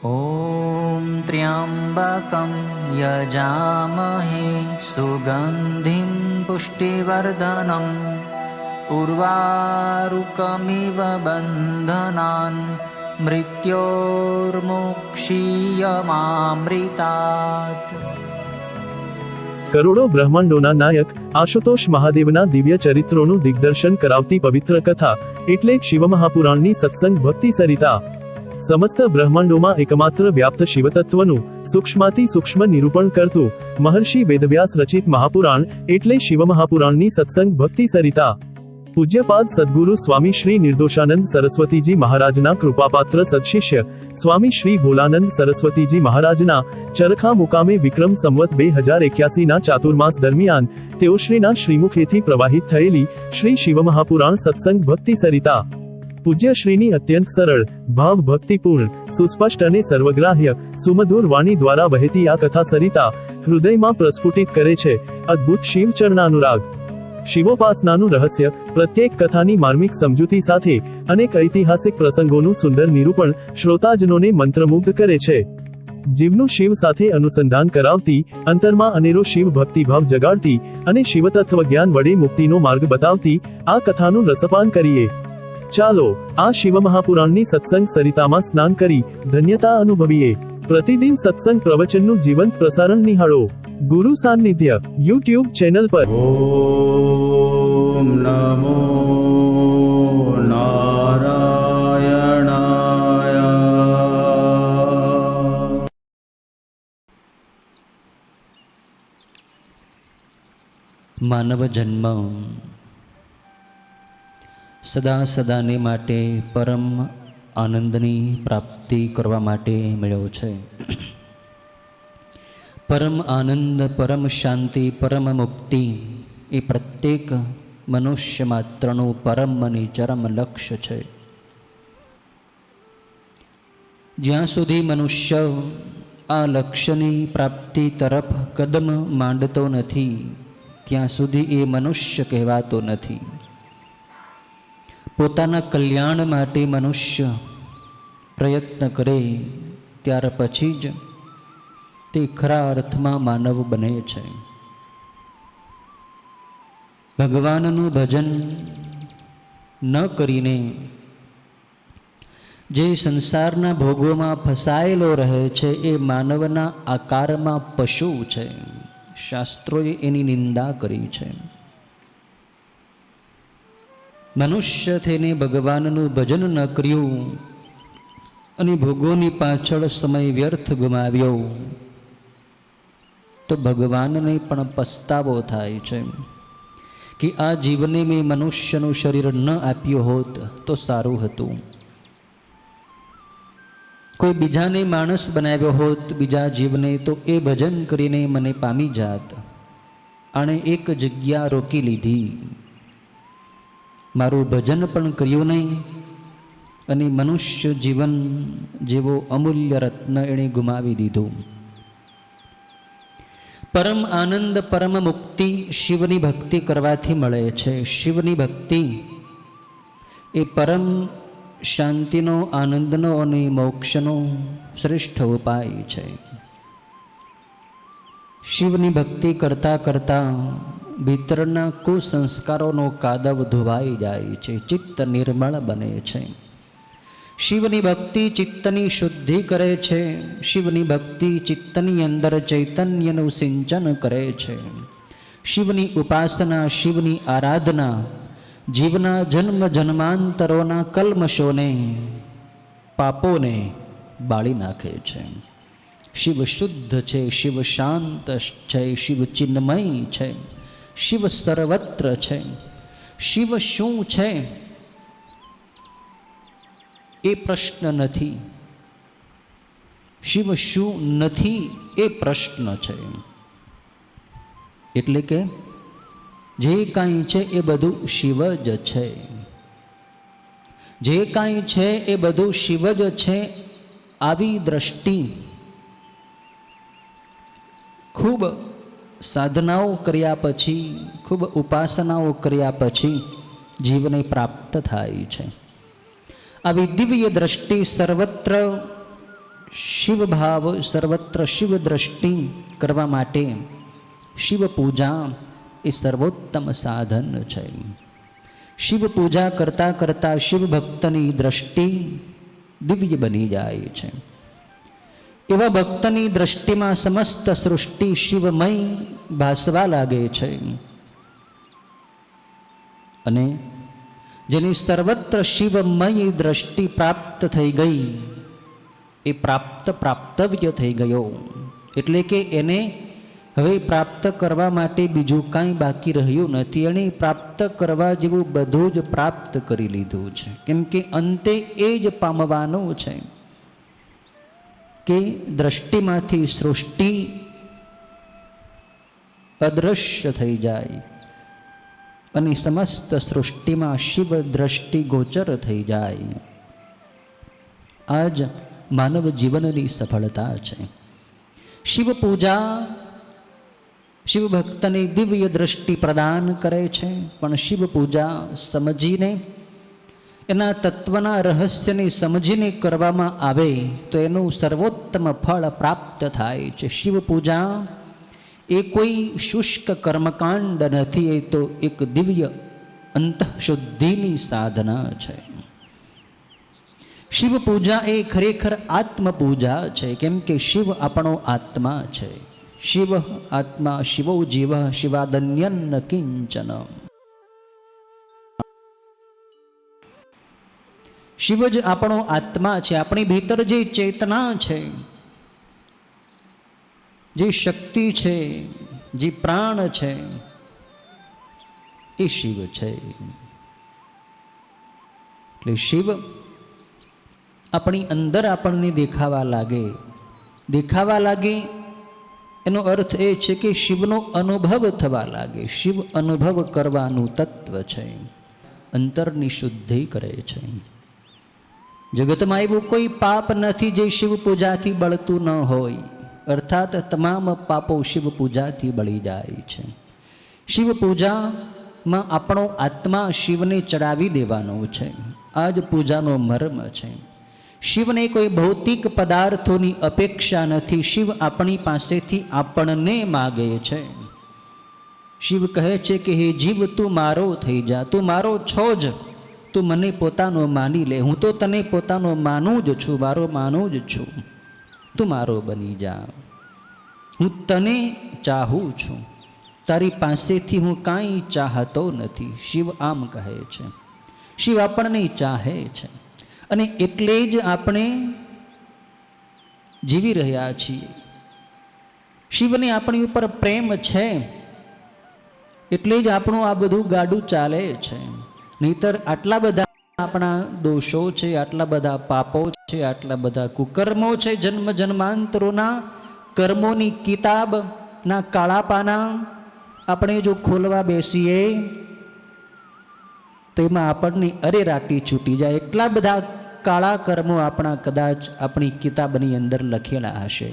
ॐ त्र्यम्बकं यजामहे सुगन्धिं पुष्टिवर्धनम् उर्वारुकमिव बन्धनान् मृत्योर्मुक्षीयमामृतात्। કરોડો બ્રહ્માંડોના નાયક આશુતોષ મહાદેવના દિવ્ય ચરિત્રોનું દિગ્દર્શન કરાવતી પવિત્ર કથા એટલે શિવમહાપુરાણની સત્સંગ ભક્તિ સરિતા। સમસ્ત બ્રહ્માંડોમાં એકમાત્ર વ્યાપ્ત શિવતત્વનું સૂક્ષ્માતિ સૂક્ષ્મ નિરૂપણ કરતું મહર્ષિ વેદવ્યાસ રચિત મહાપુરાણ એટલે શિવમહાપુરાણની સત્સંગ ભક્તિ સરિતા। પૂજ્યપાદ સદગુરુ સ્વામી શ્રી નિર્દોષાનંદ સરસ્વતીજી મહારાજના કૃપાપાત્ર સદશિષ્ય સ્વામી શ્રી ભોલાનંદ સરસ્વતીજી મહારાજના ચરખા મુકામે વિક્રમ સંવત 2081ના ચાતુર્માસ દરમિયાન તેઓશ્રીના શ્રીમુખેથી પ્રવાહિત થયેલી શ્રી શિવમહાપુરાણ સત્સંગ ભક્તિ સરિતા પૂજ્ય શ્રીની અત્યંત સરળ ભાવ ભક્તિપૂર્ણ સુસ્પષ્ટ અને સર્વગ્રાહ્ય સુમધુર વાણી દ્વારા વહેતી આ કથા સરિતા હૃદયમાં પ્રસ્ફુટિત કરે છે અદ્ભુત શિવ ચરણાનુરાગ। શિવોપાસનાનું રહસ્ય પ્રત્યેક કથાની માર્મિક સમજૂતી સાથે અનેક ઐતિહાસિક પ્રસંગોનું સુંદર નિરૂપણ શ્રોતાજનોને મંત્રમુગ્ધ કરે છે। જીવનું શિવ સાથે અનુસંધાન કરાવતી અંતરમાં અનેરો શિવ ભક્તિભાવ જગાડતી અને શિવતત્વ જ્ઞાન વડે મુક્તિનો માર્ગ બતાવતી આ કથાનું રસપાન કરીએ। ચાલો આ શિવમહાપુરાણની સત્સંગ સરિતામાં સ્નાન કરી ધન્યતા અનુભવીએ। પ્રતિદિન સત્સંગ પ્રવચનનું જીવંત પ્રસારણ નિહાળો ગુરુ સાનિધ્ય યુટ્યુબ ચેનલ પર। ઓમ નમો નારાયણાય। માનવ જન્મ સદા સદાને માટે પરમ આનંદની પ્રાપ્તિ કરવા માટે મળ્યો છે। પરમ આનંદ, પરમ શાંતિ, પરમ મુક્તિ એ પ્રત્યેક મનુષ્ય માત્રનું પરમ અને ચરમ લક્ષ્ય છે। જ્યાં સુધી મનુષ્ય આ લક્ષ્યની પ્રાપ્તિ તરફ કદમ માંડતો નથી ત્યાં સુધી એ મનુષ્ય કહેવાતો નથી। પોતાના કલ્યાણ માટે મનુષ્ય પ્રયત્ન કરે ત્યાર પછી જ તે ખરા અર્થમાં માનવ બને છે। ભગવાનનું ભજન ન કરીને જે સંસારના ભોગોમાં ફસાયેલો રહે છે એ માનવના આકારમાં પશુ છે। શાસ્ત્રોએ એની નિંદા કરી છે। મનુષ્ય થઈને ભગવાનનું ભજન ન કર્યું અને ભોગોની પાછળ સમય વ્યર્થ ગુમાવ્યો તો ભગવાનને પણ પસ્તાવો થાય છે કે આ જીવને મેં મનુષ્યનું શરીર ન આપ્યું હોત તો સારું હતું। કોઈ બીજાને માણસ બનાવ્યો હોત બીજા જીવને તો એ ભજન કરીને મને પામી જાત। આણે એક જગ્યા રોકી લીધી, મારું ભજન પણ કર્યું નહીં અને મનુષ્ય જીવન જેવો અમૂલ્ય રત્ન એણે ગુમાવી દીધું। પરમ આનંદ, પરમ મુક્તિ શિવની ભક્તિ કરવાથી મળે છે। શિવની ભક્તિ એ પરમ શાંતિનો, આનંદનો અને મોક્ષનો શ્રેષ્ઠ ઉપાય છે। શિવની ભક્તિ કરતાં કરતાં ભીતરના કુસંસ્કારોનો કાદવ ધોવાઈ જાય છે, ચિત્ત નિર્મળ બને છે। શિવની ભક્તિ ચિત્તની શુદ્ધિ કરે છે। શિવની ભક્તિ ચિત્તની અંદર ચૈતન્યનું સિંચન કરે છે। શિવની ઉપાસના, શિવની આરાધના જીવના જન્મ જન્માંતરોના કલ્મશોને, પાપોને બાળી નાખે છે। શિવ શુદ્ધ છે, શિવ શાંત છે, શિવ ચિન્મય છે, શિવ સર્વત્ર છે। શિવ શું છે એ પ્રશ્ન નથી, શિવ શું નથી એ પ્રશ્ન છે। એટલે કે જે કાંઈ છે એ બધું શિવ જ છે। જે કાંઈ છે એ બધું શિવ જ છે આવી દ્રષ્ટિ ખૂબ સાધનાઓ કર્યા પછી, ખૂબ ઉપાસનાઓ કર્યા પછી જીવને પ્રાપ્ત થાય છે। આવી દિવ્ય દ્રષ્ટિ સર્વત્ર શિવ ભાવ સર્વત્ર શિવ દ્રષ્ટિ કરવા માટે શિવ પૂજા એ સર્વોત્તમ સાધન છે. શિવ પૂજા કરતાં કરતાં શિવ ભક્તની દ્રષ્ટિ દિવ્ય બની જાય છે. એવા ભક્તની દ્રષ્ટિમાં સમસ્ત સૃષ્ટિ શિવમય ભાસવા લાગે છે. અને જેની સર્વત્ર શિવમય દ્રષ્ટિ પ્રાપ્ત થઈ ગઈ એ પ્રાપ્તવ્ય થઈ ગયો. એટલે કે એને હવે પ્રાપ્ત કરવા માટે બીજું કાંઈ બાકી રહ્યું નથી. એણે પ્રાપ્ત કરવા જેવું બધું જ પ્રાપ્ત કરી લીધું છે. કેમ કે અંતે એ જ પામવાનું છે કે દ્રષ્ટિમાંથી સૃષ્ટિ અદૃશ્ય થઈ જાય અને સમસ્ત સૃષ્ટિમાં શિવ દ્રષ્ટિ ગોચર થઈ જાય. આ જ માનવ જીવનની સફળતા છે. શિવ પૂજા શિવ ભક્તને દિવ્ય દ્રષ્ટિ પ્રદાન કરે છે. પણ શિવ પૂજા સમજીને એના તત્વના રહસ્યને સમજીને કરવામાં આવે તો એનું સર્વોત્તમ ફળ પ્રાપ્ત થાય છે. શિવ પૂજા એ કોઈ શુષ્ક કર્મકાંડ નથી, એ તો એક દિવ્ય અંતઃશુદ્ધિની સાધના છે. શિવ પૂજા એ ખરેખર આત્મપૂજા છે. કેમ કે શિવ આપણો આત્મા છે. શિવ આત્મા શિવો જીવ શિવાદન્યન કિંચન. શિવ જ આપણો આત્મા છે. આપણી ભીતર જે ચેતના છે, જે શક્તિ છે, જે પ્રાણ છે, એ શિવ છે. એટલે શિવ આપણી અંદર આપણને દેખાવા લાગે એનો અર્થ એ છે કે શિવનો અનુભવ થવા લાગે. શિવ અનુભવ કરવાનું તત્વ છે. અંતરની શુદ્ધિ કરે છે. જગતમાં એવું કોઈ પાપ નથી જે શિવ પૂજાથી બળતું ન હોય. અર્થાત તમામ પાપો શિવ પૂજાથી બળી જાય છે. શિવ પૂજામાં આપણો આત્મા શિવને ચડાવી દેવાનો છે. આ જ પૂજાનો મર્મ છે. શિવને કોઈ ભૌતિક પદાર્થોની અપેક્ષા નથી. શિવ આપણી પાસેથી આપણને માગે છે. શિવ કહે છે કે હે જીવ, તું મારો થઈ જા, તું મારો છો જ, તું મને પોતાનો માની લે. હું તો તને પોતાનો માનું જ છું, મારો માનું જ છું. તું મારો બની જા. હું તને ચાહું છું, તારી પાસેથી હું કાંઈ ચાહતો નથી. શિવ આમ કહે છે. શિવ આપણને ચાહે છે અને એટલે જ આપણે જીવી રહ્યા છીએ. શિવને આપણી ઉપર પ્રેમ છે એટલે જ આપણું આ બધું ગાડું ચાલે છે. નહીતર આટલા બધા આપણા દોષો છે, આટલા બધા પાપો છે, આટલા બધા કુકર્મો છે, જન્મ જન્માંતરોના કર્મોની કિતાબના કાળા પાના આપણે જો ખોલવા બેસીએ તો એમાં આપણને અરેરાટી છૂટી જાય. એટલા બધા કાળા કર્મો આપણા કદાચ આપણી કિતાબની અંદર લખેલા હશે.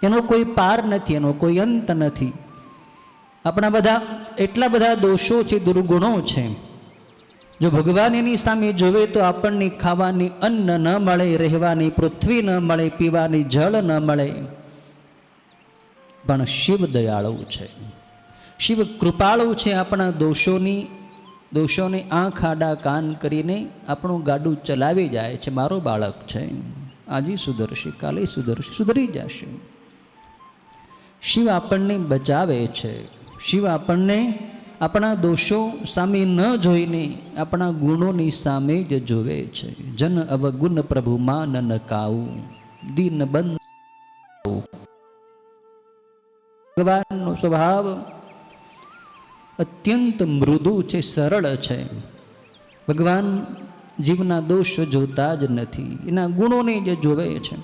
એનો કોઈ પાર નથી, એનો કોઈ અંત નથી. આપણા એટલા બધા દોષો છે, દુર્ગુણો છે. જો ભગવાન એની સામે જોવે તો આપણને ખાવાની અન્ન ન મળે, રહેવાની પૃથ્વી ન મળે, પીવાની જળ ન મળે. પણ શિવ દયાળુ છે, શિવ કૃપાળુ છે. આપણા દોષોને આંખ આડા કાન કરીને આપણું ગાડું ચલાવી જાય છે. મારો બાળક છે, આજે સુધરશે, કાલે સુધરશે, સુધરી જશે. શિવ આપણને બચાવે છે. શિવ આપણને આપણા દોષો સામે ન જોઈને આપણા ગુણોની સામે જ જોવે છે. જન અવગુણ પ્રભુ માન નકાવું, દીન બંધ. ભગવાનનો સ્વભાવ અત્યંત મૃદુ છે, સરળ છે. ભગવાન જીવના દોષ જોતા જ નથી, એના ગુણોને જ જોવે છે.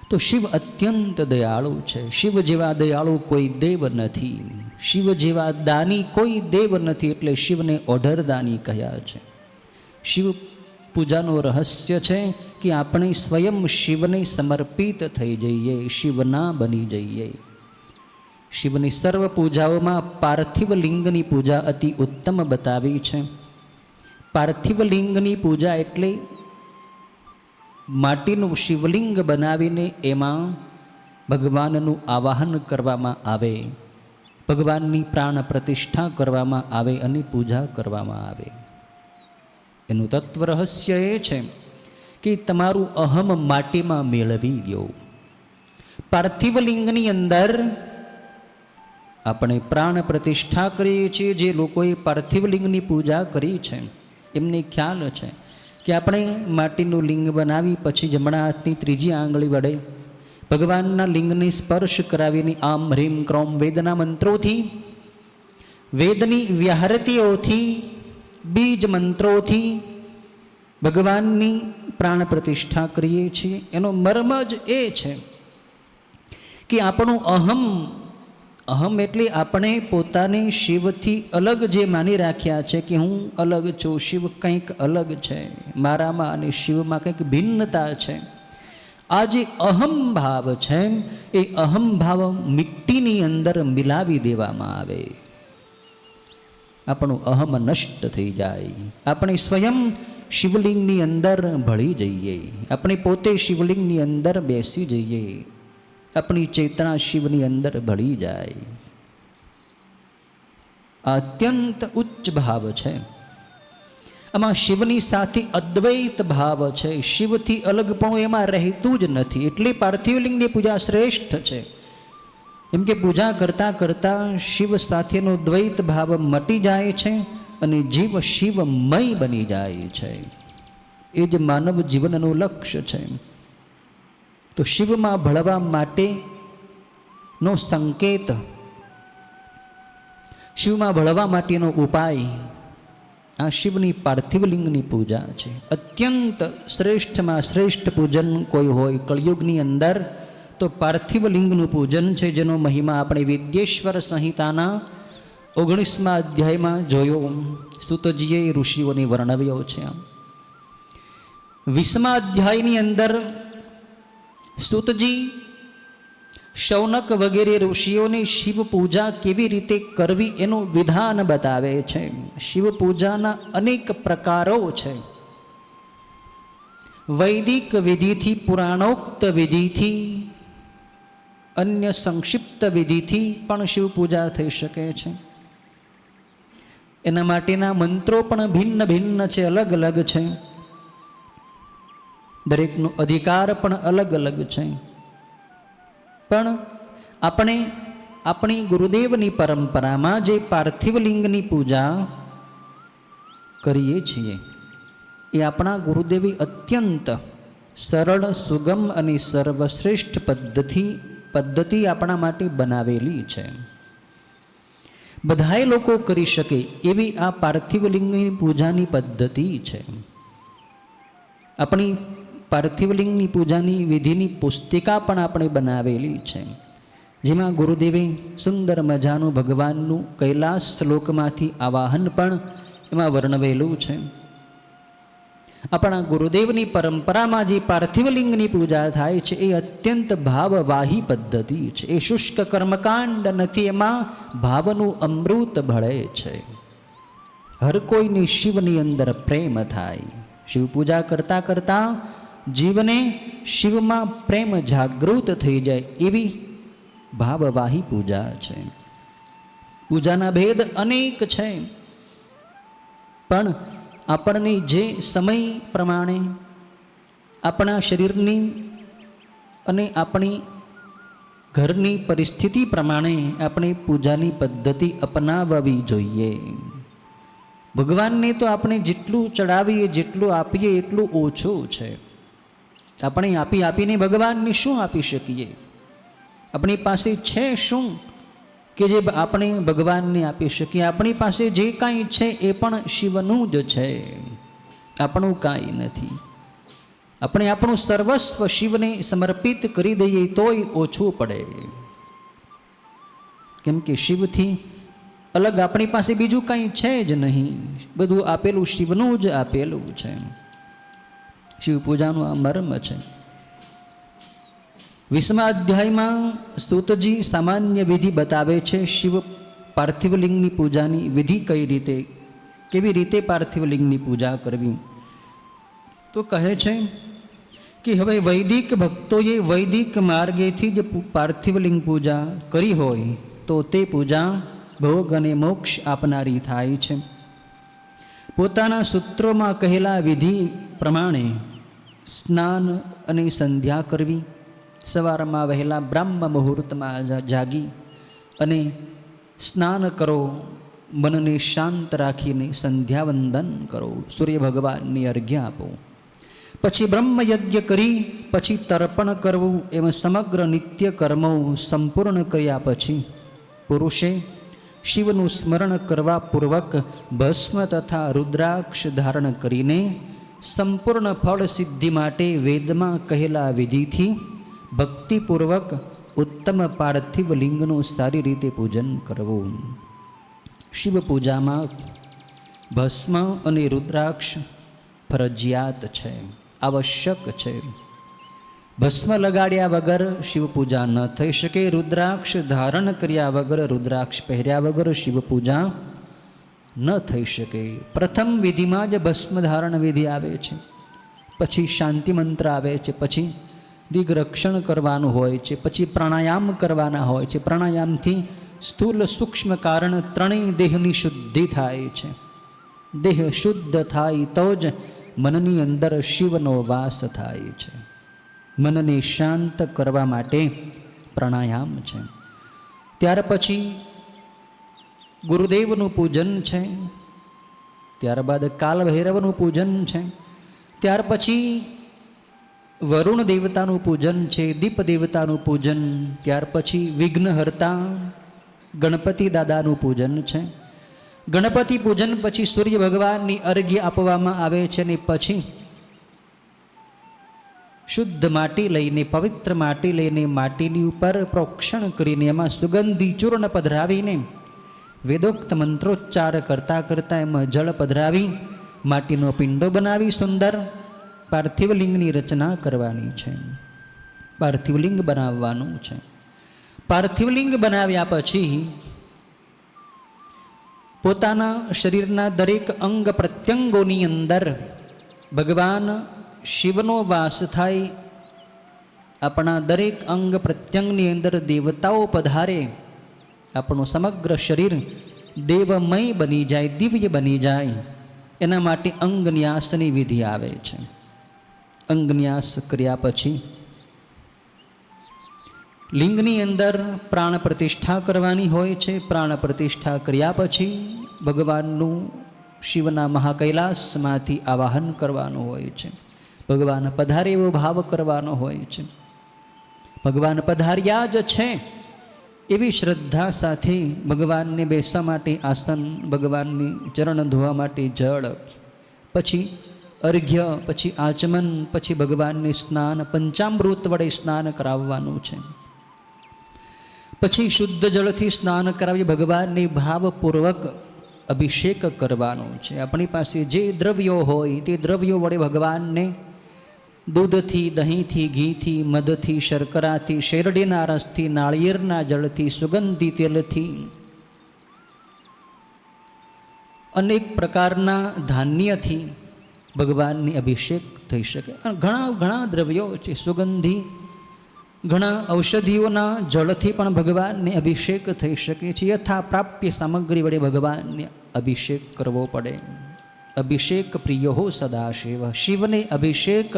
તો શિવ અત્યંત દયાળુ છે. શિવ જેવા દયાળુ કોઈ દેવ નથી, શિવ જેવા દાની કોઈ દેવ નથી. એટલે શિવને ઓઢર દાની કહ્યા છે. શિવ પૂજાનું રહસ્ય છે કે આપણે સ્વયં શિવને સમર્પિત થઈ જઈએ, શિવના બની જઈએ. શિવની સર્વ પૂજાઓમાં પાર્થિવ લિંગની પૂજા અતિ ઉત્તમ બતાવી છે. પાર્થિવ લિંગની પૂજા એટલે માટીનું શિવલિંગ બનાવીને એમાં ભગવાનનું આવાહન કરવામાં આવે, ભગવાનની પ્રાણ પ્રતિષ્ઠા કરવામાં આવે અને પૂજા કરવામાં આવે. એનું તત્વ રહસ્ય એ છે કે તમારું અહમ માટીમાં મેળવી દો. પાર્થિવ લિંગની અંદર આપણે પ્રાણ પ્રતિષ્ઠા કરીએ છીએ. જે લોકોએ પાર્થિવ લિંગની પૂજા કરી છે એમને ખ્યાલ છે કે આપણે માટીનું લિંગ બનાવી પછી જમણા હાથની ત્રીજી આંગળી વડે ભગવાનના લિંગને સ્પર્શ કરાવીને આમ હ્રીમ ક્રોમ વેદના મંત્રોથી, વેદની વ્યાહૃતિઓથી, બીજ મંત્રોથી ભગવાનની પ્રાણ પ્રતિષ્ઠા કરીએ છીએ. એનો મર્મ જ એ છે કે આપણું અહમ એટલે આપણે પોતાને શિવથી અલગ જે માની રાખ્યા છે કે હું અલગ છું, શિવ કંઈક અલગ છે, મારામાં અને શિવમાં કંઈક ભિન્નતા છે. આ જે અહમ ભાવ છે એ અહમ ભાવ મિટ્ટીની અંદર મિલાવી દેવામાં આવે, આપણું અહમ નષ્ટ થઈ જાય, આપણે સ્વયં શિવલિંગની અંદર ભળી જઈએ, આપણે પોતે શિવલિંગની અંદર બેસી જઈએ, આપણી ચેતના શિવની અંદર ભળી જાય. આ અત્યંત ઉચ્ચ ભાવ છે. આમાં શિવની સાથે અદ્વૈત ભાવ છે. શિવથી અલગપણું એમાં રહેતું જ નથી. એટલે પાર્થિવલિંગની પૂજા શ્રેષ્ઠ છે. એમ કે પૂજા કરતાં કરતાં શિવ સાથેનો દ્વૈત ભાવ મટી જાય છે અને જીવ શિવમય બની જાય છે. એ જ માનવ જીવનનું લક્ષ્ય છે. તો શિવમાં ભળવા માટેનો સંકેત, શિવમાં ભળવા માટેનો ઉપાય આ શિવની પાર્થિવલિંગની પૂજા છે. અત્યંત શ્રેષ્ઠમાં શ્રેષ્ઠ પૂજન કોઈ હોય કળિયુગની અંદર તો પાર્થિવલિંગનું પૂજન છે, જેનો મહિમા આપણે વિદ્યેશ્વર સંહિતાના 19મા અધ્યાયમાં જોયો. સૂતજીએ ઋષિઓને વર્ણવ્યો છે. 20મા અધ્યાયની અંદર સૂતજી શૌનક વગેરે ઋષિઓને શિવ પૂજા કેવી રીતે કરવી એનું વિધાન બતાવે છે. શિવ પૂજાના અનેક પ્રકારો છે. વૈદિક વિધિથી, પુરાણોક્ત વિધિથી, અન્ય સંક્ષિપ્ત વિધિથી પણ શિવ પૂજા થઈ શકે છે. એના માટેના મંત્રો પણ ભિન્ન ભિન્ન છે, અલગ અલગ છે. દરેકનો અધિકાર પણ અલગ અલગ છે. પણ આપણે આપણી ગુરુદેવની પરંપરામાં જે પાર્થિવલિંગની પૂજા કરીએ છીએ એ આપણા ગુરુદેવે અત્યંત સરળ, સુગમ અને સર્વશ્રેષ્ઠ પદ્ધતિ આપણા માટે બનાવેલી છે. બધાય લોકો કરી શકે એવી આ પાર્થિવલિંગની પૂજાની પદ્ધતિ છે. આપણી પાર્થિવલિંગની પૂજાની વિધિની પુસ્તિકા પણ આપણે બનાવેલી છે, જેમાં ગુરુદેવે સુંદર મજાનું ભગવાનનું કૈલાસ શ્લોકમાંથી આવાહન પણ એમાં વર્ણવેલું છે. આપણા ગુરુદેવની પરંપરામાં જે પાર્થિવલિંગની પૂજા થાય છે એ અત્યંત ભાવવાહી પદ્ધતિ છે. એ શુષ્ક કર્મકાંડ નથી, એમાં ભાવનું અમૃત ભળે છે. હર કોઈને શિવની અંદર પ્રેમ થાય. શિવ પૂજા કરતાં કરતાં જીવને શિવમાં પ્રેમ જાગૃત થઈ જાય એવી ભાવવાહી પૂજા છે. પૂજાના ભેદ અનેક છે, પણ આપણને જે સમય પ્રમાણે આપણા શરીરની અને આપણી ઘરની પરિસ્થિતિ પ્રમાણે આપણે પૂજાની પદ્ધતિ અપનાવવી જોઈએ. ભગવાનને તો આપણે જેટલું ચડાવીએ, જેટલું આપીએ એટલું ઓછું છે. આપણે આપીને ભગવાનને શું આપી શકીએ? આપણી પાસે છે શું કે જે આપણે ભગવાનને આપી શકીએ? આપણી પાસે જે કાંઈ છે એ પણ શિવનું જ છે, આપણું કાંઈ નથી. આપણે આપણું સર્વસ્વ શિવને સમર્પિત કરી દઈએ તોય ઓછું પડે, કેમ કે શિવથી અલગ આપણી પાસે બીજું કાંઈ છે જ નહીં. બધું આપેલું શિવનું જ આપેલું છે. શિવ પૂજાનું આ મર્મ છે. 20મા અધ્યાયમાં સૂતજી સામાન્ય વિધિ બતાવે છે. શિવ પાર્થિવલિંગની પૂજાની વિધિ કેવી રીતે પાર્થિવલિંગની પૂજા કરવી. તો કહે છે કે હવે વૈદિક ભક્તોએ વૈદિક માર્ગેથી જ પાર્થિવલિંગ પૂજા કરી હોય તો તે પૂજા ભોગ અને મોક્ષ આપનારી થાય છે. પોતાના સૂત્રોમાં કહેલા વિધિ પ્રમાણે સ્નાન અને સંધ્યા કરવી, સવારમાં વહેલા બ્રહ્મ મુહૂર્તમાં જાગી અને સ્નાન કરો, મનને શાંત રાખીને સંધ્યાવંદન કરો, સૂર્ય ભગવાનની અર્ઘ્ય આપો, પછી બ્રહ્મયજ્ઞ કરી પછી તર્પણ કરવું, એમ સમગ્ર નિત્ય કર્મો સંપૂર્ણ કર્યા પછી પુરુષે શિવનું સ્મરણ કરવા પૂર્વક ભસ્મ તથા રુદ્રાક્ષ ધારણ કરીને સંપૂર્ણ ફળ સિદ્ધિ માટે વેદમાં કહેલા વિધિથી ભક્તિપૂર્વક ઉત્તમ પાર્થિવ લિંગનું સારી રીતે પૂજન કરવું. શિવ પૂજામાં ભસ્મ અને રુદ્રાક્ષ ફરજિયાત છે, આવશ્યક છે. ભસ્મ લગાડ્યા વગર શિવ પૂજા ન થઈ શકે. રુદ્રાક્ષ ધારણ કર્યા વગર, રુદ્રાક્ષ પહેર્યા વગર શિવ પૂજા ન થઈ શકે. પ્રથમ વિધિમાં જ ભસ્મ ધારણ વિધિ આવે છે, પછી શાંતિ મંત્ર આવે છે, પછી દિગ્રક્ષણ કરવાનું હોય છે, પછી પ્રાણાયામ કરવાના હોય છે. પ્રાણાયામથી સ્થૂલ સૂક્ષ્મ કારણ ત્રણેય દેહની શુદ્ધિ થાય છે. દેહ શુદ્ધ થાય તો જ મનની અંદર શિવનો વાસ થાય છે. મનને શાંત કરવા માટે પ્રાણાયામ છે. ત્યાર પછી ગુરુદેવનું પૂજન છે, ત્યારબાદ કાલભૈરવનું પૂજન છે, ત્યાર પછી વરુણ દેવતાનું પૂજન છે, દીપ દેવતાનું પૂજન, ત્યાર પછી વિઘ્નહર્તા ગણપતિ દાદાનું પૂજન છે. ગણપતિ પૂજન પછી સૂર્ય ભગવાનની અર્ઘ્ય આપવામાં આવે છે અને પછી શુદ્ધ માટી લઈને, પવિત્ર માટી લઈને માટીની ઉપર પ્રોક્ષણ કરીને એમાં સુગંધી ચૂર્ણ પધરાવીને વેદોક્ત મંત્રોચ્ચાર કરતાં કરતાં એમાં જળ પધરાવી માટીનો પિંડો બનાવી સુંદર પાર્થિવલિંગની રચના કરવાની છે. પાર્થિવલિંગ બનાવવાનું છે. પાર્થિવલિંગ બનાવ્યા પછી પોતાના શરીરના દરેક અંગ પ્રત્યંગોની અંદર ભગવાન શિવનો વાસ થાય. આપણા દરેક અંગ પ્રત્યંગની અંદર દેવતાઓ પધારે, આપણું સમગ્ર શરીર દેવમય બની જાય, દિવ્ય બની જાય. એના માટે અંગન્યાસની વિધિ આવે છે. અંગન્યાસ કર્યા પછી લિંગની અંદર પ્રાણ પ્રતિષ્ઠા કરવાની હોય છે. પ્રાણ પ્રતિષ્ઠા કર્યા પછી ભગવાનનું શિવના મહાકૈલાસમાંથી આવાહન કરવાનું હોય છે. ભગવાન પધારે એવો ભાવ કરવાનો હોય છે. ભગવાન પધાર્યા જ છે એવી શ્રદ્ધા સાથે ભગવાનને બેસવા માટે આસન, ભગવાનની ચરણ ધોવા માટે જળ, પછી અર્ઘ્ય, પછી આચમન, પછી ભગવાનને સ્નાન, પંચામૃત વડે સ્નાન કરાવવાનું છે. પછી શુદ્ધ જળથી સ્નાન કરાવી ભગવાનને ભાવપૂર્વક અભિષેક કરવાનો છે. આપણી પાસે જે દ્રવ્યો હોય તે દ્રવ્યો વડે ભગવાનને દૂધથી, દહીંથી, ઘીથી, મધથી, શર્કરાથી, શેરડીના રસથી, નાળિયેરના જળથી, સુગંધી તેલથી, અનેક પ્રકારના ધાન્યથી ભગવાનની અભિષેક થઈ શકે. ઘણા ઘણા દ્રવ્યો છે. સુગંધી ઘણા ઔષધિઓના જળથી પણ ભગવાનને અભિષેક થઈ શકે છે. યથા પ્રાપ્ય સામગ્રી વડે ભગવાનને અભિષેક કરવો પડે. અભિષેક પ્રિયો સદાશિવ, શિવને અભિષેક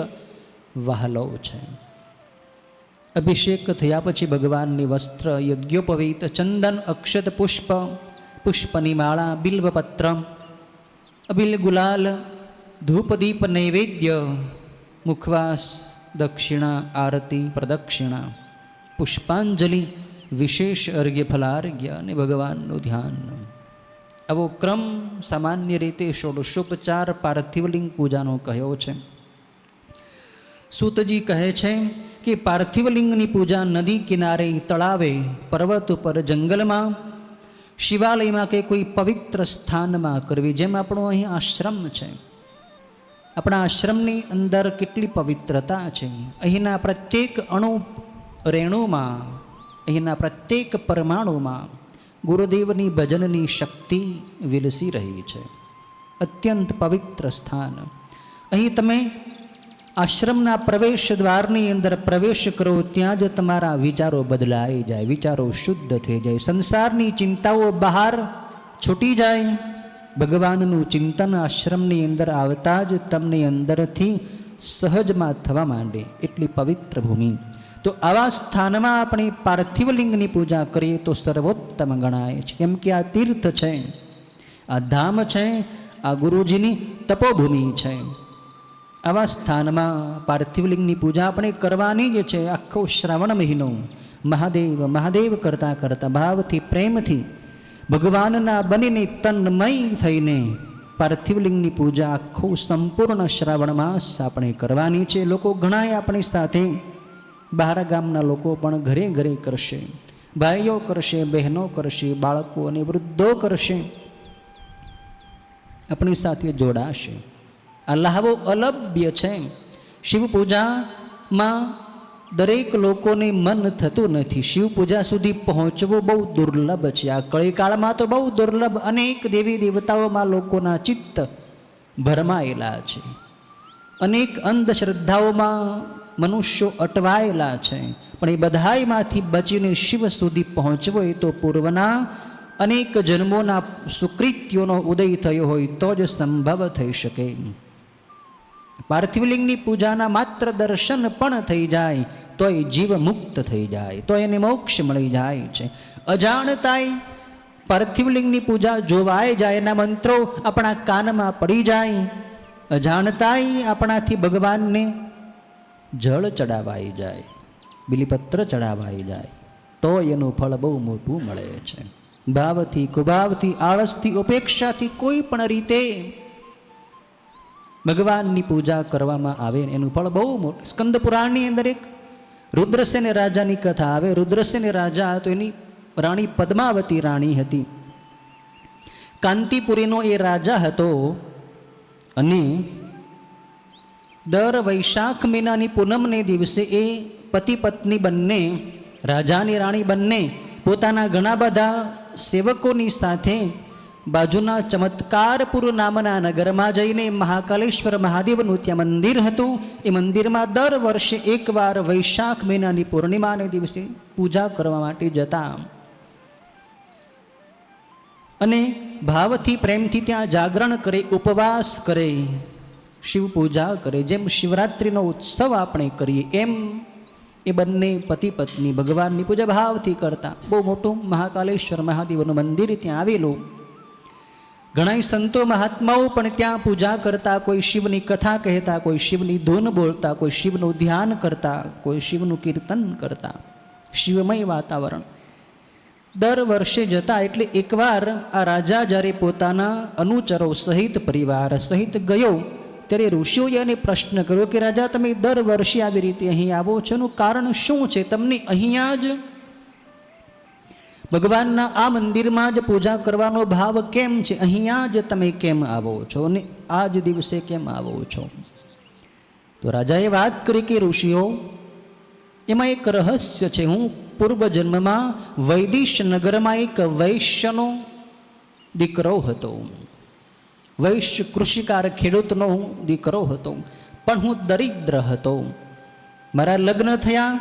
વહાલો છે. અભિષેક થયા પછી ભગવાનની વસ્ત્ર, યજ્ઞોપવીત, ચંદન, અક્ષત, પુષ્પ, પુષ્પની માળા, બિલ્વપત્ર, અબિલ ગુલાલ, ધૂપદીપ, નૈવેદ્ય, મુખવાસ, દક્ષિણા, આરતી, પ્રદક્ષિણા, પુષ્પાંજલિ, વિશેષ અર્ઘ્ય, ફલાર્ઘ્ય અને ભગવાનનું ધ્યાન. આવો ક્રમ સામાન્ય રીતે ષોડશોપચાર પાર્થિવલિંગ પૂજાનો કહ્યો છે. સૂતજી કહે છે કે પાર્થિવલિંગની પૂજા નદી કિનારે, તળાવે, પર્વત ઉપર, જંગલમાં, શિવાલયમાં કે કોઈ પવિત્ર સ્થાનમાં કરવી. જેમ આપણો અહીં આશ્રમ છે, આપણા આશ્રમની અંદર કેટલી પવિત્રતા છે. અહીંના પ્રત્યેક અણુ રેણુમાં, અહીંના પ્રત્યેક પરમાણુમાં ગુરુદેવની ભજનની શક્તિ વિલસી રહી છે. અત્યંત પવિત્ર સ્થાન. અહીં તમે આશ્રમના પ્રવેશ દ્વારની અંદર પ્રવેશ કરો ત્યાં જ તમારા વિચારો બદલાઈ જાય, વિચારો શુદ્ધ થઈ જાય, સંસારની ચિંતાઓ બહાર છૂટી જાય. ભગવાનનું ચિંતન આશ્રમની અંદર આવતા જ તમને અંદરથી સહજમાં થવા માંડે. એટલી પવિત્ર ભૂમિ. તો આવા સ્થાનમાં આપણે પાર્થિવ લિંગની પૂજા કરીએ તો સર્વોત્તમ ગણાય છે. કેમ કે આ તીર્થ છે, આ ધામ છે, આ ગુરુજીની તપોભૂમિ છે. આવા સ્થાનમાં પાર્થિવ લિંગની પૂજા આપણે કરવાની જ છે. આખો શ્રાવણ મહિનો મહાદેવ મહાદેવ કરતાં કરતાં ભાવથી પ્રેમથી ભગવાનના બનીને તન્મય થઈને પાર્થિવ લિંગની પૂજા આખું સંપૂર્ણ શ્રાવણ માસ આપણે કરવાની છે. લોકો ઘણાય આપણી સાથે બહાર ગામના લોકો પણ ઘરે ઘરે કરશે, ભાઈઓ કરશે, બહેનો કરશે, બાળકો અને વૃદ્ધો કરશે, આપણી સાથે જોડાશે. આ લાહવો અલભ્ય છે. શિવ પૂજામાં દરેક લોકોને મન થતું નથી. શિવ પૂજા સુધી પહોંચવું બહુ દુર્લભ છે. આ કળીકાળમાં તો બહુ દુર્લભ. અનેક દેવી દેવતાઓમાં લોકોના ચિત્ત ભરમાયેલા છે. અનેક અંધશ્રદ્ધાઓમાં મનુષ્યો અટવાયેલા છે. પણ એ બધાયમાંથી બચીને શિવ સુધી પહોંચવો એ તો પૂર્વના અનેક જન્મોના સુકૃત્યોનો ઉદય થયો હોય તો જ સંભવ થઈ શકે. પાર્થિવલિંગની પૂજાના માત્ર દર્શન પણ થઈ જાય તો એ જીવ મુક્ત થઈ જાય, તો એને મોક્ષ મળી જાય છે. અજાણતાય પાર્થિવલિંગની પૂજા જોવાઈ જાય, એના મંત્રો આપણા કાનમાં પડી જાય, અજાણતાય આપણાથી ભગવાનને જળ ચડાવાઈ જાય, બિલીપત્ર ચડાવાઈ જાય, તો એનું ફળ બહુ મોટું મળે છે. ભાવથી, કુભાવથી, આળસથી, ઉપેક્ષાથી કોઈ પણ રીતે ભગવાનની પૂજા કરવામાં આવે એનું ફળ બહુ મોટું. સ્કંદ પુરાણની અંદર એક રુદ્રસેન રાજાની કથા આવે. રુદ્રસેન રાજા તો એની રાણી પદ્માવતી રાણી હતી. કાંતિપુરીનો એ રાજા હતો અને દર વૈશાખ મહિનાની પૂનમને દિવસે એ પતિ પત્ની બંને, રાજાની રાણી બંને, પોતાના ઘણા બધા સેવકોની સાથે બાજુના ચમત્કારપુર નામના નગરમાં જઈને મહાકાલેશ્વર મહાદેવનું ત્યાં મંદિર હતું. એ મંદિરમાં દર વર્ષે એકવાર વૈશાખ મહિનાની પૂર્ણિમાને દિવસે પૂજા કરવા માટે જતા અને ભાવથી પ્રેમથી ત્યાં જાગરણ કરે, ઉપવાસ કરે, શિવ પૂજા કરે. જેમ શિવરાત્રિનો ઉત્સવ આપણે કરીએ એમ એ બંને પતિ પત્ની ભગવાનની પૂજા ભાવથી કરતા. બહુ મોટું મહાકાલેશ્વર મહાદેવનું મંદિર ત્યાં આવેલું. ઘણા સંતો મહાત્માઓ પણ ત્યાં પૂજા કરતા. કોઈ શિવની કથા કહેતા, કોઈ શિવની ધૂન બોલતા, કોઈ શિવનું ધ્યાન કરતા, કોઈ શિવનું કીર્તન કરતા. શિવમય વાતાવરણ. દર વર્ષે જતા. એટલે એકવાર આ રાજા જ્યારે પોતાના અનુચરો સહિત, પરિવાર સહિત ગયો ત્યારે ઋષિઓએ એને પ્રશ્ન કર્યો કે રાજા, તમે દર વર્ષે આવી રીતે અહીં આવો છો, એનું કારણ શું છે? તમને અહીંયા જ ભગવાનના આ મંદિરમાં જ પૂજા કરવાનો ભાવ કેમ છે? અહીંયા જ તમે કેમ આવો છો અને આ જ દિવસે કેમ આવો છો? તો રાજાએ વાત કરી કે ઋષિઓ, એમાં એક રહસ્ય છે. હું પૂર્વજન્મમાં વૈદિશ નગરમાં એક વૈશ્યનો દીકરો હતો. વૈશ્ય કૃષિકાર ખેડૂતનો હું દીકરો હતો, પણ હું દરિદ્ર હતો. મારા લગ્ન થયા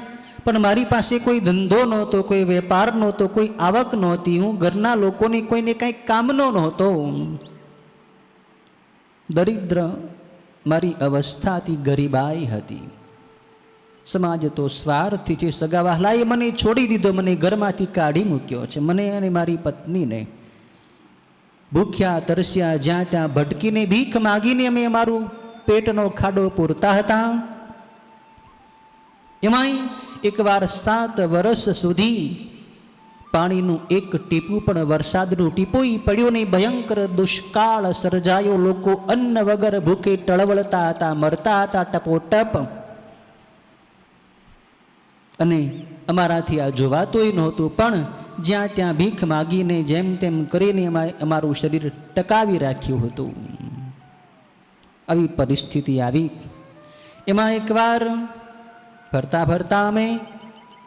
પણ મારી પાસે કોઈ ધંધો નહોતો, કોઈ વેપાર નહોતો, કોઈ આવક નહોતી. હું ઘરના લોકોને કોઈને કંઈ કામનો નહોતો. દરિદ્ર મારી અવસ્થાથી ગરીબાઈ હતી. સમાજ તો સ્વાર્થી છે. સગા વહાલાએ મને છોડી દીધો, મને ઘરમાંથી કાઢી મૂક્યો છે. મને અને મારી પત્નીને ભૂખ્યા તરસ્યા જ્યાં ત્યાં ભટકીને ભીખ માગીને અમે અમારું પેટનો ખાડો પૂરતા હતા. એમાંય એકવાર 7 વર્ષ સુધી પાણીનું એક ટીપું પણ, વરસાદનું ટીપું પડ્યું નહીં. ભયંકર દુષ્કાળ સર્જાયો. લોકો અન્ન વગર ભૂખે ટળવળતા હતા, મરતા હતા ટપોટપ. અને અમારાથી આ જોવાતોય નહોતું, પણ જ્યાં ત્યાં ભીખ માગીને જેમ તેમ કરીને અમારું શરીર ટકાવી રાખ્યું હતું. આવી પરિસ્થિતિ આવી. એમાં એકવાર ફરતા ફરતા અમે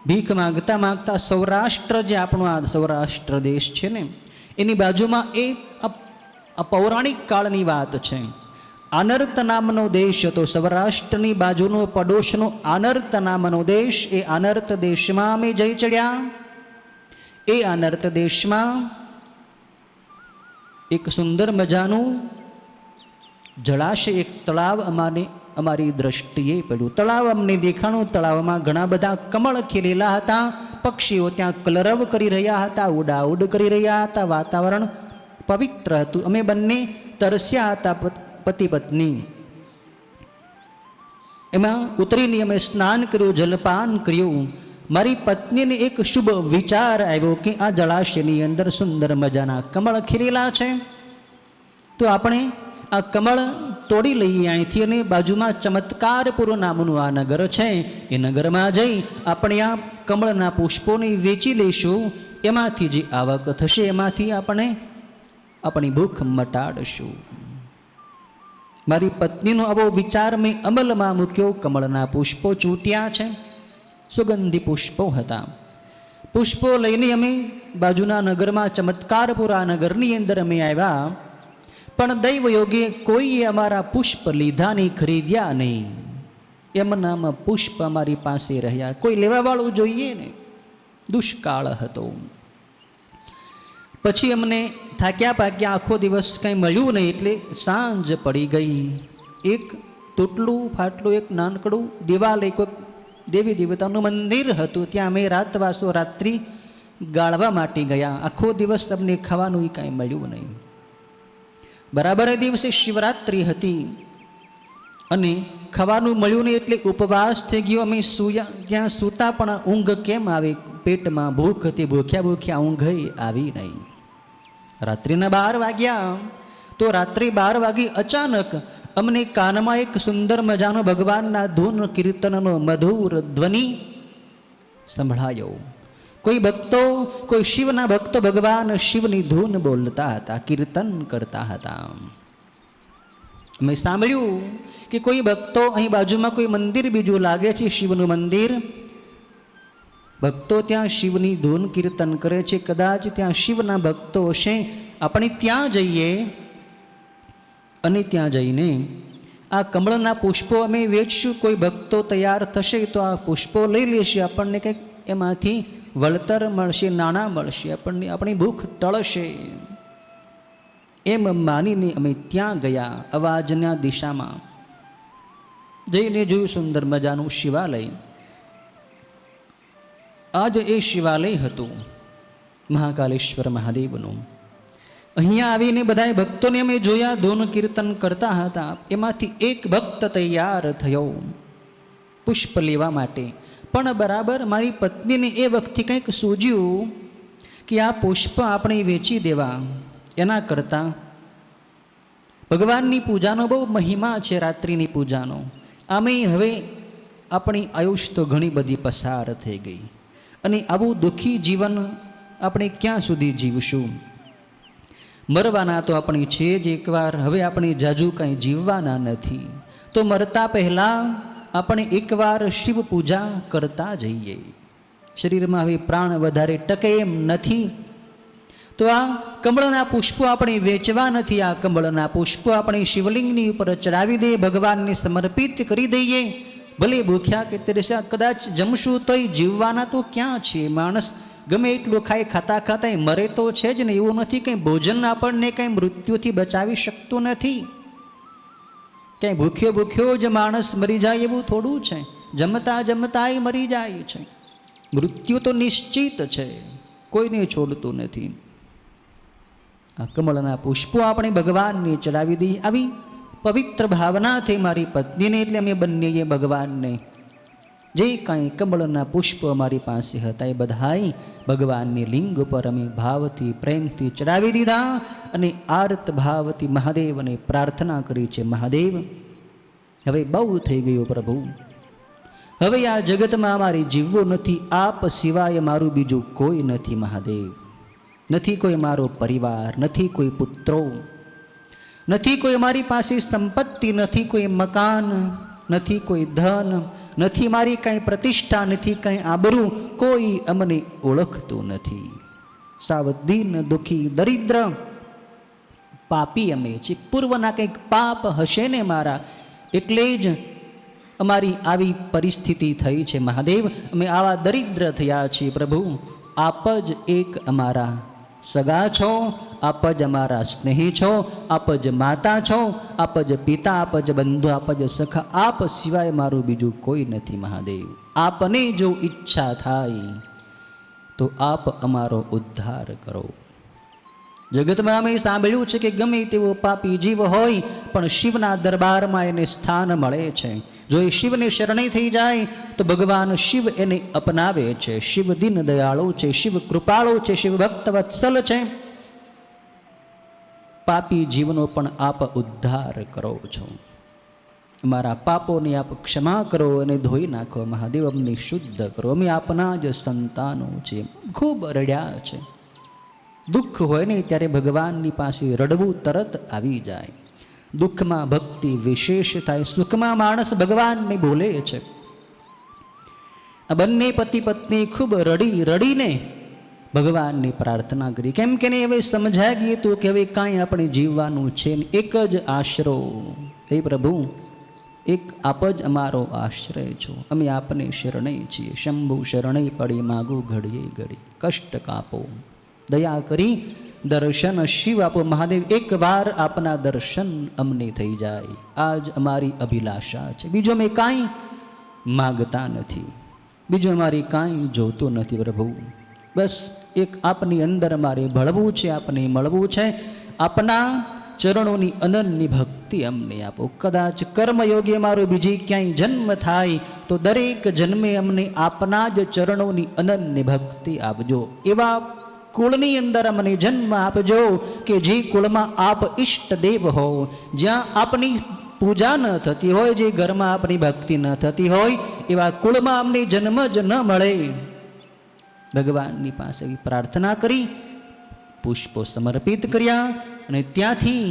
ભીખ માગતા માગતા સૌરાષ્ટ્ર, જે આપણો આ સૌરાષ્ટ્ર દેશ છે ને, એની બાજુમાં એ પૌરાણિક કાળની વાત છે. આનર્ત નામનો દેશ હતો, સૌરાષ્ટ્રની બાજુનો પડોશનો આનર્ત નામનો દેશ. એ આનર્ત દેશમાં અમે જઈ ચડ્યા. એ આનર્ત દેશમાં એક સુંદર મજાનું જળાશય, એક તળાવ અમારી દ્રષ્ટિએ પડ્યું. તળાવ અમને દેખાણું. તળાવમાં ઘણા બધા કમળ ખીલેલા હતા. પક્ષીઓ ત્યાં કલરવ કરી રહ્યા હતા, ઉડાઉડ કરી રહ્યા હતા. વાતાવરણ પવિત્ર હતું. અમે બંને તરસ્યા હતા, પતિ પત્ની. એમાં ઉતરીને અમે સ્નાન કર્યું, જલપાન કર્યું. મારી પત્નીને એક શુભ વિચાર આવ્યો કે આ જળાશયની અંદર સુંદર મજાના કમળ ખીલેલા છે, તો આપણે આ કમળ તોડી લઈએ અહીંથી અને બાજુમાં ચમત્કારપુર નામનું આ નગર છે, એ નગરમાં જઈ આપણે આ કમળના પુષ્પોને વેચી લઈશું. એમાંથી જે આવક થશે એમાંથી આપણે આપણી ભૂખ મટાડશું. મારી પત્નીનો આવો વિચાર મેં અમલમાં મૂક્યો. કમળના પુષ્પો ચૂંટ્યા છે, સુગંધી પુષ્પો હતા. પુષ્પો લઈને અમે બાજુના નગરમાં ચમત્કારપુરા નગરની અંદર અમે આવ્યા. પણ દૈવ યોગે કોઈએ અમારા પુષ્પ લીધા નહીં, ખરીદ્યા નહીં. એમનામાં પુષ્પ અમારી પાસે રહ્યા. કોઈ લેવાવાળું જોઈએ ને. દુષ્કાળ હતો. પછી અમને થાક્યા પાક્યા, આખો દિવસ કંઈ મળ્યું નહીં એટલે સાંજ પડી ગઈ. એક તૂટલું ફાટલું એક નાનકડું દિવાલ, એક દેવી દેવતાનું મંદિર હતું. ત્યાં અમે રાતવાસો રાત્રિ ગાળવા માટે ગયા. આખો દિવસ અમને ખાવાનું કાંઈ મળ્યું નહીં. બરાબર એ દિવસે શિવરાત્રિ હતી અને ખાવાનું મળ્યું નહીં એટલે ઉપવાસ થઈ ગયો. અમે સૂયા. ત્યાં સૂતા પણ ઊંઘ કેમ આવે? પેટમાં ભૂખ હતી, ભૂખ્યા ઊંઘ આવી નહીં. રાત્રિના 12 વાગ્યા. તો રાત્રે 12 વાગે અચાનક અમને કાનમાં એક સુંદર મજાનો ભગવાનના ધૂન કીર્તનનો મધુર ધ્વનિ સંભળાયો. કોઈ ભક્તો, કોઈ શિવના ભક્તો ભગવાન શિવની ધૂન બોલતા હતા, કીર્તન કરતા હતા. મેં સાંભળ્યું કે કોઈ ભક્તો અહીં બાજુમાં કોઈ મંદિર બીજું લાગે છે, શિવનું મંદિર. ભક્તો ત્યાં શિવની ધૂન કીર્તન કરે છે. કદાચ ત્યાં શિવના ભક્તો હશે. આપણે ત્યાં જઈએ અને ત્યાં જઈને આ કમળના પુષ્પો અમે વેચશું. કોઈ ભક્તો તૈયાર થશે તો આ પુષ્પો લઈ લેશે. આપણને કંઈક એમાંથી વળતર મળશે, નાણાં મળશે, આપણને આપણી ભૂખ ટળશે. એમ માનીને અમે ત્યાં ગયા. અવાજના દિશામાં જઈને જોયું સુંદર મજાનું શિવાલય. આજ એ શિવાલય હતું મહાકાલેશ્વર મહાદેવનું. અહીંયા આવીને બધા ભક્તોને અમે જોયા, ધૂન કીર્તન કરતા હતા. એમાંથી એક ભક્ત તૈયાર થયો પુષ્પ લેવા માટે. પણ બરાબર મારી પત્નીને એ વખતે કંઈક સૂઝ્યું કે આ પુષ્પ આપણે વેચી દેવા, એના કરતાં ભગવાનની પૂજાનો બહુ મહિમા છે, રાત્રિની પૂજાનો. આમે હવે આપણી આયુષ તો ઘણી બધી પસાર થઈ ગઈ અને આવું દુઃખી જીવન આપણે ક્યાં સુધી જીવશું? મરવાના તો આપણે છે જ એકવાર. હવે આપણે જાજુ કંઈ જીવવાના નથી. તો મરતા પહેલાં આપણે એકવાર શિવ પૂજા કરતા જઈએ. શરીરમાં હવે પ્રાણ વધારે ટકે એમ નથી. તો આ કમળના પુષ્પો આપણે વેચવા નથી. આ કમળના પુષ્પો આપણે શિવલિંગની ઉપર ચડાવી દઈએ, ભગવાનને સમર્પિત કરી દઈએ. ભલે ભૂખ્યા કે તરસ્યા કદાચ જમશું તોય જીવવાના તો ક્યાં છે? માણસ ગમે એટલું ખાય, ખાતા ખાતા મરે તો છે જ ને. એવું નથી કંઈ ભોજન આપણને કંઈ મૃત્યુથી બચાવી શકતું નથી. ક્યાંય ભૂખ્યો જ માણસ મરી જાય એવું થોડું છે. જમતા જમતાય મરી જાય છે. મૃત્યુ તો નિશ્ચિત છે, કોઈને છોડતું નથી. આ કમળના પુષ્પો આપણે ભગવાનને ચડાવી દઈએ. આવી પવિત્ર ભાવના થઈ મારી પત્નીને. એટલે અમે બંનેએ ભગવાનને જે કાંઈ કમળના પુષ્પો અમારી પાસે હતા એ બધાય ભગવાનની લિંગ ઉપર અમે ભાવથી પ્રેમથી ચડાવી દીધા અને આર્ત ભાવથી મહાદેવને પ્રાર્થના કરી છે, મહાદેવ હવે બહુ થઈ ગયું પ્રભુ. હવે આ જગતમાં અમારે જીવવું નથી. આપ સિવાય મારું બીજું કોઈ નથી મહાદેવ. નથી કોઈ મારો પરિવાર, નથી કોઈ પુત્રો, નથી કોઈ મારી પાસે સંપત્તિ, નથી કોઈ મકાન, નથી કોઈ ધન, નથી મારી કાંઈ પ્રતિષ્ઠા, નથી કાંઈ આબરૂ. કોઈ અમને ઓળખતું નથી. સાવ દીન દુઃખી દરિદ્ર પાપી અમે છીએ, પૂર્વના કંઈક પાપ હશે ને મારા, એટલે જ અમારી આવી પરિસ્થિતિ થઈ છે મહાદેવ, અમે આવા દરિદ્ર થયા છીએ પ્રભુ. આપ જ એક અમારા સગા છો, આપ જ અમારા સ્નેહી છો, આપ જ માતા છો, આપ જ પિતા, આપ જ બંધુ, આપ જ સખા, આપ સિવાય મારું બીજું કોઈ નથી મહાદેવ. આપને જો ઈચ્છા થાય તો આપ અમારો ઉદ્ધાર કરો. જગતમાં અમે સાંભળ્યું છે કે ગમે તેવો પાપી જીવ હોય પણ શિવના દરબારમાં એને સ્થાન મળે છે. જો એ શિવને શરણે થઈ જાય તો ભગવાન શિવ એને અપનાવે છે. શિવ દીન દયાળુ છે, શિવ કૃપાળુ છે, શિવ ભક્ત વત્સલ છે. પાપી જીવનો પણ આપ ઉદ્ધાર કરો છો. અમારા પાપોને આપ ક્ષમા કરો અને ધોઈ નાખો મહાદેવ, અમને શુદ્ધ કરો. અમે આપના જ સંતાનો છીએ. ખૂબ રડ્યા છે. દુઃખ હોય ને ત્યારે ભગવાનની પાસે રડવું તરત આવી જાય. દુઃખમાં ભક્તિ વિશેષ થાય, સુખમાં માણસ ભગવાનને ભૂલે છે. આ બંને પતિ પત્ની ખૂબ રડી રડીને ભગવાનની પ્રાર્થના કરી. કેમ કે ને હવે સમજાઈ ગયું હતું કે હવે કાંઈ આપણે જીવવાનું છે ને, એક જ આશરો, હે પ્રભુ એક આપ જ અમારો આશ્રય છો, અમે આપને શરણે છીએ. શંભુ શરણે પડી માગું ઘડીએ ઘડી, કષ્ટ કાપો, દયા કરી દર્શન શિવ આપો મહાદેવ. એકવાર આપના દર્શન અમને થઈ જાય, આજ અમારી અભિલાષા છે. બીજો અમે કાંઈ માગતા નથી, બીજું અમારી કાંઈ જોતું નથી પ્રભુ. બસ એક આપની અંદર અમારે ભળવું છે, આપને મળવું છે. આપના ચરણોની અનન્ય ભક્તિ અમને આપો. કદાચ કર્મયોગી અમારો બીજી ક્યાંય જન્મ થાય તો દરેક જન્મે અમને આપના જ ચરણોની અનન્ય ભક્તિ આપજો. એવા કુળની અંદર અમને જન્મ આપજો કે જે કુળમાં આપ ઈષ્ટદેવ હો, જ્યાં આપની પૂજા ન થતી હોય, જે ઘરમાં આપની ભક્તિ ન થતી હોય, એવા કુળમાં અમને જન્મ જ ન મળે. ભગવાનની પાસે પ્રાર્થના કરી, પુષ્પો સમર્પિત કર્યા અને ત્યાંથી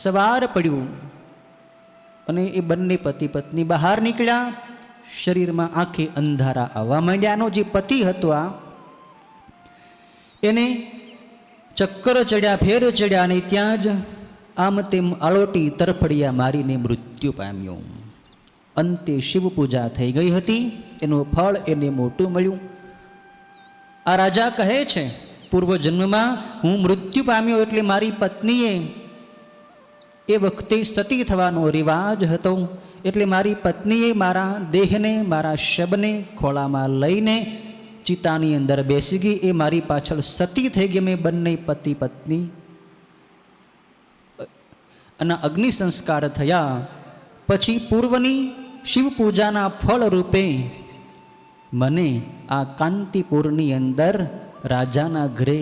સવાર પડ્યું અને એ બંને પતિ પત્ની બહાર નીકળ્યા. શરીરમાં આંખે અંધારા આવવા માંડ્યાનો જે પતિ હતો આ, એને ચક્કર ચડ્યા, ફેર ચડ્યા અને ત્યાં જ આમ તેમ આળોટી તરફડિયા મારીને મૃત્યુ પામ્યો. અંતે શિવ પૂજા થઈ ગઈ હતી, એનું ફળ એને મોટું મળ્યું. આ રાજા કહે છે પૂર્વજન્મમાં હું મૃત્યુ પામ્યો એટલે મારી પત્નીએ, એ વખતે સતી થવાનો રિવાજ હતો, એટલે મારી પત્નીએ મારા દેહને, મારા શબને ખોળામાં લઈને ચિતાની અંદર બેસી ગઈ. એ મારી પાછળ સતી થઈ ગઈ. મેં બંને પતિ પત્ની અને અગ્નિ સંસ્કાર થયા. પછી પૂર્વની શિવ પૂજાના ફળ રૂપે મને આ કાંતિપુરની અંદર રાજાના ઘરે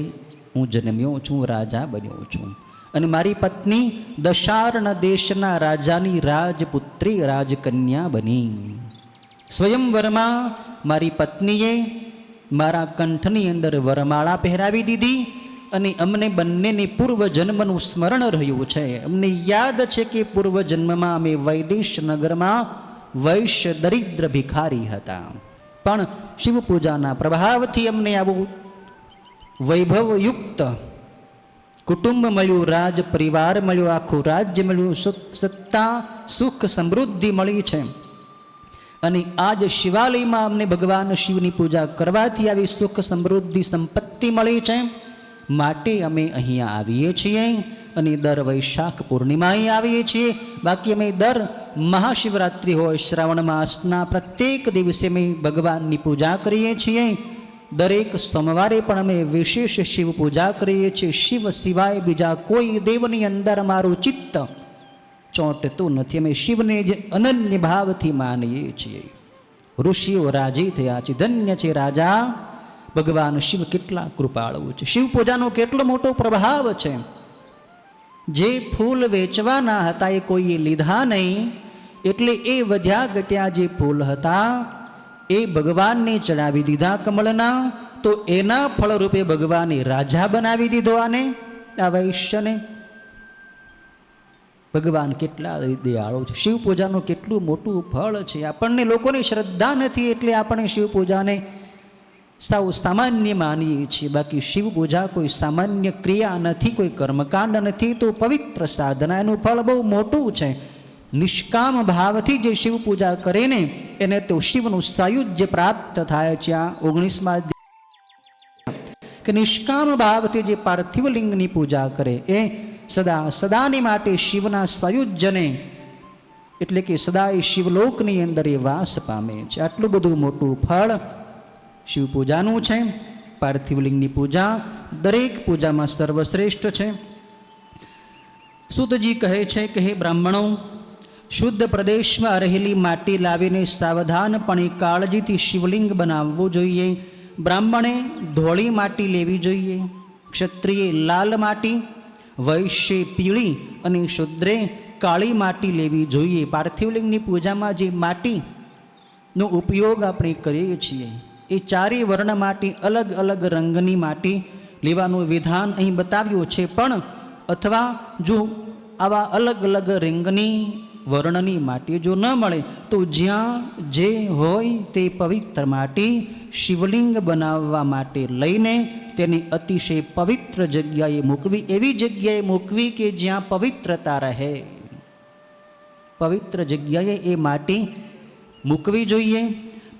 હું જન્મ્યો છું, રાજા બન્યો છું. અને મારી પત્ની દશાર્ણ દેશના રાજાની રાજપુત્રી, રાજકન્યા બની. સ્વયંવરમાં મારી પત્નીએ મારા કંઠની અંદર વરમાળા પહેરાવી દીધી અને અમને બંનેને પૂર્વજન્મનું સ્મરણ રહ્યું છે. અમને યાદ છે કે પૂર્વજન્મમાં અમે વૈદેશ નગરમાં વૈશ્ય દરિદ્ર ભિખારી હતા, પણ શિવ પૂજાના પ્રભાવથી અમને આવું વૈભવયુક્ત કુટુંબ મળ્યું, રાજ પરિવાર મળ્યો, આખું રાજ્ય મળ્યું, સત્તા સુખ સમૃદ્ધિ મળી છે. અને આજ શિવાલયમાં અમને ભગવાન શિવની પૂજા કરવાથી આવી સુખ સમૃદ્ધિ સંપત્તિ મળી છે. માટે અમે અહીંયા આવીએ છીએ અને દર વૈશાખ પૂર્ણિમાએ આવીએ છીએ. બાકી અમે દર મહાશિવરાત્રિ હોય, શ્રાવણ માસના પ્રત્યેક દિવસે અમે ભગવાનની પૂજા કરીએ છીએ. દરેક સોમવારે પણ અમે વિશેષ શિવ પૂજા કરીએ છીએ. શિવ સિવાય બીજા કોઈ દેવની અંદર અમારું ચિત્ત ચોંટતું નથી. અમે શિવને જ અનન્ય ભાવથી માનીએ છીએ. ઋષિઓ રાજી થયા છે, ધન્ય છે રાજા. ભગવાન શિવ કેટલા કૃપાળુ છે. શિવ પૂજાનો કેટલો મોટો પ્રભાવ છે. જે ફૂલ વેચવાના હતા એ કોઈએ લીધા નહીં, એટલે એ વધ્યા ઘટ્યા જે ફૂલ હતા એ ભગવાનને ચડાવી દીધા કમળના. તો એના ફળરૂપે ભગવાને રાજા બનાવી દીધો આને, આ વૈશ્યને. ભગવાન કેટલા દયાળુ છે. શિવ પૂજાનું કેટલું મોટું ફળ છે. આપણને લોકોની શ્રદ્ધા નથી એટલે આપણે શિવ પૂજાને સાવ સામાન્ય માનીએ છીએ. બાકી શિવ પૂજા કોઈ સામાન્ય ક્રિયા નથી, કોઈ કર્મકાંડ નથી, તો પવિત્ર સાધના, એનું ફળ બહુ મોટું છે. નિષ્કામ ભાવથી જે શિવ પૂજા કરે ને એને તો શિવનું સાયુજ્ય પ્રાપ્ત થાય છે. આ 19માં કે નિષ્કામ ભાવથી જે પાર્થિવ લિંગની પૂજા કરે એ સદા સદાની માટે શિવના સાયુજ્યને એટલે કે સદાય શિવલોકની અંદર એ વાસ પામે છે. આટલું બધું મોટું ફળ શિવ પૂજાનું છે. પાર્થિવ લિંગની પૂજા દરેક પૂજામાં સર્વશ્રેષ્ઠ છે. સૂતજી કહે છે કે હે બ્રાહ્મણો, શુદ્ધ પ્રદેશમાં રહેલી માટી લાવીને સાવધાનપણે કાળજીથી શિવલિંગ બનાવવું જોઈએ. બ્રાહ્મણે ધોળી માટી લેવી જોઈએ, ક્ષત્રિયે લાલ માટી, વૈશ્ય પીળી અને શુદ્રે કાળી માટી લેવી જોઈએ. પાર્થિવલિંગની પૂજામાં જે માટીનો ઉપયોગ આપણે કરીએ છીએ એ ચારેય વર્ણ માટી, અલગ અલગ રંગની માટી લેવાનું વિધાન અહીં બતાવ્યું છે. પણ અથવા જો આવા અલગ અલગ રંગની વર્ણની માટી જો ન મળે તો જ્યાં જે હોય તે પવિત્ર માટી શિવલિંગ બનાવવા માટે લઈને તેની અતિશય પવિત્ર જગ્યાએ મૂકવી. એવી જગ્યાએ મૂકવી કે જ્યાં પવિત્રતા રહે. પવિત્ર જગ્યાએ એ માટી મૂકવી જોઈએ.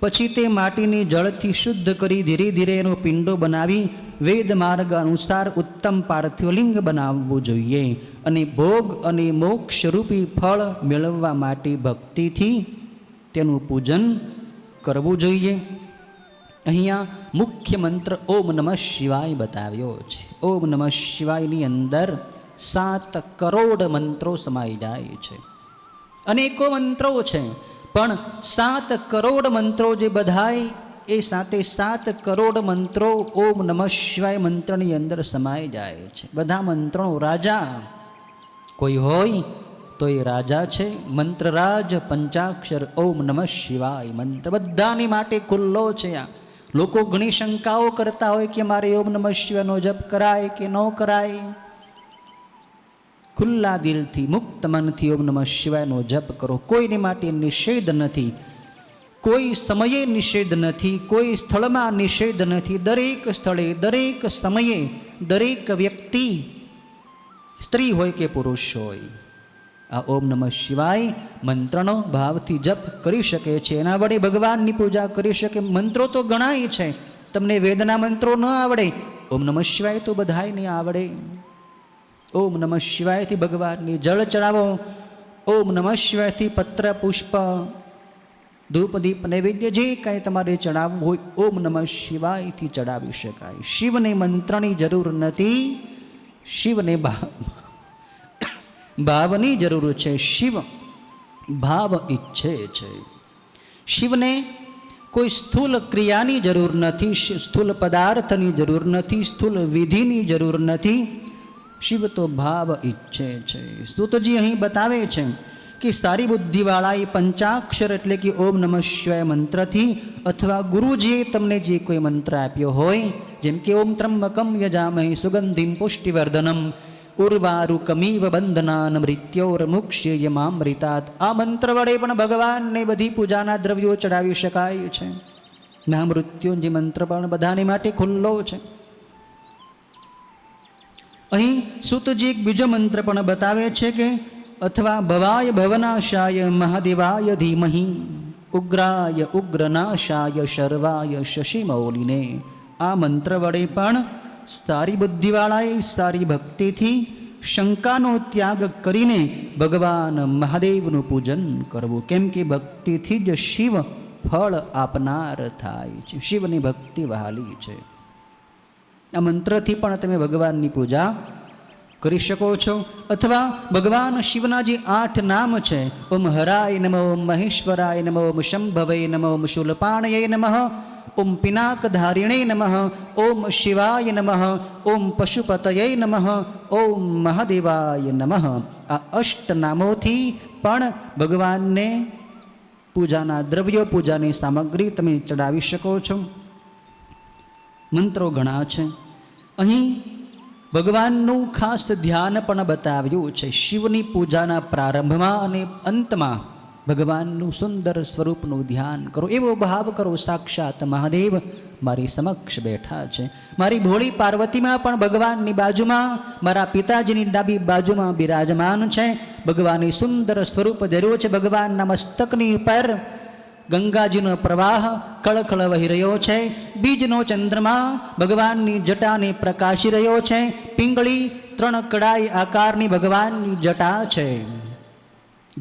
પછી તે માટીને જળથી શુદ્ધ કરી ધીરે ધીરે એનો પિંડો બનાવી વેદ માર્ગ અનુસાર ઉત્તમ પાર્થિવલિંગ બનાવવું જોઈએ. અને ભોગ અને મોક્ષરૂપી ફળ મેળવવા માટે ભક્તિથી તેનું પૂજન કરવું જોઈએ. અહીંયા મુખ્ય મંત્ર ઓમ નમઃ શિવાય બતાવ્યો છે. ઓમ નમઃ શિવાયની અંદર 7 કરોડ મંત્રો સમાઈ જાય છે. અનેકો મંત્રો છે, પણ 7 કરોડ મંત્રો જે બધાય એ 7 કરોડ મંત્રો ઓમ નમઃ શિવાય મંત્રની અંદર સમાઈ જાય છે. બધા મંત્રનો રાજા કોઈ હોય તો એ રાજા છે. મંત્રરાજ પંચાક્ષર ઓમ નમઃ શિવાય મંત્ર બધાની માટે ખુલ્લો છે. આ લોકો ઘણી શંકાઓ કરતા હોય કે મારે ઓમ નમઃ શિવાયનો જપ કરાય કે ન કરાય. ખુલ્લા દિલથી મુક્ત મનથી ઓમ નમઃ શિવાયનો જપ કરો. કોઈને માટે નિષેધ નથી, કોઈ સમયે નિષેધ નથી, કોઈ સ્થળમાં નિષેધ નથી. દરેક સ્થળે દરેક સમયે દરેક વ્યક્તિ સ્ત્રી હોય કે પુરુષ હોય આ ઓમ નમઃ શિવાય મંત્રનો ભાવથી જપ કરી શકે છે. એના વડે ભગવાનની પૂજા કરી શકે. મંત્રો તો ઘણાય છે. તમને વેદના મંત્રો ન આવડે, ઓમ નમઃ શિવાય તો બધાયને આવડે. ઓમ નમઃ શિવાયથી ભગવાનની જળ ચડાવો. ઓમ નમઃ શિવાયથી પત્ર પુષ્પ ધૂપ દીપ નૈવેદ્ય જે કાંઈ તમારે ચડાવવું હોય ઓમ નમઃ શિવાયથી ચડાવી શકાય. શિવને મંત્રની જરૂર નથી, શિવને ભાવની જરૂર છે. શિવ ભાવ ઈચ્છે છે. શિવને કોઈ સ્થૂલ ક્રિયાની જરૂર નથી, સ્થૂલ પદાર્થની જરૂર નથી, સ્થૂલ વિધિની જરૂર નથી. શિવ તો ભાવ ઈચ્છે છે. સૂતજી અહીં બતાવે છે કે સારી બુદ્ધિવાળા એ પંચાક્ષર એટલે કે ઓમ નમઃ શિવાય મંત્રથી અથવા ગુરુજીએ તમને જે કોઈ મંત્ર આપ્યો હોય, જેમ કે ઓમ ત્રંબકમ યજામહે સુગંધિમ પુષ્ટિવર્ધનમ ઉર્વારુકમીવ બંધનાન મૃત્યોર્મુક્ષ્યયમામૃતાત, આ મંત્ર વડે પણ ભગવાનને બધી પૂજાના દ્રવ્યો ચડાવી શકાય છે. મહામૃત્યુંજય મંત્ર પણ બધાની માટે ખુલ્લો છે. અહીં સૂતજી એક બીજો મંત્ર પણ બતાવે છે કે અથવા ભવાય ભવનાશાય મહાદેવાય ધીમહિ ઉગ્રાય ઉગ્રનાશાય શર્વાય શશિમૌલિને, આ મંત્ર વડે પણ સારી બુદ્ધિવાળાએ સારી ભક્તિથી શંકાનો ત્યાગ કરીને ભગવાન મહાદેવનું પૂજન કરવું. કેમ કે ભક્તિથી જ શિવ ફળ આપનાર થાય છે. શિવની ભક્તિ વહાલી છે. આ મંત્રથી પણ તમે ભગવાનની પૂજા કરી શકો છો. અથવા ભગવાન શિવના જે 8 નામ છે, ઓમ હરાય નમઃ, ઓમ મહેશ્વરાય નમઃ, ઓમ શંભવે નમઃ, ઓમ શૂલપાણયે નમઃ, ઓમ પિનાકધારિણે નમઃ, ઓમ શિવાય નમઃ, ઓમ પશુપતયે નમઃ, ઓમ મહાદેવાય નમઃ, આ 8 નામોથી પણ ભગવાનને પૂજાના દ્રવ્યો પૂજાની સામગ્રી તમે ચડાવી શકો છો. મંત્રો ઘણા છે. અહીં ભગવાનનું ખાસ ધ્યાન પણ બતાવ્યું છે. શિવની પૂજાના પ્રારંભમાં અને અંતમાં ભગવાનનું સુંદર સ્વરૂપનું ધ્યાન કરો, એવો ભાવ કરો સાક્ષાત મહાદેવ મારી સમક્ષ બેઠા છે. મારી ભોળી પાર્વતીમાં પણ ભગવાનની બાજુમાં, મારા પિતાજીની ડાબી બાજુમાં બિરાજમાન છે. ભગવાનની સુંદર સ્વરૂપ ધર્યું છે. ભગવાનના મસ્તકની ઉપર ગંગાજીનો પ્રવાહ ખળખળ વહી રહ્યો છે. બીજનો ચંદ્રમા ભગવાનની જટાને પ્રકાશી રહ્યો છે. પિંગળી 3 કડાઈ આકારની ભગવાનની જટા છે.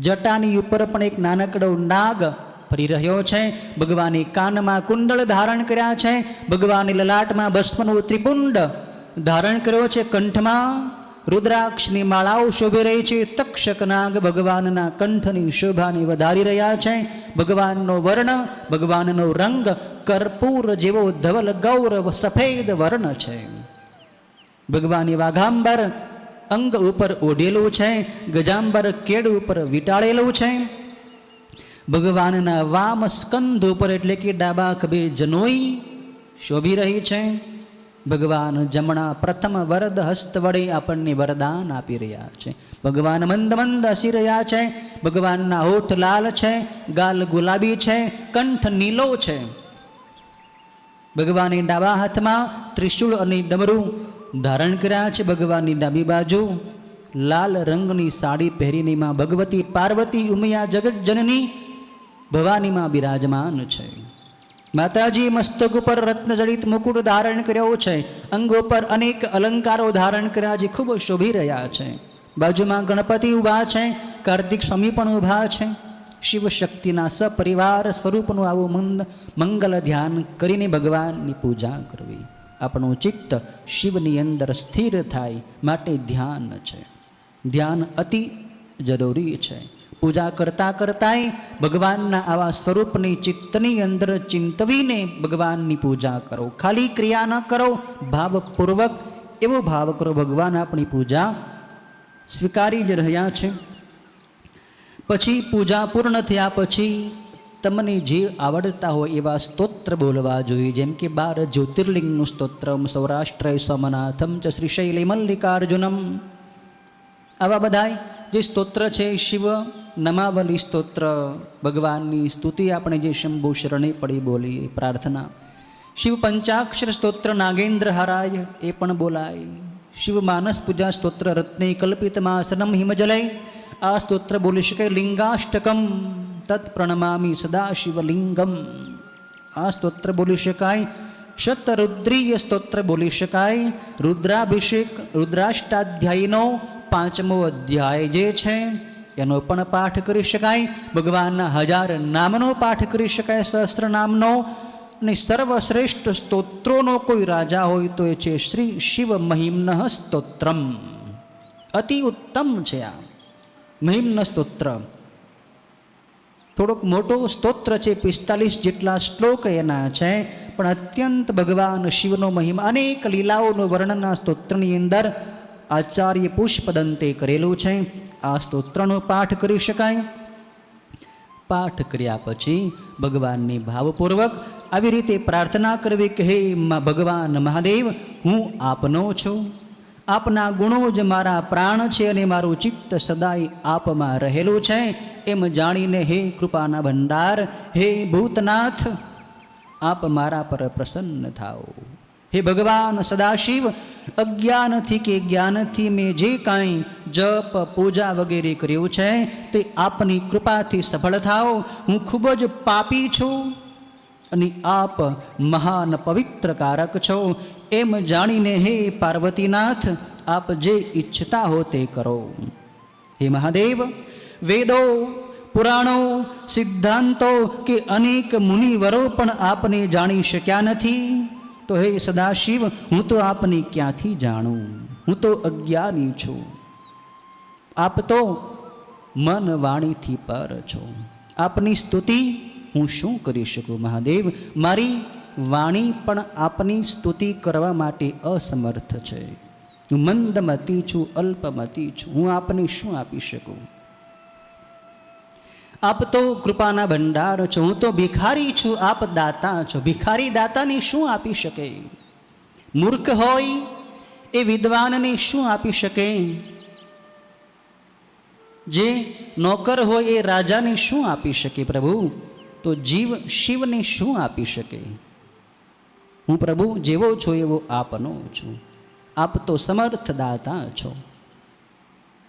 જટાની ઉપર પણ એક નાનકડો નાગ ફરી રહ્યો છે. ભગવાને કાનમાં કુંડળ ધારણ કર્યા છે. ભગવાને લલાટમાં ભસ્મનું ત્રિપુંડ ધારણ કર્યો છે. કંઠમાં રુદ્રાક્ષની માળાઓ શોભી રહી છે. તક્ષક નાગ ભગવાનના કંઠની શોભાને વધારી રહ્યા છે. ભગવાનનો વર્ણ, ભગવાનનો રંગ કર્પૂર જેવો ધવલ ગૌરવ સફેદ વર્ણ છે. ભગવાને વાઘાંબર અંગ ઉપર ઓઢેલું છે. ગજાંબર કેડ ઉપર વીંટાળેલું છે. ભગવાનના વામ સ્કંધ ઉપર એટલે કે ડાબા ખભે જનોઈ શોભી રહી છે. ભગવાન જમણા પ્રથમ વરદ હસ્ત વડે આપણને વરદાન આપી રહ્યા છે. ભગવાન મંદ મંદ હસી રહ્યા છે. ભગવાનના હોઠ લાલ છે, ગાલ ગુલાબી છે, કંઠ નીલો છે. ભગવાને ડાબા હાથમાં ત્રિશૂળ અને ડમરું ધારણ કર્યા છે. ભગવાનની ડાબી બાજુ લાલ રંગની સાડી પહેરીને માં ભગવતી પાર્વતી ઉમિયા જગત જનની ભવાનીમાં બિરાજમાન છે. માતાજી મસ્તક ઉપર રત્નજડિત મુકુટ ધારણ કર્યો છે. અંગો પર અનેક અલંકારો ધારણ કર્યા છે, ખૂબ શોભી રહ્યા છે. બાજુમાં ગણપતિ ઊભા છે. કાર્તિક સ્વામી પણ ઊભા છે. શિવ શક્તિના સપરિવાર સ્વરૂપનું આવું મંગલ ધ્યાન કરીને ભગવાનની પૂજા કરવી. આપણું ચિત્ત શિવની અંદર સ્થિર થાય માટે ધ્યાન છે. ધ્યાન અતિ જરૂરી છે. પૂજા કરતાં કરતાંય ભગવાનના આવા સ્વરૂપની ચિત્તની અંદર ચિંતવીને ભગવાનની પૂજા કરો. ખાલી ક્રિયા ન કરો, ભાવપૂર્વક એવો ભાવ કરો ભગવાન આપણી પૂજા સ્વીકારી જ રહ્યા છે. પછી પૂજા પૂર્ણ થયા પછી તમને જે આવડતા હોય એવા સ્તોત્ર બોલવા જોઈએ. જેમ કે 12 જ્યોતિર્લિંગનું સ્તોત્રમ સૌરાષ્ટ્રય સોમનાથમ ચ શ્રીશૈલે મલ્લિકાર્જુનમ, આવા બધા જે સ્તોત્ર છે. શિવ નમાવલી સ્તોત્ર, ભગવાનની સ્તુતિ આપણે જે શંભુ શરણે પડી બોલીએ પ્રાર્થના. શિવ પંચાક્ષર સ્તોત્ર નાગેન્દ્ર હારાય એ પણ બોલાય. શિવ માનસ પૂજા સ્તોત્ર રત્ને કલ્પિતમાસનમ હિમજલય, આ સ્તોત્ર બોલી શકાય. લિંગાષ્ટકમ તત્ પ્રણમામી સદા શિવલિંગમ, આ સ્તોત્ર બોલી શકાય. શતરુદ્રીય સ્તોત્ર બોલી શકાય. રુદ્રાભિષેક રુદ્રાષ્ટાધ્યાયનો 5મો અધ્યાય જે છે એનો પણ પાઠ કરી શકાય. ભગવાનના 1000 નામનો પાઠ કરી શકાય, સહસ્ત્ર નામનો. અને સર્વશ્રેષ્ઠ સ્તોત્રોનો કોઈ રાજા હોય તો એ છે શ્રી શિવ મહિમ્ન સ્તોત્રમ. અતિ ઉત્તમ છે આ મહિમ્ન સ્તોત્ર. થોડોક મોટો સ્તોત્ર છે, 45 જેટલા શ્લોક એના છે, પણ અત્યંત ભગવાન શિવનો મહિમા અનેક લીલાઓનું વર્ણન આ સ્તોત્રની અંદર આચાર્ય પુષ્પદંતે કરેલું છે. આ સ્તોત્રનો પાઠ કરી શકાય. પાઠ કર્યા પછી ભગવાનની ભાવપૂર્વક આવી રીતે પ્રાર્થના કરવી કે હે ભગવાન મહાદેવ, હું આપનો છું. આપના ગુણો જ મારા પ્રાણ છે અને મારું ચિત્ત સદાય આપમાં રહેલું છે એમ જાણીને હે કૃપાના ભંડાર, હે ભૂતનાથ, આપ મારા પર પ્રસન્ન થાઓ. હે ભગવાન સદાશિવ, અજ્ઞાનથી કે જ્ઞાનથી મેં જે કાંઈ જપ પૂજા વગેરે કર્યું છે તે આપની કૃપાથી સફળ થાઓ. હું ખૂબ જ પાપી છું અને આપ મહાન પવિત્ર કારક છો એમ જાણીને હે પાર્વતીનાથ, આપ જે ઈચ્છતા હો તે કરો. હે મહાદેવ, વેદો પુરાણો સિદ્ધાંતો કે અનેક મુનિવરો પણ આપને જાણી શક્યા નથી, તો હે સદાશિવ, હું તો આપને ક્યાંથી જાણું? હું તો અજ્ઞાની છું. આપ તો મન વાણીથી પર છો. આપની સ્તુતિ હું શું કરી શકું મહાદેવ? મારી વાણી પણ આપની સ્તુતિ કરવા માટે અસમર્થ છે. હું મંદમતી છું, અલ્પમતી છું. હું આપને શું આપી શકું? આપ તો કૃપાના ભંડાર છો, હું તો ભિખારી છું, આપ દાતા છો. ભિખારી દાતાને શું આપી શકે? મૂર્ખ હોય એ વિદ્વાનને શું આપી શકે? જે નોકર હોય એ રાજાને શું આપી શકે પ્રભુ? તો જીવ શિવને શું આપી શકે? હું પ્રભુ જેવો છો એવો આપનો છું. આપ તો સમર્થ દાતા છો,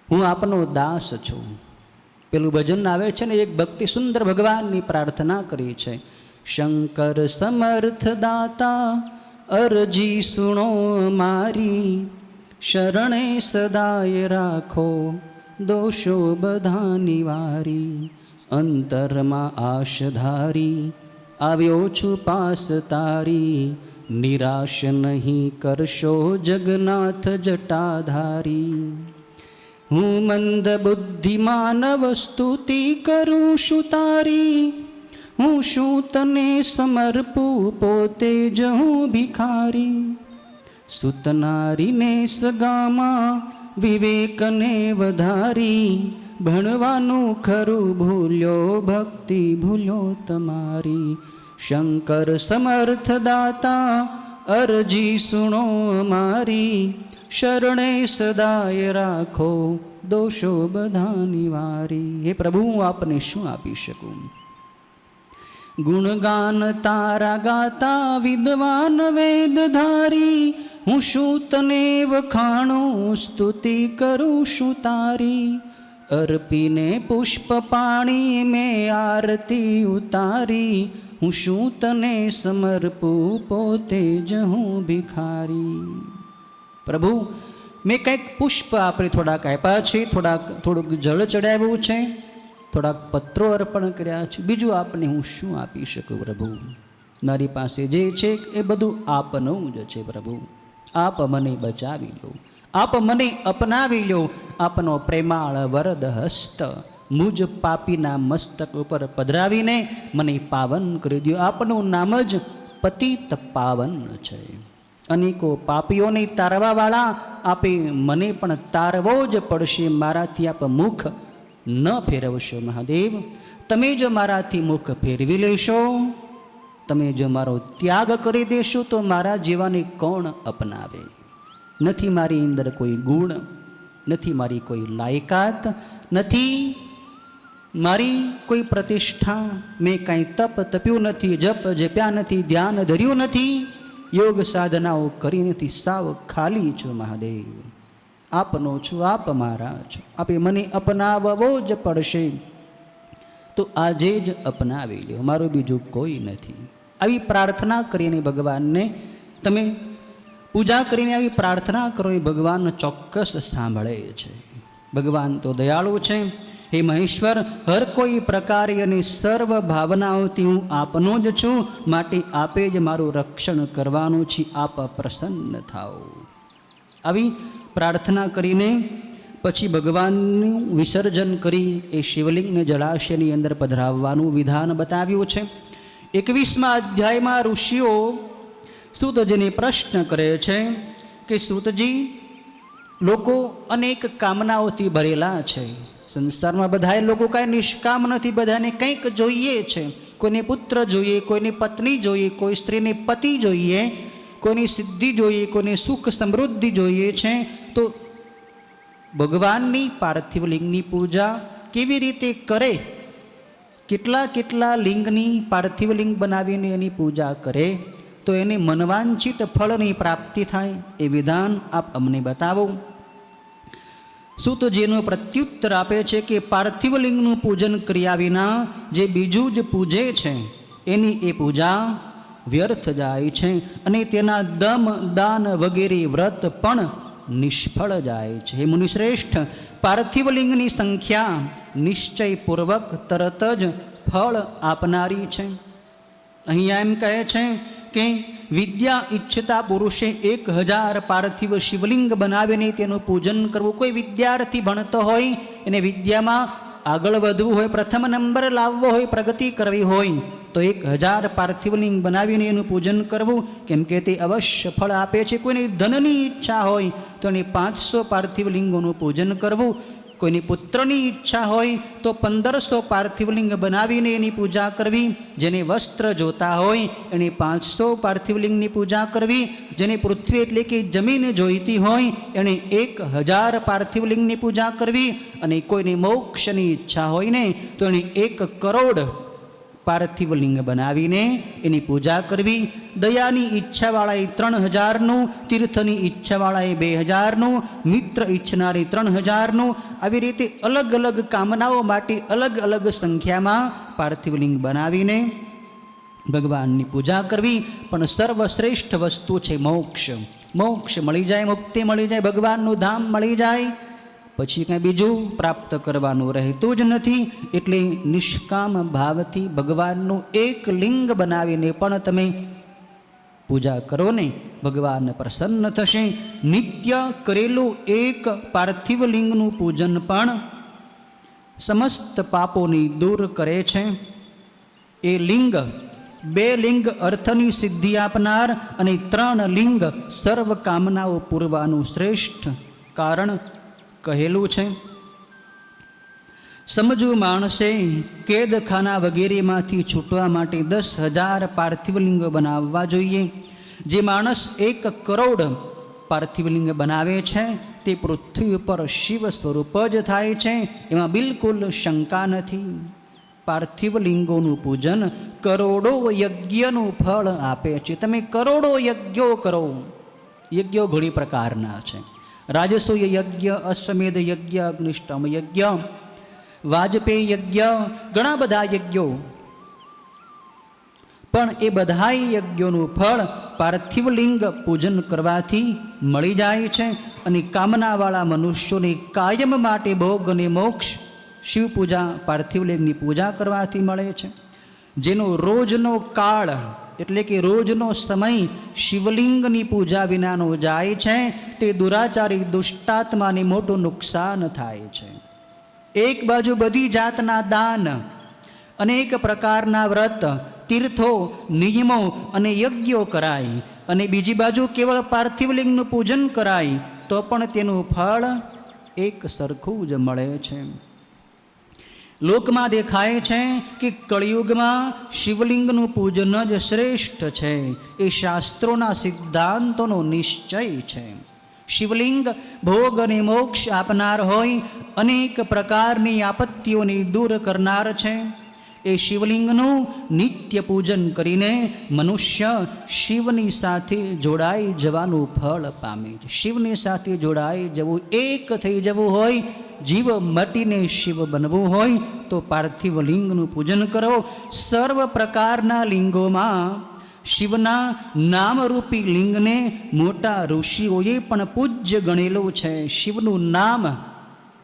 હું આપનો દાસ છું. પેલું ભજન આવે છે ને, એક ભક્તિ સુંદર ભગવાનની પ્રાર્થના કરી છે. શંકર સમર્થ દાતા અરજી સુણો મારી, શરણે સદાય રાખો દોષો બધા નિવારી. અંતરમાં આશ ધારી આવ્યો છું પાસ તારી, નિરાશ નહીં કરશો જગન્નાથ જટાધારી. હું મંદ બુદ્ધિ માનવ સ્તુતિ કરું છું તારી, હું શું તને સમર્પું પોતે જ હું ભિખારી. સુતનારીને સગામાં વિવેકને વધારી, ભણવાનું ખરું ભૂલ્યો ભક્તિ ભૂલ્યો તમારી. શંકર સમર્થ દાતા અરજી સુણો મારી, શરણે સદાય રાખો દોષો બધા નિવારી. હે પ્રભુ, હું આપને શું આપી શકું? ગુણગાન તારા ગાતા વિદ્વાન વેદધારી, હું શું તને વખાણું સ્તુતિ કરું છું તારી. અર્પીને પુષ્પ પાણી મેં આરતી ઉતારી, હું શું તને સમર્પું પોતે જ હું ભિખારી. પ્રભુ, મેં કંઈક પુષ્પ આપણે થોડાક આપ્યા છે, થોડુંક જળ ચડાવ્યું છે, થોડાક પત્રો અર્પણ કર્યા છે, બીજું આપને હું શું આપી શકું પ્રભુ? મારી પાસે જે છે એ બધું આપનું જ છે પ્રભુ. આપ મને બચાવી લો, આપ મને અપનાવી લો. આપનો પ્રેમાળ વરદ હસ્ત મુજ પાપીના મસ્તક ઉપર પધરાવીને મને પાવન કરી દો. આપનું નામ જ પતિત પાવન છે. અનેકો પાપીઓને તારવાવાળા આપે મને પણ તારવો જ પડશે. મારાથી આપ મુખ ન ફેરવશો મહાદેવ. તમે જો મારાથી મુખ ફેરવી લેશો, તમે જો મારો ત્યાગ કરી દેશો, તો મારા જેવાને કોણ અપનાવે? નથી મારી અંદર કોઈ ગુણ, નથી મારી કોઈ લાયકાત, નથી મારી કોઈ પ્રતિષ્ઠા. મેં કાંઈ તપ તપ્યું નથી, જપ જપ્યા નથી, ધ્યાન ધર્યું નથી, યોગ સાધનાઓ કરી નથી. સાવ ખાલી છું મહાદેવ. આપનો છું, આપ મારા છો. આપે મને અપનાવવો જ પડશે. તો આજે જ અપનાવી લ્યો, મારું બીજું કોઈ નથી. આવી પ્રાર્થના કરીને ભગવાનને તમે પૂજા કરીને આવી પ્રાર્થના કરો, એ ભગવાન ચોક્કસ સાંભળે છે. ભગવાન તો દયાળુ છે. હે મહેશ્વર, હર કોઈ પ્રકારે અને સર્વ ભાવનાઓથી હું આપનો જ છું, માટે આપે જ મારું રક્ષણ કરવાનું છે. આપ પ્રસન્ન થાઓ. આવી પ્રાર્થના કરીને પછી ભગવાનનું વિસર્જન કરી એ શિવલિંગને જળાશયની અંદર પધરાવવાનું વિધાન બતાવ્યું છે. 21મા અધ્યાયમાં ઋષિઓ સૂતજીને પ્રશ્ન કરે છે કે સૂતજી, લોકો અનેક કામનાઓથી ભરેલા છે. સંસારમાં બધાએ લોકો કાંઈ નિષ્કામ નથી, બધાને કંઈક જોઈએ છે. કોઈને પુત્ર જોઈએ, કોઈને પત્ની જોઈએ, કોઈ સ્ત્રીને પતિ જોઈએ, કોઈની સિદ્ધિ જોઈએ, કોઈને સુખ સમૃદ્ધિ જોઈએ છે. તો ભગવાનની પાર્થિવ લિંગની પૂજા કેવી રીતે કરે? કેટલા લિંગની પાર્થિવ લિંગ બનાવીને એની પૂજા કરે તો એને મનવાંછિત ફળની પ્રાપ્તિ થાય, એ વિધાન આપ અમને બતાવો. સૂતજીનો પ્રત્યુત્તર આપે છે કે પાર્થિવ લિંગનું પૂજન કર્યા વિના જે બીજું જ પૂજે છે એની એ પૂજા વ્યર્થ જાય છે, અને તેના દમ દાન વગેરે વ્રત પણ નિષ્ફળ જાય છે. હે મુનિશ્રેષ્ઠ, પાર્થિવ લિંગની સંખ્યા નિશ્ચયપૂર્વક તરત જ ફળ આપનારી છે. અહીંયા એમ કહે છે કે વિદ્યા ઈચ્છતા પુરુષે 1000 પાર્થિવ શિવલિંગ બનાવીને તેનું પૂજન કરવું. કોઈ વિદ્યાર્થી ભણતો હોય, એને વિદ્યામાં આગળ વધવું હોય, પ્રથમ નંબર લાવવો હોય, પ્રગતિ કરવી હોય, તો 1000 પાર્થિવ લિંગ બનાવીને એનું પૂજન કરવું, કેમ કે તે અવશ્ય ફળ આપે છે. કોઈની ધનની ઈચ્છા હોય તો એને 500 પાર્થિવ લિંગોનું પૂજન કરવું. કોઈની પુત્રની ઈચ્છા હોય તો 1500 પાર્થિવ લિંગ બનાવીને એની પૂજા કરવી. જેને વસ્ત્ર જોતા હોય એને 500 પાર્થિવ લિંગની પૂજા કરવી. જેને પૃથ્વી એટલે કે જમીન જોઈતી હોય એને 1000 પાર્થિવ લિંગની પૂજા કરવી. અને કોઈને મોક્ષની ઈચ્છા હોય ને તો એને 1 કરોડ પાર્થિવ લિંગ બનાવીને એની પૂજા કરવી. દયાની ઈચ્છાવાળાએ 3000નું, તીર્થની ઈચ્છાવાળાએ 2000નું, મિત્ર ઈચ્છનારી 3000નું, આવી રીતે અલગ અલગ કામનાઓ માટે અલગ અલગ સંખ્યામાં પાર્થિવ લિંગ બનાવીને ભગવાનની પૂજા કરવી. પણ સર્વશ્રેષ્ઠ વસ્તુ છે મોક્ષ. મોક્ષ મળી જાય, મુક્તિ મળી જાય, ભગવાનનું ધામ મળી જાય, પછી કંઈ બીજું પ્રાપ્ત કરવાનું રહેતું જ નથી. એટલે નિષ્કામ ભાવથી ભગવાનનું એક લિંગ બનાવીને પણ તમે પૂજા કરો ને, ભગવાન પ્રસન્ન થશે. નિત્ય કરેલું એક પાર્થિવ લિંગનું પૂજન પણ સમસ્ત પાપોની દૂર કરે છે. એ લિંગ, 2 લિંગ અર્થની સિદ્ધિ આપનાર અને 3 લિંગ સર્વ કામનાઓ પૂરવાનું શ્રેષ્ઠ કારણ કહેલું છે. સમજુ માણસે કેદખાના વગેરેમાંથી છૂટવા માટે 10,000 પાર્થિવ લિંગ બનાવવા જોઈએ. જે માણસ 1 કરોડ પાર્થિવ લિંગ બનાવે છે તે પૃથ્વી ઉપર શિવ સ્વરૂપ જ થાય છે, એમાં બિલકુલ શંકા નથી. પાર્થિવ લિંગોનું પૂજન કરોડો યજ્ઞનું ફળ આપે છે. તમે કરોડો યજ્ઞો કરો. યજ્ઞો ઘણી પ્રકારના છે. રાજસૂય યજ્ઞ, અશ્વમેધ યજ્ઞ, અગ્નિષ્ટમ યજ્ઞ, વાજપેયી યજ્ઞ, ઘણા બધા યજ્ઞો. પણ એ બધા યજ્ઞોનું ફળ પાર્થિવ લિંગ પૂજન કરવાથી મળી જાય છે. અને કામનાવાળા મનુષ્યોને કાયમ માટે ભોગ અને મોક્ષ શિવ પૂજા, પાર્થિવ લિંગની પૂજા કરવાથી મળે છે. જેનો રોજનો કાળ એટલે કે રોજનો સમય શિવલિંગની પૂજા વિનાનો જાય છે તે દુરાચારી દુષ્ટાત્માને મોટું નુકસાન થાય છે. એક બાજુ બધી જાતના દાન, અનેક પ્રકારના વ્રત, તીર્થો, નિયમો અને યજ્ઞો કરાય, અને બીજી બાજુ કેવળ પાર્થિવ લિંગનું પૂજન કરાય તો પણ તેનું ફળ એક સરખું જ મળે છે. લોકમાં દેખાય છે કે કળિયુગમાં શિવલિંગનું પૂજન જ શ્રેષ્ઠ છે. એ શાસ્ત્રોના સિદ્ધાંતોનો નિશ્ચય છે. શિવલિંગ ભોગ અને મોક્ષ આપનાર હોય, અનેક પ્રકારની આપત્તિઓને દૂર કરનાર છે. એ શિવલિંગનું નિત્ય પૂજન કરીને મનુષ્ય શિવની સાથે જોડાઈ જવાનું ફળ પામે છે. શિવની સાથે જોડાઈ જવું, એક થઈ જવું હોય, જીવ મટીને શિવ બનવું હોય તો પાર્થિવ લિંગનું પૂજન કરો. સર્વ પ્રકારના લિંગોમાં શિવના નામરૂપી લિંગને મોટા ઋષિઓએ પણ પૂજ્ય ગણેલું છે. શિવનું નામ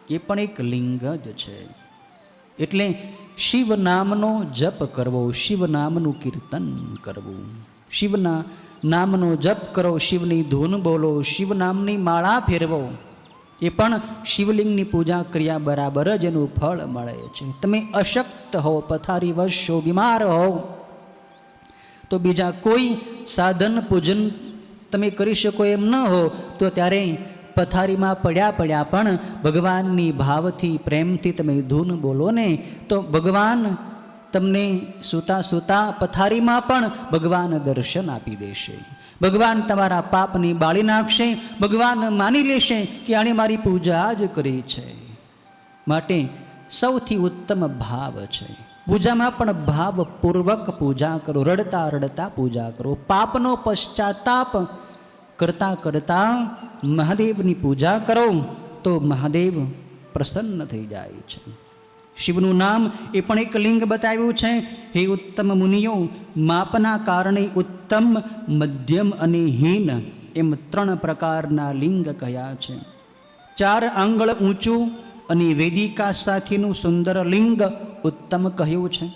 એ પણ એક લિંગ જ છે. એટલે શિવ નામનો જપ કરવો, શિવ નામનું કીર્તન કરવું, શિવના નામનો જપ કરો, શિવની ધૂન બોલો, શિવ નામની માળા ફેરવો, એ પણ શિવલિંગની પૂજા કર્યા બરાબર જ એનું ફળ મળે છે. તમે અશક્ત હો, પથારીવશ હો, બીમાર હો તો બીજા કોઈ સાધન પૂજન તમે કરી શકો એમ ન હો તો ત્યારે પથારીમાં પડ્યા પણ ભગવાનની ભાવથી, પ્રેમથી તમે ધૂન બોલો ને તો ભગવાન તમને સૂતા સૂતા પથારીમાં પણ ભગવાન દર્શન આપી દેશે. ભગવાન તમારા પાપની બાળી નાખશે. ભગવાન માની લેશે કે આણે મારી પૂજા જ કરી છે. માટે સૌથી ઉત્તમ ભાવ છે. પૂજામાં પણ ભાવપૂર્વક પૂજા કરો, રડતા રડતા પૂજા કરો. પાપનો પશ્ચાતાપ કરતાં કરતાં મહાદેવની પૂજા કરો તો મહાદેવ પ્રસન્ન થઈ જાય છે. શિવનું નામ એ પણ એક લિંગ બતાવ્યું છે. હે ઉત્તમ મુનિઓ, માપના કારણે ઉત્તમ, મધ્યમ અને હીન એમ 3 પ્રકારના લિંગ કહ્યા છે. 4 આંગળ ઊંચું અને વેદિકા સાથેનું સુંદર લિંગ ઉત્તમ કહ્યું છે.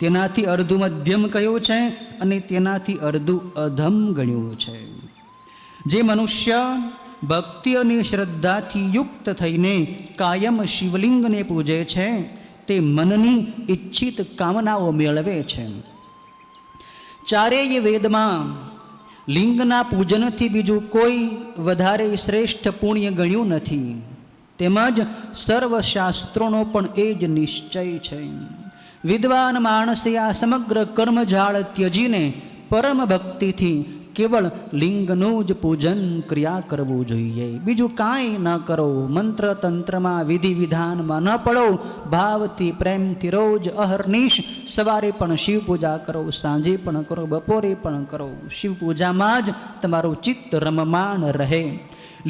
તેનાથી અર્ધું મધ્યમ કહ્યું છે અને તેનાથી અર્ધું અધમ ગણ્યું છે. જે મનુષ્ય ભક્તિ અને શ્રદ્ધાથી યુક્ત થઈને કાયમ શિવલિંગને પૂજે છે તે મનની ઈચ્છિત કામનાઓ મેળવે છે. ચારેય વેદમાં લિંગના પૂજનથી બીજું કોઈ વધારે શ્રેષ્ઠ પુણ્ય ગણ્યું નથી. તેમજ સર્વશાસ્ત્રોનો પણ એ જ નિશ્ચય છે. વિદ્વાન માણસે આ સમગ્ર કર્મજાળ ત્યજીને પરમ ભક્તિથી કેવળ લિંગનું જ પૂજન ક્રિયા કરવું જોઈએ. બીજું કાંઈ ન કરો. મંત્ર તંત્રમાં વિધિ વિધાનમાં ન પડો. ભાવથી પ્રેમથી રોજ અહર્નિશ સવારે પણ શિવ પૂજા કરો, સાંજે પણ કરો, બપોરે પણ કરો. શિવ પૂજામાં જ તમારું ચિત્ત રમમાણ રહે.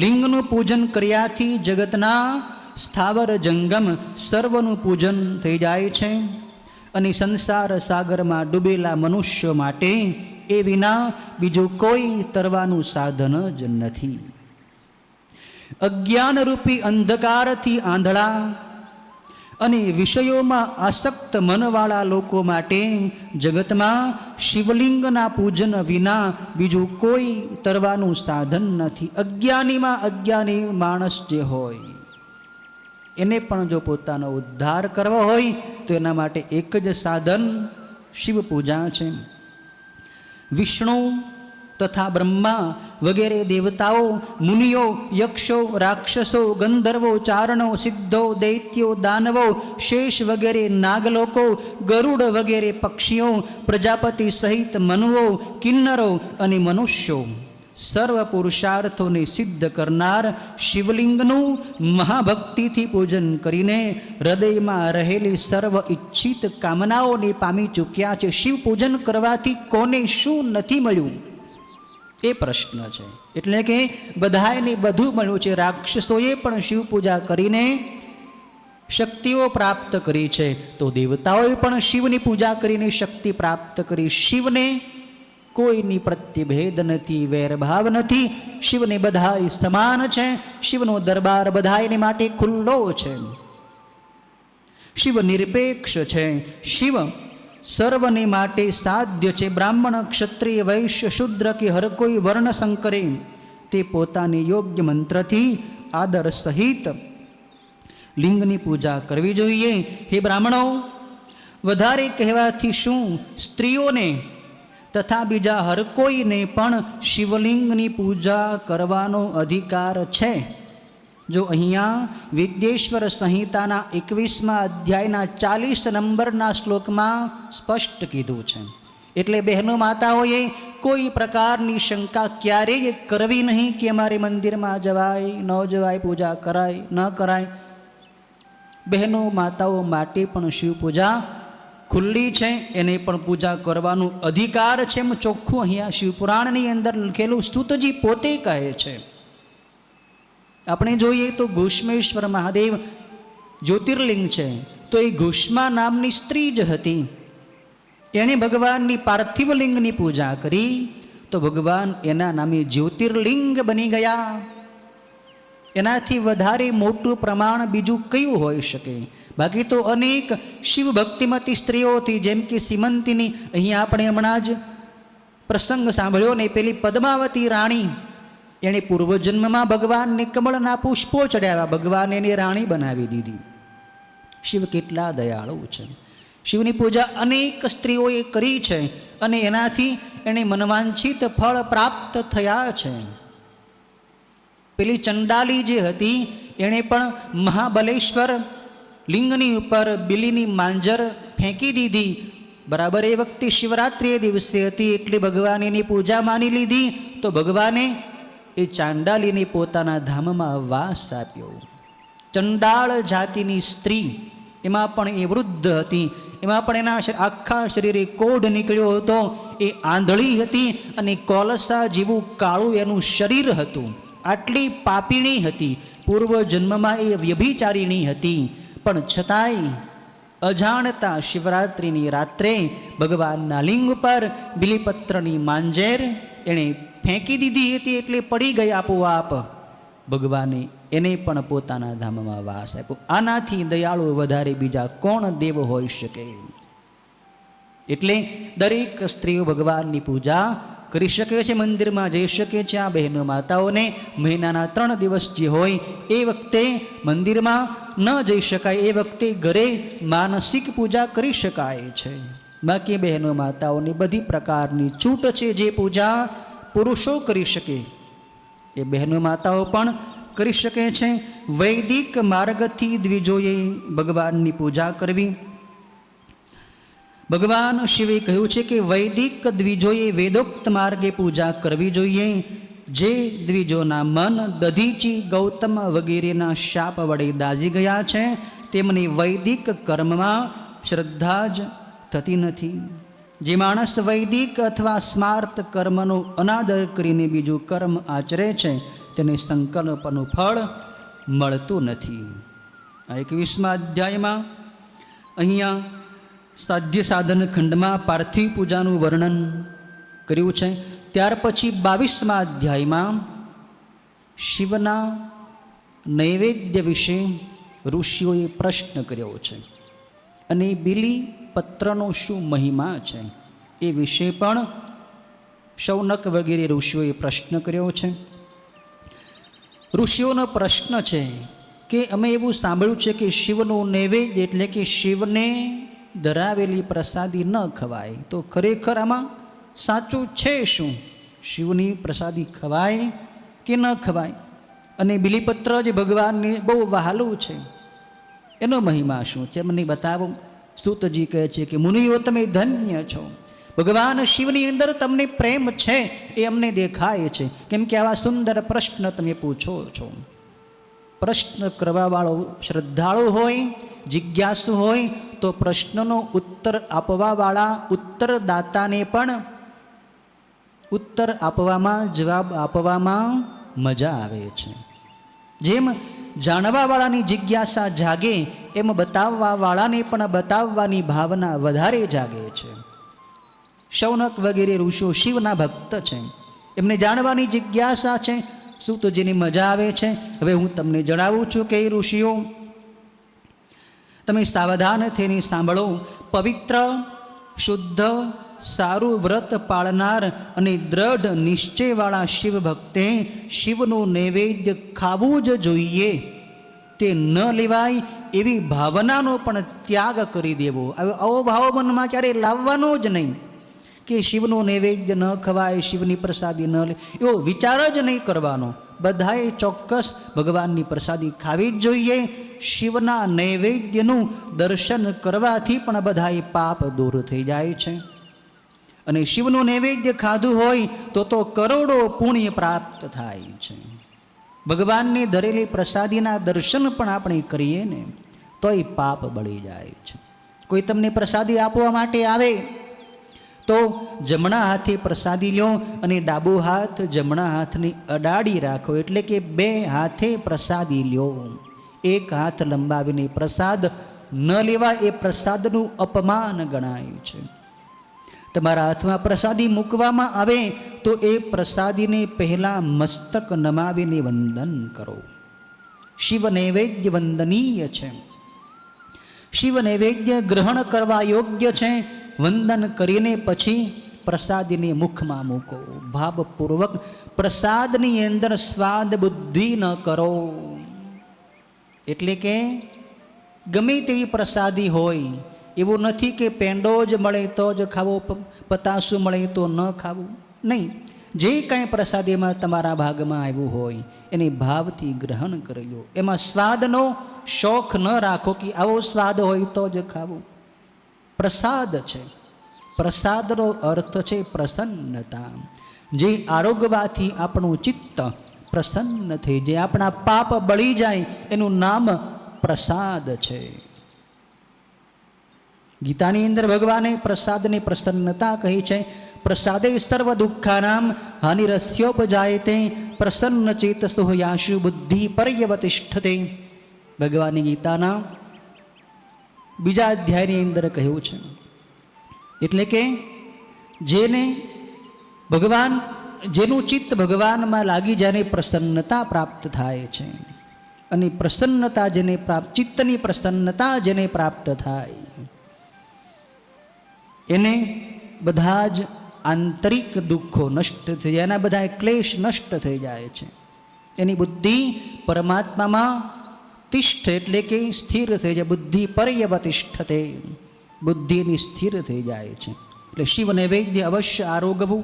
લિંગનું પૂજન કર્યાથી જગતના સ્થાવર જંગમ સર્વનું પૂજન થઈ જાય છે. અને સંસાર સાગરમાં ડૂબેલા મનુષ્યો માટે એ વિના બીજું કોઈ તરવાનું સાધન જ નથી. અજ્ઞાનરૂપી અંધકારથી આંધળા અને વિષયોમાં આસક્ત મનવાળા લોકો માટે જગતમાં શિવલિંગના પૂજન વિના બીજું કોઈ તરવાનું સાધન નથી. અજ્ઞાનીમાં અજ્ઞાની માણસ જે હોય એને પણ જો પોતાનો ઉદ્ધાર કરવો હોય તો એના માટે એક જ સાધન શિવ પૂજા છે. વિષ્ણુ તથા બ્રહ્મા વગેરે દેવતાઓ, મુનિઓ, યક્ષો, રાક્ષસો, ગંધર્વો, ચારણો, સિદ્ધો, દૈત્યો, દાનવો, શેષ વગેરે નાગલોકો, ગરુડ વગેરે પક્ષીઓ, પ્રજાપતિ સહિત મનુઓ, કિન્નરો અને મનુષ્યો સર્વ પુરુષાર્થોને સિદ્ધ કરનાર શિવલિંગનું મહાભક્તિથી પૂજન કરીને હૃદયમાં રહેલી સર્વ ઈચ્છિત કામનાઓને પામી ચૂક્યા છે. શિવ પૂજન કરવાથી કોને શું નથી મળ્યું એ પ્રશ્ન છે. એટલે કે બધાને બધું મળ્યું છે. રાક્ષસોએ પણ શિવ પૂજા કરીને શક્તિઓ પ્રાપ્ત કરી છે, તો દેવતાઓએ પણ શિવની પૂજા કરીને શક્તિ પ્રાપ્ત કરી. શિવને કોઈની પ્રત્યભેદ નથી, વેરભાવ નથી. શિવને બધાય સમાન છે. શિવનો દરબાર બધાયને માટે ખુલ્લો છે. શિવ નિરપેક્ષ છે. શિવ સર્વને માટે સાધ્ય છે. બ્રાહ્મણ, ક્ષત્રિય, વૈશ્ય, શુદ્ર કે હર કોઈ વર્ણ સંકરે તે પોતાની યોગ્ય મંત્રથી આદર સહિત લિંગની પૂજા કરવી જોઈએ. હે બ્રાહ્મણો, વધારે કહેવાથી શું, સ્ત્રીઓને તથા બીજા હર કોઈને પણ શિવલિંગની પૂજા કરવાનો અધિકાર છે. જો અહીંયા વિદ્યેશ્વર સંહિતાના 21મા અધ્યાયના 40 નંબરના શ્લોકમાં સ્પષ્ટ કીધું છે. એટલે બહેનો માતાઓએ કોઈ પ્રકારની શંકા ક્યારેય કરવી નહીં કે અમારે મંદિરમાં જવાય ન જવાય, પૂજા કરાય ન કરાય. બહેનો માતાઓ માટે પણ શિવ પૂજા ખુલ્લી છે, એને પણ પૂજા કરવાનો અધિકાર છે. એમ ચોખ્ખું અહીંયા શિવપુરાણની અંદર લખેલું સ્તુતજી પોતે કહે છે. આપણે જોઈએ તો ઘુષ્મેશ્વર મહાદેવ જ્યોતિર્લિંગ છે, તો એ ઘુષ્મા નામની સ્ત્રી જ હતી. એણે ભગવાનની પાર્થિવ લિંગની પૂજા કરી તો ભગવાન એના નામે જ્યોતિર્લિંગ બની ગયા. એનાથી વધારે મોટું પ્રમાણ બીજું કયું હોઈ શકે? બાકી તો અનેક શિવ ભક્તિમતી સ્ત્રીઓથી, જેમ કે સીમંતીની અહીંયા આપણે હમણાં જ પ્રસંગ સાંભળ્યો ને, પેલી પદ્માવતી રાણી, એણે પૂર્વજન્મમાં ભગવાનને કમળના પુષ્પો ચડાવ્યા, ભગવાન એની રાણી બનાવી દીધી. શિવ કેટલા દયાળુ છે. શિવની પૂજા અનેક સ્ત્રીઓએ કરી છે અને એનાથી એને મનવાંછિત ફળ પ્રાપ્ત થયા છે. પેલી ચંડાલી જે હતી એણે પણ મહાબલેશ્વર લિંગની ઉપર બિલીની માંજર ફેંકી દીધી. બરાબર એ વખતે શિવરાત્રિએ દિવસે હતી, એટલે ભગવાન એની પૂજા માની લીધી. તો ભગવાને એ ચાંડાલીને પોતાના ધામમાં વાસ આપ્યો. ચંડાળ જાતિની સ્ત્રી, એમાં પણ એ વૃદ્ધ હતી, એમાં પણ એના આખા શરીરે કોઢ નીકળ્યો હતો. એ આંધળી હતી અને કોલસા જેવું કાળું એનું શરીર હતું. આટલી પાપીણી હતી. પૂર્વ જન્મમાં એ વ્યભિચારીણી હતી. પણ છતાંય અજાણતા શિવરાત્રિની રાત્રે ભગવાનના લિંગ પર બિલીપત્રની માંજેર એણે ફેંકી દીધી હતી, એટલે પડી ગઈ આપોઆપ. ભગવાને એને પણ પોતાના ધામમાં વાસ આપ્યો. આનાથી દયાળુ વધારે બીજા કોણ દેવ હોઈ શકે? એટલે દરેક સ્ત્રીઓ ભગવાનની પૂજા કરી શકે છે, મંદિરમાં જઈ શકે છે. આ બહેનો માતાઓને મહિનાના 3 દિવસ જે હોય એ વખતે મંદિરમાં ન જઈ શકાય, એ વખતે ઘરે માનસિક પૂજા કરી શકાય છે. બાકી બહેનો માતાઓને બધી પ્રકારની છૂટ છે. જે પૂજા પુરુષો કરી શકે એ બહેનો માતાઓ પણ કરી શકે છે. વૈદિક માર્ગથી દ્વિજોએ ભગવાનની પૂજા કરવી. ભગવાન શિવે કહ્યું છે કે વૈદિક દ્વિજોએ વેદોક્ત માર્ગે પૂજા કરવી જોઈએ. જે દ્વિજોના મન દધીચી, ગૌતમ વગેરેના શાપ વડે દાઝી ગયા છે તેમની વૈદિક કર્મમાં શ્રદ્ધા જ થતી નથી. જે માણસ વૈદિક અથવા સ્માર્ત કર્મનો અનાદર કરીને બીજું કર્મ આચરે છે તેને સંકલ્પનું ફળ મળતું નથી. આ 21મા અધ્યાયમાં અહીંયા સાધ્ય સાધન ખંડમાં પાર્થિવ પૂજાનું વર્ણન કર્યું છે. ત્યાર પછી 22મા અધ્યાયમાં શિવના નૈવેદ્ય વિશે ઋષિઓએ પ્રશ્ન કર્યો છે અને બીલી પત્રનો શું મહિમા છે એ વિશે પણ શૌનક વગેરે ઋષિઓએ પ્રશ્ન કર્યો છે. ઋષિઓનો પ્રશ્ન છે કે અમે એવું સાંભળ્યું છે કે શિવનું નૈવેદ્ય એટલે કે શિવને ધરાવેલી પ્રસાદી ન ખવાય, તો ખરેખર આમાં સાચું છે શું? શિવની પ્રસાદી ખવાય કે ન ખવાય? અને બિલીપત્ર જે ભગવાનને બહુ વહાલું છે એનો મહિમા શું છે મને બતાવો. સૂતજી કહે છે કે મુનિઓ તમે ધન્ય છો, ભગવાન શિવની અંદર તમને પ્રેમ છે એ અમને દેખાય છે, કેમ કે આવા સુંદર પ્રશ્ન તમે પૂછો છો. પ્રશ્ન કરવાવાળો શ્રદ્ધાળુ હોય, જિજ્ઞાસુ હોય તો પ્રશ્નનો ઉત્તર આપવાવાળા ઉત્તરદાતાને પણ ઉત્તર આપવામાં, જવાબ આપવામાં મજા આવે છે. જેમ જાણવાવાળાની જિજ્ઞાસા જાગે એમ બતાવવાવાળાને પણ બતાવવાની ભાવના વધારે જાગે છે. શૌનક વગેરે ઋષિઓ શિવના ભક્ત છે, એમને જાણવાની જિજ્ઞાસા છે, સૂતજીની મજા આવે છે. હવે હું તમને જણાવું છું કે ઋષિઓ તમે સાવધાન થઈને સાંભળો. પવિત્ર, શુદ્ધ, સારું વ્રત પાળનાર અને દ્રઢ નિશ્ચયવાળા શિવ ભક્તે શિવનું નૈવેદ્ય ખાવું જ જોઈએ. તે ન લેવાય એવી ભાવનાનો પણ ત્યાગ કરી દેવો. આવો ભાવ મનમાં ક્યારેય લાવવાનો જ નહીં કે શિવનું નૈવેદ્ય ન ખવાય, શિવની પ્રસાદી ન લે, એવો વિચાર જ નહીં કરવાનો. બધાએ ચોક્કસ ભગવાનની પ્રસાદી ખાવી જ જોઈએ. શિવના નૈવેદ્યનું દર્શન કરવાથી પણ બધાએ પાપ દૂર થઈ જાય છે. અને શિવનું નૈવેદ્ય ખાધું હોય તો કરોડો પુણ્ય પ્રાપ્ત થાય છે. ભગવાનને ધરેલી પ્રસાદીના દર્શન પણ આપણે કરીએ ને તોય પાપ બળી જાય છે. કોઈ તમને પ્રસાદી આપવા માટે આવે તો જમણા હાથે પ્રસાદી લો અને ડાબો હાથ જમણા હાથની અડાડી રાખો, એટલે કે 2 હાથે પ્રસાદી લ્યો. એક હાથ લંબાવીને પ્રસાદ ન લેવા એ પ્રસાદનું અપમાન ગણાય છે. તમારા હાથમાં પ્રસાદી મૂકવામાં આવે તો એ પ્રસાદીને પહેલાં મસ્તક નમાવીને વંદન કરો. શિવ નૈવેદ્ય વંદનીય છે. શિવ નૈવેદ્ય ગ્રહણ કરવા યોગ્ય છે. વંદન કરીને પછી પ્રસાદીને મુખમાં મૂકો. ભાવપૂર્વક પ્રસાદની અંદર સ્વાદ બુદ્ધિ ન કરો. એટલે કે ગમે તેવી પ્રસાદી હોય, એવું નથી કે પેંડો જ મળે તો જ ખાવો, પતાસું મળે તો ન ખાવું, નહીં. જે કાંઈ પ્રસાદીમાં તમારા ભાગમાં આવ્યું હોય એને ભાવથી ગ્રહણ કરી લો. એમાં સ્વાદનો શોખ ન રાખો કે આવો સ્વાદ હોય તો જ ખાવું. પ્રસાદ છે, પ્રસાદનો અર્થ છે પ્રસન્નતા. જે આરોગવાથી આપણું ચિત્ત પ્રસન્ન થઈ જાય, આપણા પાપ બળી જાય, એનું નામ પ્રસાદ છે. ગીતાની અંદર ભગવાને પ્રસાદની પ્રસન્નતા કહી છે. પ્રસાદે સર્વ દુઃખાનામ હાનિરસ્યોપજાયતે પ્રસન્ન ચેતસો યાશુ બુદ્ધિ પર્યવતિષ્ઠતે. ભગવાનની ગીતાના 2 અધ્યાયની અંદર કહ્યું છે. એટલે કે જેનું ચિત્ત ભગવાનમાં લાગી જાય પ્રસન્નતા પ્રાપ્ત થાય છે. અને પ્રસન્નતા જેને પ્રાપ્ત, ચિત્તની પ્રસન્નતા જેને પ્રાપ્ત થાય એને બધા જ આંતરિક દુઃખો નષ્ટ થઈ જાય, એના બધા ક્લેશ નષ્ટ થઈ જાય છે. એની બુદ્ધિ પરમાત્મામાં તિષ્ઠ એટલે કે સ્થિર થઈ જાય. બુદ્ધિ પર્યવતિષ્ઠતે, બુદ્ધિની સ્થિર થઈ જાય છે. એટલે શિવ નૈવેદ્ય અવશ્ય આરોગવું.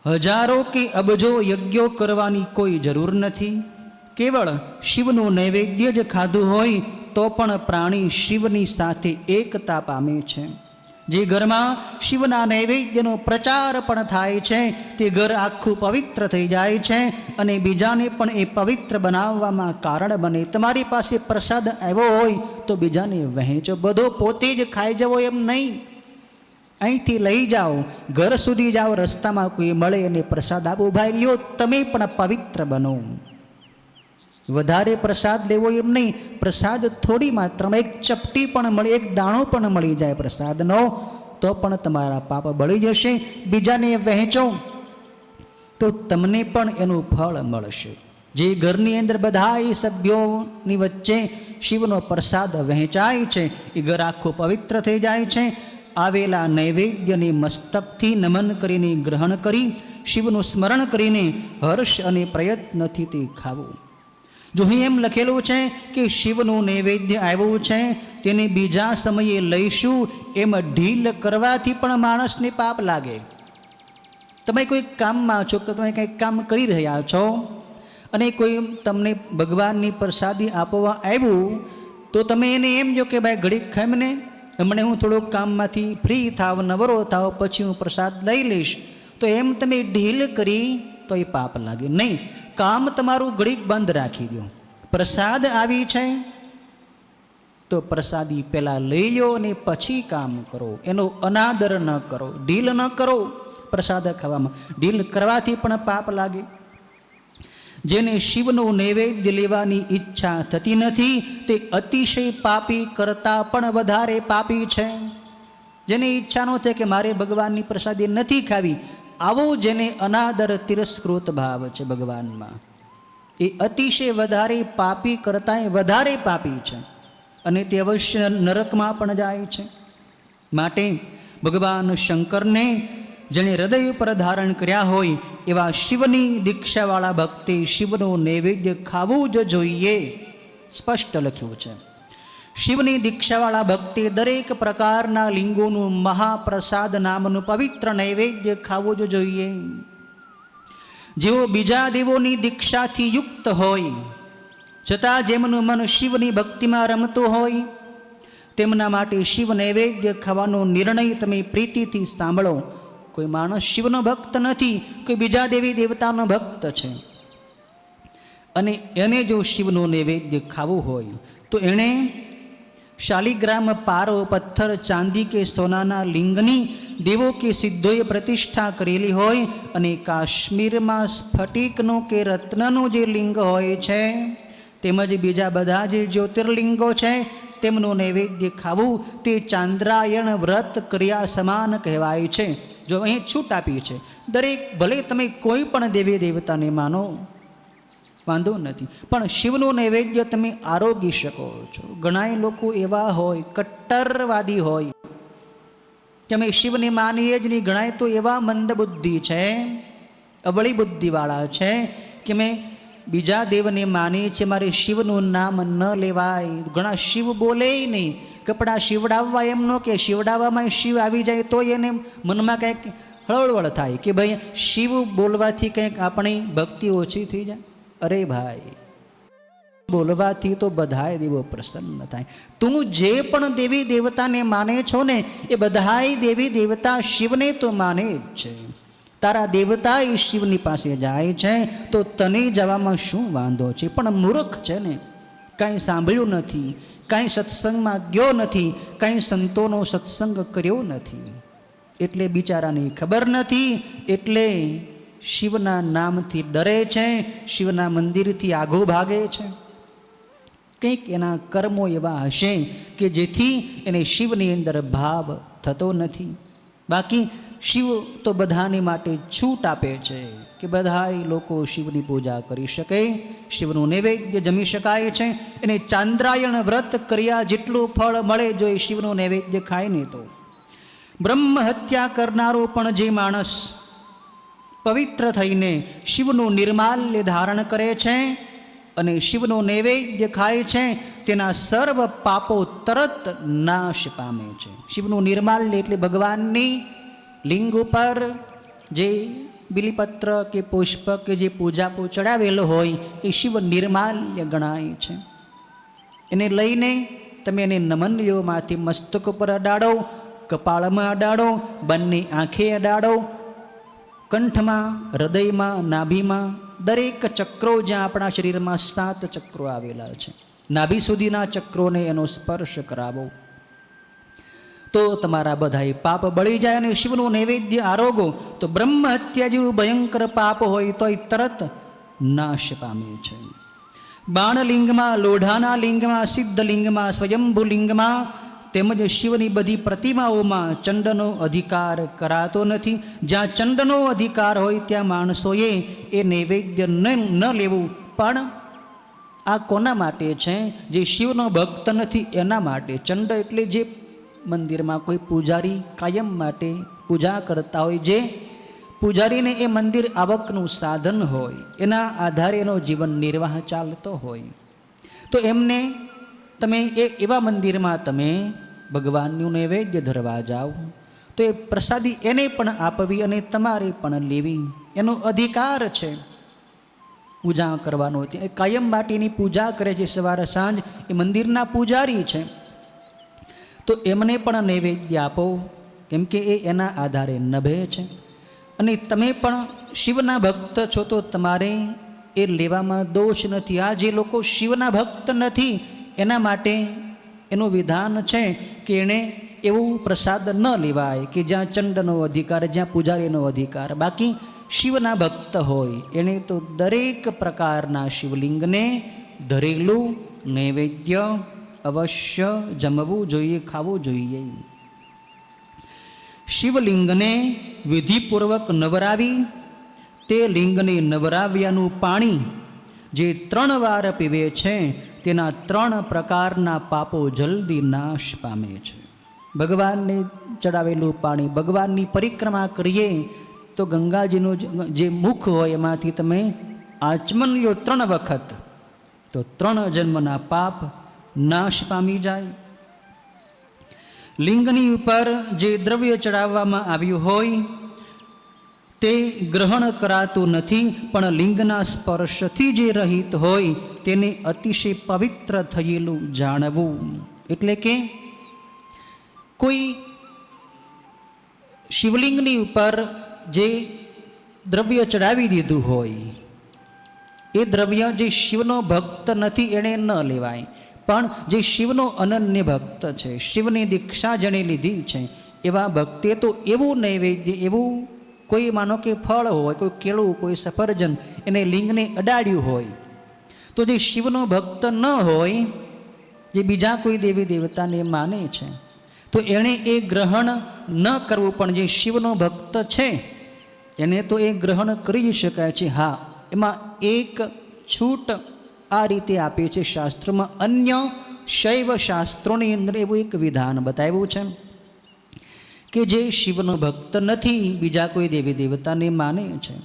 હજારો કે અબજો યજ્ઞો કરવાની કોઈ જરૂર નથી. કેવળ શિવનું નૈવેદ્ય જ ખાધું હોય તો પણ પ્રાણી શિવની સાથે એકતા પામે છે. જે ઘરમાં શિવના નૈવેદ્યનો પ્રચાર પણ થાય છે તે ઘર આખું પવિત્ર થઈ જાય છે અને બીજાને પણ એ પવિત્ર બનાવવામાં કારણ બને. તમારી પાસે પ્રસાદ આવ્યો હોય તો બીજાને વહેંચો. બધો પોતે જ ખાઈ જવો એમ નહીં. અહીંથી લઈ જાઓ, ઘર સુધી જાઓ, રસ્તામાં કોઈ મળે અને પ્રસાદ આપો, ભાઈ લ્યો, તમે પણ પવિત્ર બનો. વધારે પ્રસાદ લેવો એમ નહીં. પ્રસાદ થોડી માત્રામાં, એક ચપટી પણ મળી, એક દાણો પણ મળી જાય પ્રસાદનો તો પણ તમારા પાપ બળી જશે. બીજાને વહેંચો તો તમને પણ એનું ફળ મળશે. જે ઘરની અંદર બધા સભ્યોની વચ્ચે શિવનો પ્રસાદ વહેંચાય છે એ ઘર આખું પવિત્ર થઈ જાય છે. આવેલા નૈવેદ્યને મસ્તકથી નમન કરીને ગ્રહણ કરી શિવનું સ્મરણ કરીને હર્ષ અને પ્રયત્નથી તે ખાવું. જો અહીં એમ લખેલું છે કે શિવનું નૈવેદ્ય આવ્યું છે તેને બીજા સમયે લઈશું, એમ ઢીલ કરવાથી પણ માણસને પાપ લાગે. તમે કોઈ કામમાં છો કે તમે કંઈક કામ કરી રહ્યા છો અને કોઈ તમને ભગવાનની પ્રસાદી આપવા આવ્યું તો તમે એને એમ જો કે ભાઈ ઘડીક ખાઈને હમણાં હું થોડુંક કામમાંથી ફ્રી થાવ, નવરો થાવ, પછી હું પ્રસાદ લઈ લઈશ, તો એમ તમે ઢીલ કરી તો એ પાપ લાગે નહીં. કામ તમારું ઘડીક બંધ રાખી દો. પ્રસાદ આવી છે તો પ્રસાદી પહેલાં લઈ લો અને પછી કામ કરો. એનો અનાદર ન કરો, ઢીલ ન કરો. પ્રસાદ ખાવામાં ઢીલ કરવાથી પણ પાપ લાગે. જેને શિવનું નૈવેદ્ય લેવાની ઈચ્છા થતી નથી તે અતિશય પાપી કરતાં પણ વધારે પાપી છે. જેને ઈચ્છા ન થાય કે મારે ભગવાનની પ્રસાદી નથી ખાવી, આવો જેને અનાદર તિરસ્કૃત ભાવ છે ભગવાનમાં, એ અતિશય વધારે પાપી કરતાં વધારે પાપી છે અને તે અવશ્ય નરકમાં પણ જાય છે. માટે ભગવાન શંકરને જેણે હૃદય ઉપર ધારણ કર્યા હોય એવા શિવની દીક્ષાવાળા ભક્તે શિવનું નૈવેદ્ય ખાવું જ જોઈએ, સ્પષ્ટ લખ્યું છે. શિવની દીક્ષાવાળા ભક્તે દરેક પ્રકારના લિંગોનું મહાપ્રસાદ નામનું પવિત્ર નૈવેદ્ય ખાવું જ જોઈએ. જેઓ બીજા દેવોની દીક્ષાથી યુક્ત હોય છતાં જેમનું મન શિવની ભક્તિમાં રમતું હોય તેમના માટે શિવ નૈવેદ્ય ખાવાનો નિર્ણય તમે પ્રીતિથી સાંભળો. કોઈ માણસ શિવનો ભક્ત નથી, કોઈ બીજા દેવી દેવતાનો ભક્ત છે અને એને જો શિવનું નૈવેદ્ય ખાવું હોય તો એણે શાલિગ્રામ, પારો, પથ્થર, ચાંદી કે સોનાના લિંગની દેવો કે સિદ્ધોએ પ્રતિષ્ઠા કરેલી હોય અને કાશ્મીરમાં સ્ફટિકનું કે રત્નનું જે લિંગ હોય છે તેમજ બીજા બધા જે જ્યોતિર્લિંગો છે તેમનું નૈવેદ્ય ખાવું તે ચાંદ્રાયણ વ્રત ક્રિયા સમાન કહેવાય છે. જો અહીં છૂટ આપી છે, દરેક ભલે તમે કોઈ પણ દેવી દેવતાને માનો વાંધો નથી, પણ શિવનું નૈવેદ્ય તમે આરોગી શકો છો. ઘણા લોકો એવા હોય, કટ્ટરવાદી હોય કે અમે શિવને માનીએ જ નહીં. ઘણા તો એવા મંદ બુદ્ધિ છે, અવળી બુદ્ધિવાળા છે કે મેં બીજા દેવને માનીએ છીએ, મારે શિવનું નામ ન લેવાય. ઘણા શિવ બોલે નહીં, કપડાં શિવડાવવા એમ ન કે શિવડાવવામાં શિવ આવી જાય તો એને મનમાં કંઈક હળવળ થાય કે ભાઈ શિવ બોલવાથી કંઈક આપણી ભક્તિ ઓછી થઈ જાય. અરે ભાઈ, બોલવાથી તો બધાય દેવો પ્રસન્ન થાય. તું જે પણ દેવી દેવતાને માને છો ને એ બધાય દેવી દેવતા શિવને તો માને જ છે. તારા દેવતા એ શિવની પાસે જાય છે તો તને જવામાં શું વાંધો છે? પણ મૂર્ખ છે ને, કાંઈ સાંભળ્યું નથી, કાંઈ સત્સંગમાં ગયો નથી, કાંઈ સંતોનો સત્સંગ કર્યો નથી, એટલે બિચારાને ખબર નથી, એટલે શિવના નામથી ડરે છે, શિવના મંદિરથી આઘો ભાગે છે. કંઈક એના કર્મો એવા હશે કે જેથી એને શિવની અંદર ભાવ થતો નથી. બાકી શિવ તો બધાને માટે છૂટ આપે છે કે બધાય લોકો શિવની પૂજા કરી શકે, શિવનું નૈવેદ્ય જમી શકાય છે. એને ચાંદ્રાયણ વ્રત કર્યા જેટલું ફળ મળે જો એ શિવનું નૈવેદ્ય ખાય ને તો. બ્રહ્મ હત્યા કરનારો પણ જે માણસ પવિત્ર થઈને શિવનું નિર્માલ્ય ધારણ કરે છે અને શિવનું નૈવેદ્ય ખાય છે તેના સર્વ પાપો તરત નાશ પામે છે. શિવનું નિર્માલ્ય એટલે ભગવાનની લિંગ ઉપર જે બિલીપત્ર કે પુષ્પ કે જે પૂજા ચડાવેલો હોય એ શિવ નિર્માલ્ય ગણાય છે. એને લઈને તમે એને નમન લ્યો, માથી મસ્તક ઉપર અડાડો, કપાળમાં અડાડો, બંને આંખે અડાડો, કંઠમાં, હૃદયમાં, નાભીમાં, દરેક ચક્રો જ્યાં આપણા શરીરમાં 7 ચક્રો આવેલા છે, નાભી સુધીના ચક્રોને એનો સ્પર્શ કરાવો, તો તમારા બધાય પાપ બળી જાય અને શિવનું નૈવેદ્ય આરોગો તો બ્રહ્મ હત્યા જેવું ભયંકર પાપ હોય તોય તરત નાશ પામે છે. બાણલિંગમાં, લોઢાના લિંગમાં, સિદ્ધલિંગમાં, સ્વયંભૂલિંગમાં તેમજ શિવની બધી પ્રતિમાઓમાં ચંડનો અધિકાર કરાતો નથી. જ્યાં ચંડનો અધિકાર હોય ત્યાં માણસોએ એ નૈવેદ્ય ન લેવું. પણ આ કોના માટે છે? જે શિવનો ભક્ત નથી એના માટે. ચંડ એટલે જે મંદિરમાં કોઈ પૂજારી કાયમ માટે પૂજા કરતા હોય, જે પૂજારીને એ મંદિર આવકનું સાધન હોય, એના આધારે એનો જીવન નિર્વાહ ચાલતો હોય, તો એમને તમે એવા મંદિરમાં તમે ભગવાનનું નૈવેદ્ય ધરવા જાઓ તો એ પ્રસાદી એને પણ આપવી અને તમારે પણ લેવી, એનો અધિકાર છે પૂજા કરવાનો. એ કાયમ માટેની પૂજા કરે છે, સવારે સાંજ એ મંદિરના પૂજારી છે, તો એમને પણ નૈવેદ્ય આપો, કેમ કે એ એના આધારે નભે છે. અને તમે પણ શિવના ભક્ત છો તો તમારે એ લેવામાં દોષ નથી. આ જે લોકો શિવના ભક્ત નથી એના માટે એનું વિધાન છે કે એણે એવું પ્રસાદ ન લેવાય કે જ્યાં ચંડનો અધિકાર, જ્યાં પૂજારીનો અધિકાર. બાકી શિવના ભક્ત હોય એણે તો દરેક પ્રકારના શિવલિંગને ધરેલું નૈવેદ્ય અવશ્ય જમવું જોઈએ, ખાવું જોઈએ. શિવલિંગને વિધિપૂર્વક નવરાવી તે લિંગને નવરાવ્યાનું પાણી જે 3 વાર પીવે છે તેના 3 પ્રકારના પાપો જલ્દી નાશ પામે છે. ભગવાનને ચડાવેલું પાણી, ભગવાનની પરિક્રમા કરીએ તો ગંગાજીનું જે મુખ હોય એમાંથી તમે આચમન લ્યો 3 વખત તો 3 જન્મના પાપ નાશ પામી જાય. લિંગની ઉપર જે દ્રવ્ય ચડાવવામાં આવ્યું હોય તે ગ્રહણ કરાતું નથી, પણ લિંગના સ્પર્શથી જે રહિત હોય તેને અતિશય પવિત્ર થયેલું જાણવું. એટલે કે કોઈ શિવલિંગની ઉપર જે દ્રવ્ય ચડાવી દીધું હોય એ દ્રવ્ય જે શિવનો ભક્ત નથી એણે ન લેવાય, પણ જે શિવનો અનન્ય ભક્ત છે, શિવની દીક્ષા જેણે લીધી છે એવા ભક્તે તો એવું નૈવેદ્ય, એવું કોઈ માનો કે ફળ હોય, કોઈ કેળું, કોઈ સફરજન, એને લિંગને અડાડ્યું હોય તો જે શિવનો ભક્ત ન હોય, જે બીજા કોઈ દેવી દેવતાને માને છે તો એણે એ ગ્રહણ ન કરવું. પણ જે શિવનો ભક્ત છે એને તો એ ગ્રહણ કરી શકાય છે. હા, એમાં એક છૂટ આ રીતે આપે છે શાસ્ત્રોમાં. અન્ય શૈવ શાસ્ત્રોની અંદર એવું એક વિધાન બતાવ્યું છે કે જે શિવનો ભક્ત નથી, બીજા કોઈ દેવી દેવતાને માને છે,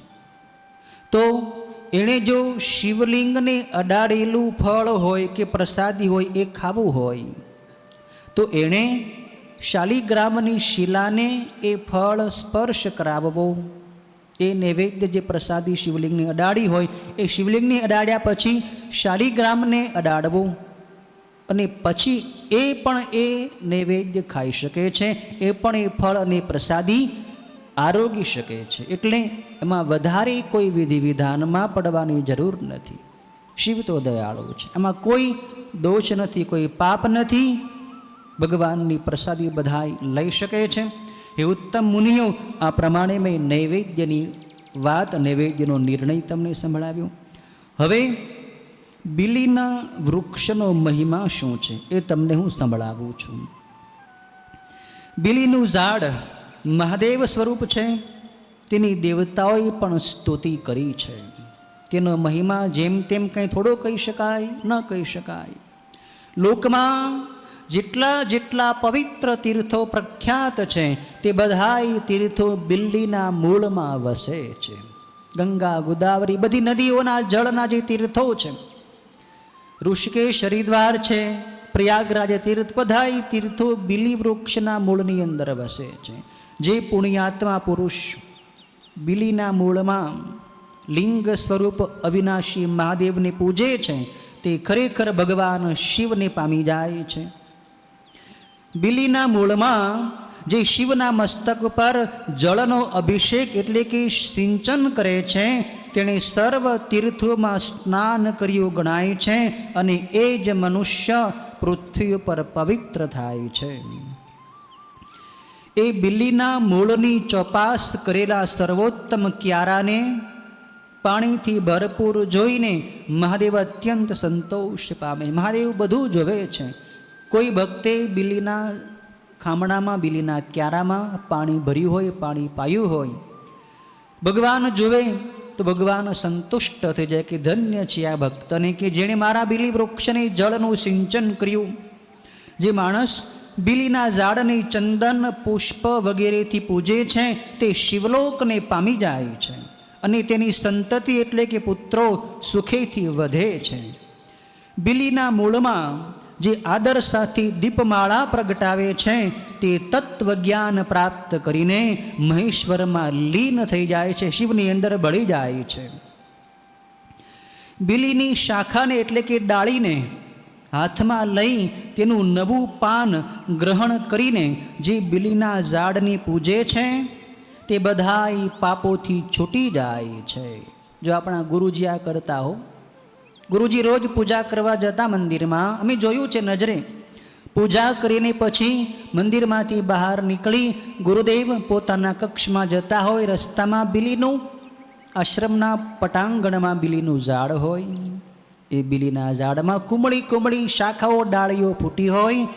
તો એણે જો શિવલિંગને અડાડેલું ફળ હોય કે પ્રસાદી હોય એ ખાવું હોય તો એણે શાલિગ્રામની શિલાને એ ફળ સ્પર્શ કરાવવો. એ નૈવેદ્ય જે પ્રસાદી શિવલિંગને અડાડી હોય એ શિવલિંગને અડાડ્યા પછી શાલિગ્રામને અડાડવું અને પછી એ પણ એ નૈવેદ્ય ખાઈ શકે છે, એ પણ એ ફળ અને પ્રસાદી આરોગી શકે છે. એટલે એમાં વધારે કોઈ વિધિ વિધાનમાં પડવાની જરૂર નથી. શિવ તો દયાળુ છે, એમાં કોઈ દોષ નથી, કોઈ પાપ નથી. ભગવાનની પ્રસાદી બધા લઈ શકે છે. એ ઉત્તમ મુનિઓ આ પ્રમાણે મેં નૈવેદ્યની વાત, નૈવેદ્યનો નિર્ણય તમને સંભળાવ્યો. હવે બિલીના વૃક્ષનો મહિમા શું છે એ તમને હું સંભળાવું છું. બિલીનું ઝાડ મહાદેવ સ્વરૂપ છે, તેની દેવતાઓએ પણ સ્તુતિ કરી છે. તેનો મહિમા જેમ તેમ કંઈ થોડો કહી શકાય, ન કહી શકાય. લોકમાં જેટલા જેટલા પવિત્ર તીર્થો પ્રખ્યાત છે તે બધાય તીર્થો બિલ્લીના મૂળમાં વસે છે. ગંગા, ગોદાવરી, બધી નદીઓના જળના જે તીર્થો છે, ઋષિકેશ, હરિદ્વાર છે, પ્રયાગરાજ તીર્થ, બધાય તીર્થો બિલી વૃક્ષના મૂળની અંદર વસે છે. જે પુણ્યાત્મા પુરુષ બિલીના મૂળમાં લિંગ સ્વરૂપ અવિનાશી મહાદેવને પૂજે છે તે ખરેખર ભગવાન શિવને પામી જાય છે. બિલીના મૂળમાં જે શિવના મસ્તક પર જળનો અભિષેક એટલે કે સિંચન કરે છે તેણે સર્વ તીર્થોમાં સ્નાન કર્યું ગણાય છે અને એ જ મનુષ્ય પૃથ્વી ઉપર પવિત્ર થાય છે. એ બિલ્લીના મૂળની ચોપાસ કરેલા સર્વોત્તમ ક્યારાને પાણીથી ભરપૂર જોઈને મહાદેવ અત્યંત સંતોષ પામે. મહાદેવ બધું જોવે છે. કોઈ ભક્તે બિલ્લીના ખામણામાં બિલ્લીના ક્યારામાં પાણી ભર્યું હોય, પાણી પાયું હોય, ભગવાન જોવે તો ભગવાન સંતુષ્ટ થઈ જાય કે ધન્ય છે આ ભક્તને કે જેણે મારા બિલી વૃક્ષને જળનું સિંચન કર્યું. જે માણસ બિલીના ઝાડને ચંદન પુષ્પ વગેરેથી પૂજે છે તે શિવલોકને પામી જાય છે અને તેની સંતતિ એટલે કે પુત્રો સુખેથી વધે છે. બિલીના મૂળમાં જે આદર સાથે દીપમાળા પ્રગટાવે છે તે તત્વજ્ઞાન પ્રાપ્ત કરીને મહેશ્વરમાં લીન થઈ જાય છે, શિવની અંદર ભળી જાય છે. બિલીની શાખાને એટલે કે ડાળીને હાથમાં લઈ તેનું નવું પાન ગ્રહણ કરીને જે બિલીના ઝાડની પૂજે છે તે બધાય પાપોથી છૂટી જાય છે. જો આપણા ગુરુજી આ કરતા હો, ગુરુજી રોજ પૂજા કરવા જતા મંદિરમાં, અમે જોયું છે નજરે. પૂજા કરીને પછી મંદિરમાંથી બહાર નીકળી ગુરુદેવ પોતાના કક્ષમાં જતા હોય, રસ્તામાં બિલીનું આશ્રમના પટાંગણમાં બિલીનું ઝાડ હોય. એ બિલીના ઝાડમાં કુમળી કુમળી શાખાઓ ડાળીઓ ફૂટી હોય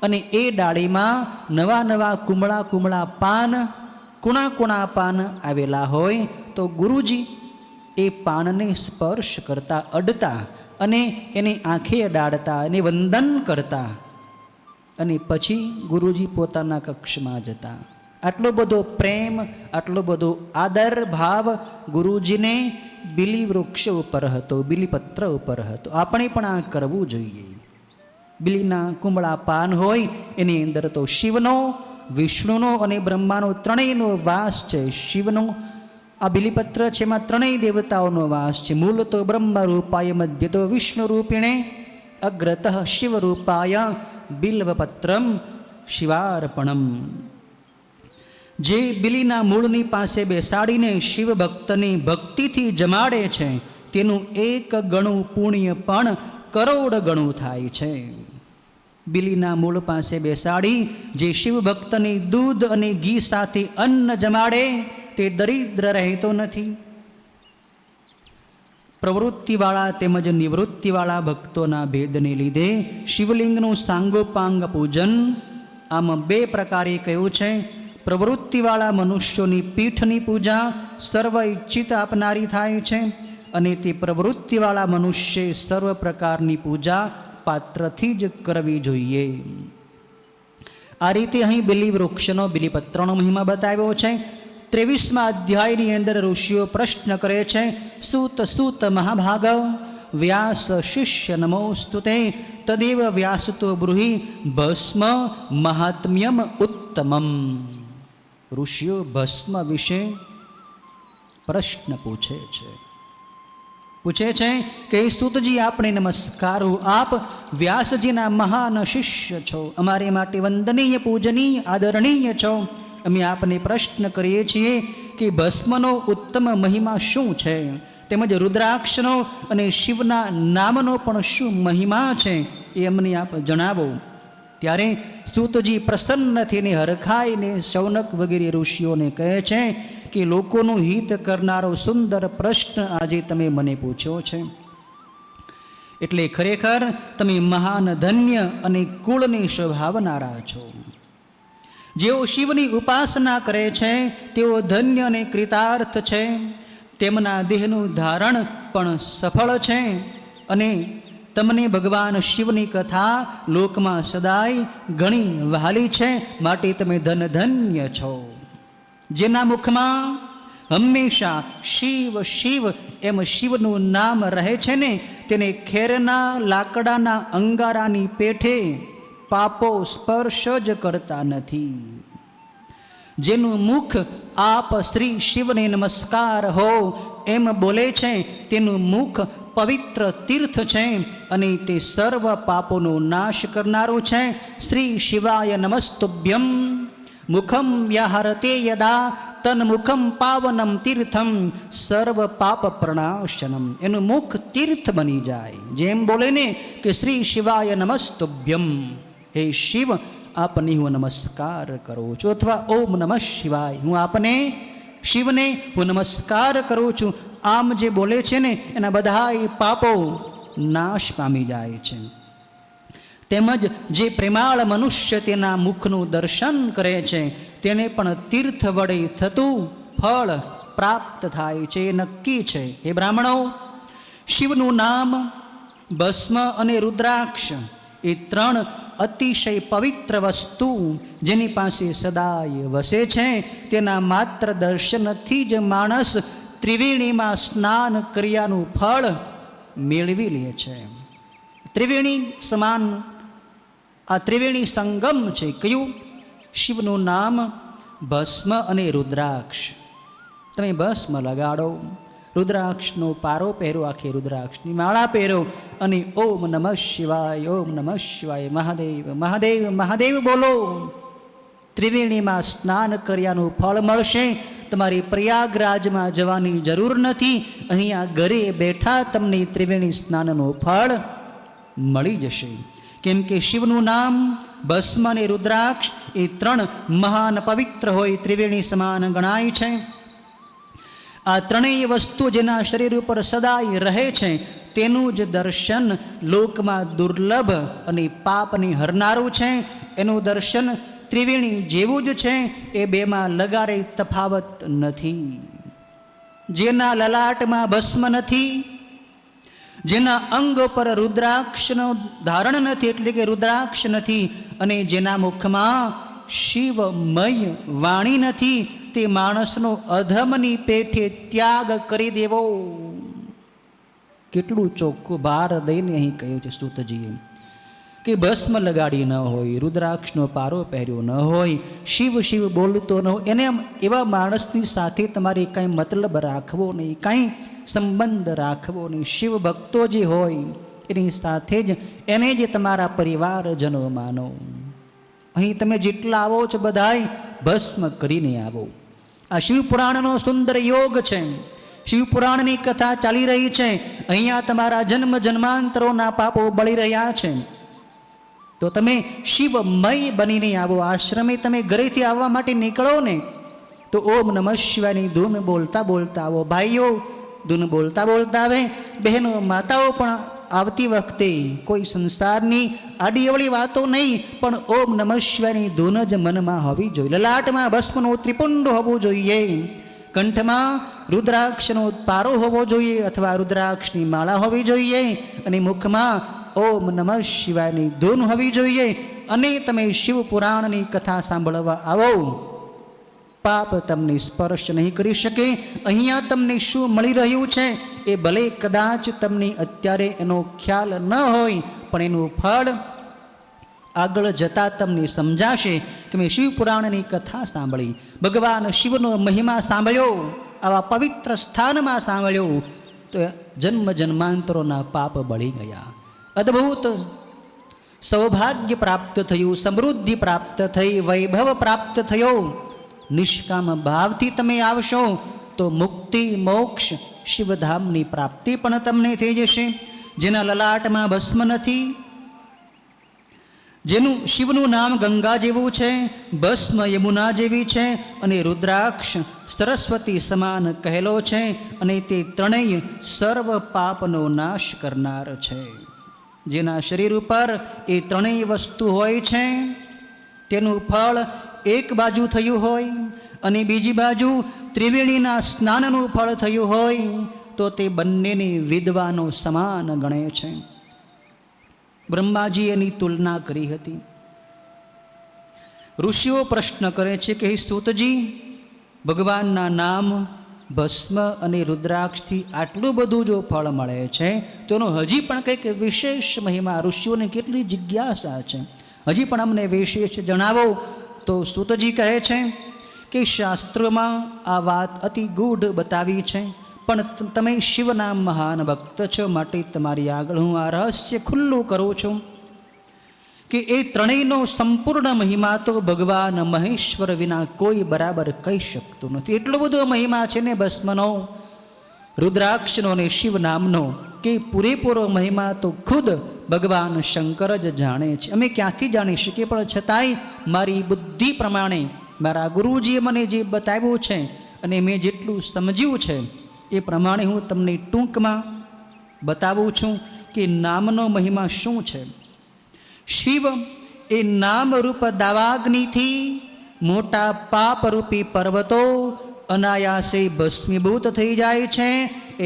અને એ ડાળીમાં નવા નવા કુમળા કુમળા પાન, કુણા કુણા પાન આવેલા હોય તો ગુરુજી એ પાનને સ્પર્શ કરતા, અડતા અને એને આંખે અડાડતા અને વંદન કરતા અને પછી ગુરુજી પોતાના કક્ષમાં જતા. આટલો બધો પ્રેમ, આટલો બધો આદર ભાવ ગુરુજીને બિલી વૃક્ષ ઉપર હતો, બિલીપત્ર ઉપર હતો. આપણે પણ આ કરવું જોઈએ. બિલીના કુમળા પાન હોય એની અંદર તો શિવનો, વિષ્ણુનો અને બ્રહ્માનો ત્રણેયનો વાસ છે. શિવનો આ બિલીપત્ર છે, એમાં ત્રણેય દેવતાઓનો વાસ છે. મૂળ તો બ્રહ્મ રૂપાય, મધ્ય તો વિષ્ણુ રૂપિણે, અગ્રતઃ શિવ રૂપાય બિલ્વપત્રમ શિવાર્પણમ. જે બિલીના મૂળની પાસે બેસાડીને શિવ ભક્તને ભક્તિથી જમાડે છે તેનું એક ગણું પુણ્ય પણ કરોડ ગણું થાય છે. બિલીના મૂળ પાસે બેસાડી જે શિવ ભક્તને દૂધ અને ઘી સાથે અન્ન જમાડે તે દરિદ્ર રહેતો નથી. પ્રવૃત્તિવાળા તેમજ નિવૃત્તિવાળા ભક્તોના ભેદને લીધે શિવલિંગનું સાંગોપાંગ પૂજન આમ બે પ્રકારે કહ્યું છે. પ્રવૃત્તિવાળા મનુષ્યોની પીઠની પૂજા સર્વ ઈચ્છિત આપનારી થાય છે અને તે પ્રવૃત્તિવાળા મનુષ્ય સર્વ પ્રકારની પૂજા પાત્રથી જ કરવી જોઈએ. આ રીતે અહીં બિલી વૃક્ષનો, બિલીપત્રનો મહિમા બતાવ્યો છે. 23મા અધ્યાયની અંદર ઋષિઓ પ્રશ્ન કરે છે, સૂત સૂત મહાભાગ વ્યાસ શિષ્ય નમોસ્તુતે તદેવ વ્યાસતો બ્રૂહિ ભસ્મ મહાત્મ્યમ ઉત્તમમ. ઋષિઓ ભસ્મ વિશે પ્રશ્ન પૂછે છે કે સૂતજી આપને નમસ્કાર, આપ વ્યાસજીના મહાન શિષ્ય છો, અમારે માટે વંદનીય, પૂજનીય, આદરણીય છો. અમે આપને પ્રશ્ન કરીએ છીએ કે ભસ્મનો ઉત્તમ મહિમા શું છે, તેમજ રુદ્રાક્ષનો અને શિવના નામનો પણ શું મહિમા છે એ અમને આપ જણાવો. ત્યારે સૂતજી પ્રસન્ન થઈને હરખાઈને શૌનક વગેરે ઋષિઓને કહે છે કે લોકોનું હિત કરનારો સુંદર પ્રશ્ન આજે તમે મને પૂછ્યો છે, એટલે ખરેખર તમે મહાન ધન્ય અને કુળને શોભાવનારા છો. જેઓ શિવની ઉપાસના કરે છે તેઓ ધન્ય અને કૃતાર્થ છે. તેમના દેહનું ધારણ પણ સફળ છે અને તમને ભગવાન શિવની કથા લોકમાં સદાય ઘણી વહાલી છે, માટે તમે ધન્ય છો. જેના મુખમાં હંમેશા શિવ શિવ એમ શિવનું નામ રહે છે ને તેને ખેરના લાકડાના અંગારાની પેઠે પાપો સ્પર્શ જ કરતા નથી. જેનું મુખ આપ શ્રી શિવને નમસ્કાર હો એમ બોલે છે તેનું મુખ પવિત્ર તીર્થ છે અને તે સર્વ પાપોનો નાશ કરનારું છે. શ્રી શિવાય નમસ્તુભ્યમ. મુખમ વ્યાહરતે યદા તન્મુખમ પાવનમ તીર્થમ સર્વ પાપ પ્રણાશનમ. એનું મુખ તીર્થ બની જાય. જેમ બોલે ને કે શ્રી શિવાય નમસ્તુભ્યમ, હે શિવ આપને હું નમસ્કાર કરું છું, અથવા ઓમ નમઃ શિવાય, હું આપને શિવને હું નમસ્કાર કરું છું. આમ જે બોલે છે ને એના બધા પાપો નાશ પામી જાય છે. તેમજ જે પ્રેમાળ મનુષ્ય તેના મુખનું દર્શન કરે છે તેને પણ તીર્થ વડે થતું ફળ પ્રાપ્ત થાય છે, એ નક્કી છે. હે બ્રાહ્મણો, શિવનું નામ, ભસ્મ અને રુદ્રાક્ષ એ ત્રણ અતિશય પવિત્ર વસ્તુ જેની પાસે સદાય વસે છે, તેના માત્ર દર્શનથી જ માણસ ત્રિવેણીમાં સ્નાન કર્યાનું ફળ મેળવી લે છે. ત્રિવેણી સમાન આ ત્રિવેણી સંગમ છે. કયું? શિવનું નામ, ભસ્મ અને રુદ્રાક્ષ. તમે ભસ્મ લગાડો, રુદ્રાક્ષનો પારો પહેરો, આખી રુદ્રાક્ષની માળા પહેરો અને ઓમ નમઃ શિવાય, ઓમ નમઃ શિવાય, મહાદેવ મહાદેવ મહાદેવ બોલો. ત્રિવેણીમાં સ્નાન કર્યાનું ફળ મળશે. તમારી પ્રયાગરાજમાં જવાની જરૂર નથી. અહીંયા ઘરે બેઠા તમને ત્રિવેણી સ્નાનનું ફળ મળી જશે. કેમ કે શિવનું નામ, ભસ્મ અને રુદ્રાક્ષ એ ત્રણ મહાન પવિત્ર હોય, ત્રિવેણી સમાન ગણાય છે. આ ત્રણેય વસ્તુ જેના શરીર ઉપર સદાય રહે છે તેનું જ દર્શન લોકમાં દુર્લભ અને પાપને હરનારું છે. એનું દર્શન ત્રિવેણી જેવું જ છે. એ બેમાં લગારે તફાવત નથી. જેના લલાટમાં ભસ્મ નથી, જેના અંગ પર રુદ્રાક્ષનો ધારણ નથી એટલે કે રુદ્રાક્ષ નથી, અને જેના મુખમાં શિવમય વાણી નથી, તે માણસનો અધમની પેઠે ત્યાગ કરી દેવો. કેટલું ચોખ્ખું ભાર દઈને અહીં કહ્યું છે સૂતજીએ કે ભસ્મ લગાડી ન હોય, રુદ્રાક્ષનો પારો પહેર્યો ન હોય, શિવ શિવ બોલતો ન હોય, એને એવા માણસની સાથે તમારે કાંઈ મતલબ રાખવો નહીં, કાંઈ સંબંધ રાખવો નહીં. શિવ ભક્તો જે હોય એની સાથે જ એને જ તમારા પરિવારજનો માનો. અહીં તમે જેટલા આવો છો બધાય ભસ્મ કરીને આવો. આ શિવપુરાણનો સુંદર યોગ છે. શિવપુરાણની કથા ચાલી રહી છે. અહીંયા તમારા જન્મ જન્માંતરોના પાપો બળી રહ્યા છે. તો તમે શિવમય બનીને આવો. આશ્રમે તમે ઘરેથી આવવા માટે નીકળો ને તો ઓમ નમઃ શિવાયની ધૂન બોલતા બોલતા આવો. ભાઈઓ ધૂન બોલતા બોલતા આવે, બહેનો માતાઓ પણ આવતી વખતે કોઈ સંસારની આડી અવળી વાતો નહીં, પણ ઓમ નમઃ શિવાયની ધૂન જ મનમાં હોવી જોઈએ. લલાટમાં ભસ્મનું ત્રિપુંડ હોવું જોઈએ, કંઠમાં રુદ્રાક્ષનો પારો હોવો જોઈએ અથવા રુદ્રાક્ષની માળા હોવી જોઈએ, અને મુખમાં ઓમ નમઃ શિવાયની ધૂન હોવી જોઈએ. અને તમે શિવ પુરાણની કથા સાંભળવા આવો, પાપ તમને સ્પર્શ નહીં કરી શકે. અહીંયા તમને શું મળી રહ્યું છે એ ભલે કદાચ તમને અત્યારે એનો ખ્યાલ ન હોય, પણ એનું ફળ આગળ જતાં તમને સમજાશે કે મેં શિવપુરાણની કથા સાંભળી, ભગવાન શિવનો મહિમા સાંભળ્યો, આવા પવિત્ર સ્થાનમાં સાંભળ્યો તો જન્મ જન્માંતરોના પાપ બળી ગયા. અદ્ભુત સૌભાગ્ય પ્રાપ્ત થયું, સમૃદ્ધિ પ્રાપ્ત થઈ, વૈભવ પ્રાપ્ત થયો. નિષ્કામ ભાવથી તમે આવશો તો મુક્તિ, મોક્ષ, શિવધામની પ્રાપ્તિ પણ તમને થઈ જશે. જેના લલાટમાં ભસ્મ નથી, જેનું શિવનું નામ ગંગા જેવું છે, ભસ્મ યમુના જેવી છે, અને રુદ્રાક્ષ સરસ્વતી સમાન કહેલો છે, અને તે ત્રણેય સર્વ પાપનો નાશ કરનાર છે. જેના શરીર ઉપર એ ત્રણેય વસ્તુ હોય છે તેનું ફળ એક બાજુ થયું હોય અને બીજી બાજુ ત્રિવેણીના સ્નાનનું ફળ થયું હોય તો તે બંનેની વિદ્વાનો સમાન ગણે છે. બ્રહ્માજી એની તુલના કરી હતી. ઋષિઓ પ્રશ્ન કરે છે કે હે સૂતજી, ભગવાનના નામ, ભસ્મ અને રુદ્રાક્ષથી આટલું બધું જો ફળ મળે છે તો એનો હજી પણ કંઈક વિશેષ મહિમા, ઋષિઓને કેટલી જિજ્ઞાસા છે, હજી પણ અમને વિશેષ જણાવો. તો સૂતજી કહે છે કે શાસ્ત્રોમાં આ વાત અતિ ગૂઢ બતાવી છે, પણ તમે શિવના મહાન ભક્ત છો, માટે તમારી આગળ હું આ રહસ્ય ખુલ્લું કરું છું કે એ ત્રણેયનો સંપૂર્ણ મહિમા તો ભગવાન મહેશ્વર વિના કોઈ બરાબર કહી શકતું નથી. એટલો બધો મહિમા છે ને ભસ્મનો, રુદ્રાક્ષનો અને શિવ નામનો, કે પૂરેપૂરો મહિમા તો ખુદ ભગવાન શંકર જ જાણે છે. અમે ક્યાંથી જાણી શકીએ, પણ છતાંય મારી બુદ્ધિ પ્રમાણે મારા ગુરુજીએ મને જે બતાવ્યું છે અને મેં જેટલું સમજ્યું છે એ પ્રમાણે હું તમને ટૂંકમાં બતાવું છું કે નામનો મહિમા શું છે. શિવ એ નામરૂપ દાવાગ્નિથી મોટા પાપરૂપી પર્વતો અનાયાસે ભસ્મીભૂત થઈ જાય છે.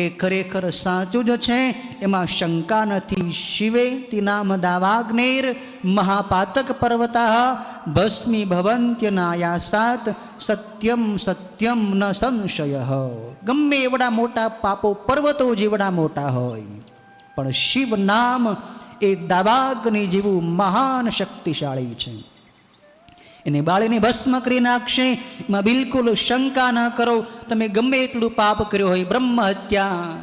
એ ખરેખર સાચું જ છે, એમાં શંકા નથી. શિવે તિ નામ દાવાગ્નેર મહાપાતક પર્વતા ભસ્મી ભવંત્યનાયાસાત સત્યમ સત્યમ ન સંશય. ગમે એવડા મોટા પાપો પર્વતો જેવડા મોટા હોય, પણ શિવ નામ એ દાવાગ્નિ જેવું મહાન શક્તિશાળી છે. એને બાળીને ભસ્મ કરી નાખશે, એમાં બિલકુલ શંકા ન કરો. તમે ગમે એટલું પાપ કર્યો હોય, બ્રહ્મ હત્યા,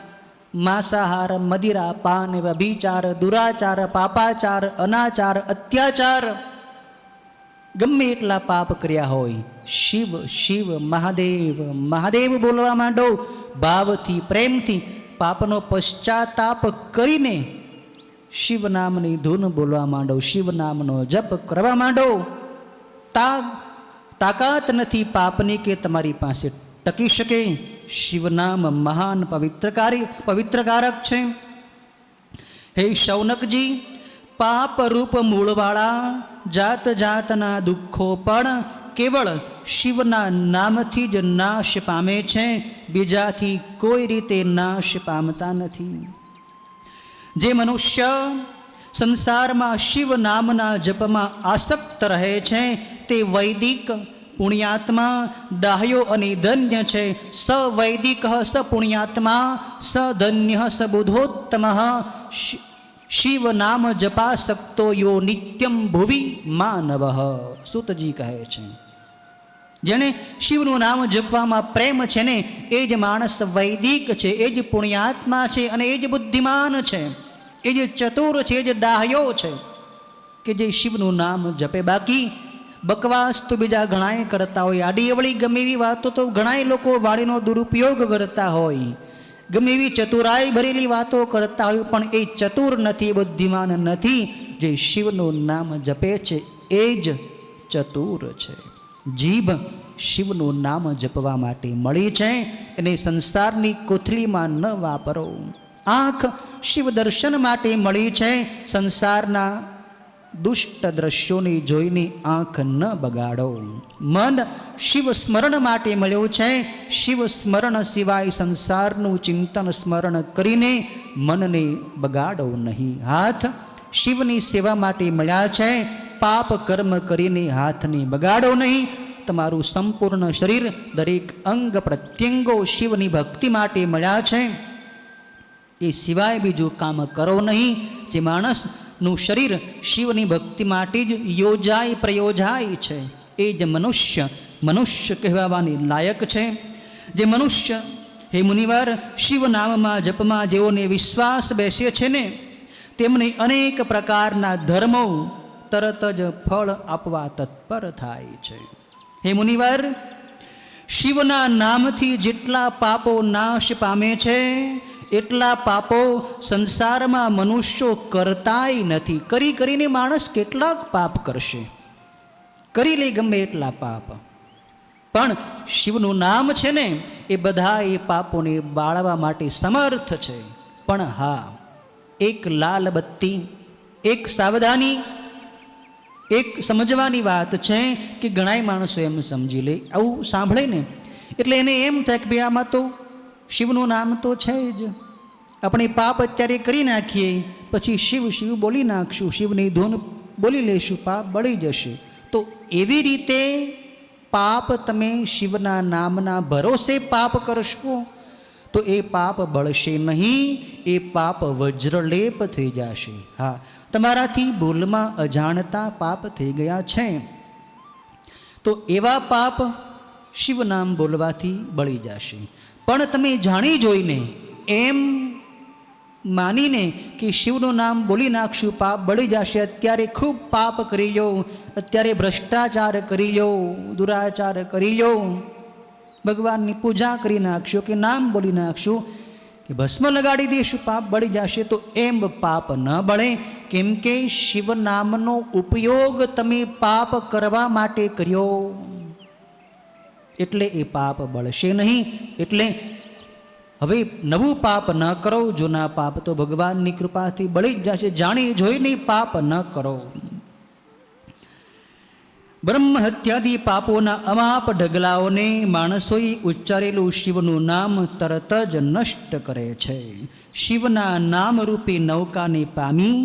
માંસાહાર, મદિરા પાન, વ્યભિચાર, દુરાચાર, પાપાચાર, અનાચાર, અત્યાચાર, ગમે એટલા પાપ કર્યા હોય, શિવ શિવ મહાદેવ મહાદેવ બોલવા માંડો, ભાવથી પ્રેમથી પાપનો પશ્ચાતાપ કરીને શિવ નામની ધૂન બોલવા માંડો, શિવ નામનો જપ કરવા માંડો. તાકાત નથી પાપની કે તમારી પાસે ટકી શકે. શિવનામ મહાન પવિત્રકારક છે. હે શૌનકજી, પાપ રૂપ મૂળવાળા જાત જાતના દુઃખો પણ કેવળ શિવના નામથી જ નાશ પામે છે, બીજાથી કોઈ રીતે નાશ પામતા નથી. જે મનુષ્ય સંસારમાં શિવ નામના જપમાં આસક્ત રહે છે તે વૈદિક પુણ્યાત્મા, દાહ્યો અને ધન્ય છે. સ વૈદિક સ પુણ્યાત્મા સ ધન્ય સ બુધોત્તમ શિવ નામ જપાસક્તો યો નિત્યમ ભુવિ માનવ. સૂતજી કહે છે, જેણે શિવનું નામ જપવામાં પ્રેમ છે ને એ જ માણસ વૈદિક છે, એ જ પુણ્યાત્મા છે અને એ જ બુદ્ધિમાન છે, એ જે ચતુર છે, એ જે ડાહ્યો છે કે જે શિવનું નામ જપે. બાકી બકવાસ તો બીજા ઘણાએ કરતા હોય, આડી અવળી ગમે એવી વાતો તો ઘણાય લોકો વાણીનો દુરુપયોગ કરતા હોય, ગમે એવી ચતુરાઈ ભરેલી વાતો કરતા હોય, પણ એ ચતુર નથી, બુદ્ધિમાન નથી. જે શિવનું નામ જપે છે એ જ ચતુર છે. જીભ શિવનું નામ જપવા માટે મળી છે, એને સંસારની કોથળીમાં ન વાપરો. આંખ શિવ દર્શન માટે મળી છે, સંસારના દુષ્ટ દ્રશ્યોને જોઈને આંખ ન બગાડો. મન શિવ સ્મરણ માટે મળ્યું છે, શિવ સ્મરણ સિવાય સંસારનું ચિંતન સ્મરણ કરીને મનને બગાડો નહીં. હાથ શિવની સેવા માટે મળ્યા છે, પાપ કર્મ કરીને હાથને બગાડો નહીં. તમારું સંપૂર્ણ શરીર, દરેક અંગ પ્રત્યંગો શિવની ભક્તિ માટે મળ્યા છે, એ સિવાય બીજું કામ કરો નહીં. જે માણસનું શરીર શિવની ભક્તિ માટે જ યોજાય પ્રયોજાય છે એ જ મનુષ્ય કહેવાની લાયક છે. જે મનુષ્ય, હે મુનિવાર, શિવ નામમાં જપમાં જેઓને વિશ્વાસ બેસે છે ને તેમને અનેક પ્રકારના ધર્મો તરત જ ફળ આપવા તત્પર થાય છે. હે મુનિવાર, શિવના નામથી જેટલા પાપો નાશ પામે છે એટલા પાપો સંસારમાં મનુષ્યો કરતાય નથી. કરીને માણસ કેટલાક પાપ કરશે, કરી લે ગમે એટલા પાપ, પણ શિવનું નામ છે ને એ બધા એ પાપોને બાળવા માટે સમર્થ છે. પણ હા, એક લાલ બત્તી, એક સાવધાની, એક સમજવાની વાત છે કે ઘણાય માણસો એમ સમજી લે, આવું સાંભળે ને એટલે એને એમ થાય કે ભાઈ આમાં તો શિવનું નામ તો છે જ, આપણે પાપ અત્યારે કરી નાખીએ, પછી શિવ શિવ બોલી નાખશું, શિવની ધૂન બોલી લેશું, પાપ બળી જશે. તો એવી રીતે પાપ તમે શિવના નામના ભરોસે પાપ કરશો તો એ પાપ બળશે નહીં, એ પાપ વજ્રલેપ થઈ જશે. હા, તમારાથી ભૂલમાં અજાણતા પાપ થઈ ગયા છે તો એવા પાપ શિવ નામ બોલવાથી બળી જશે. પણ તમે જાણી જોઈને એમ માનીને કે શિવનું નામ બોલી નાખશું પાપ બળી જશે, અત્યારે ખૂબ પાપ કરી લો, અત્યારે ભ્રષ્ટાચાર કરી લો, દુરાચાર કરી લો, ભગવાનની પૂજા કરી નાખશો કે નામ બોલી નાખશું કે ભસ્મ લગાડી દઈશું પાપ બળી જશે, તો એમ પાપ ન બળે. કેમ કે શિવ નામનો ઉપયોગ તમે પાપ કરવા માટે કર્યો એટલે એ પાપ બળશે નહીં. એટલે હવે નવું પાપ ન કરો, જૂના પાપ તો ભગવાનની કૃપાથી બળી જ જશે. જાણી જોઈને પાપ ન કરો. બ્રહ્મ હત્યાદી પાપોના અમાપ ઢગલાઓને માણસોએ ઉચ્ચારેલું શિવનું નામ તરત જ નષ્ટ કરે છે. શિવના નામરૂપી નૌકાને પામી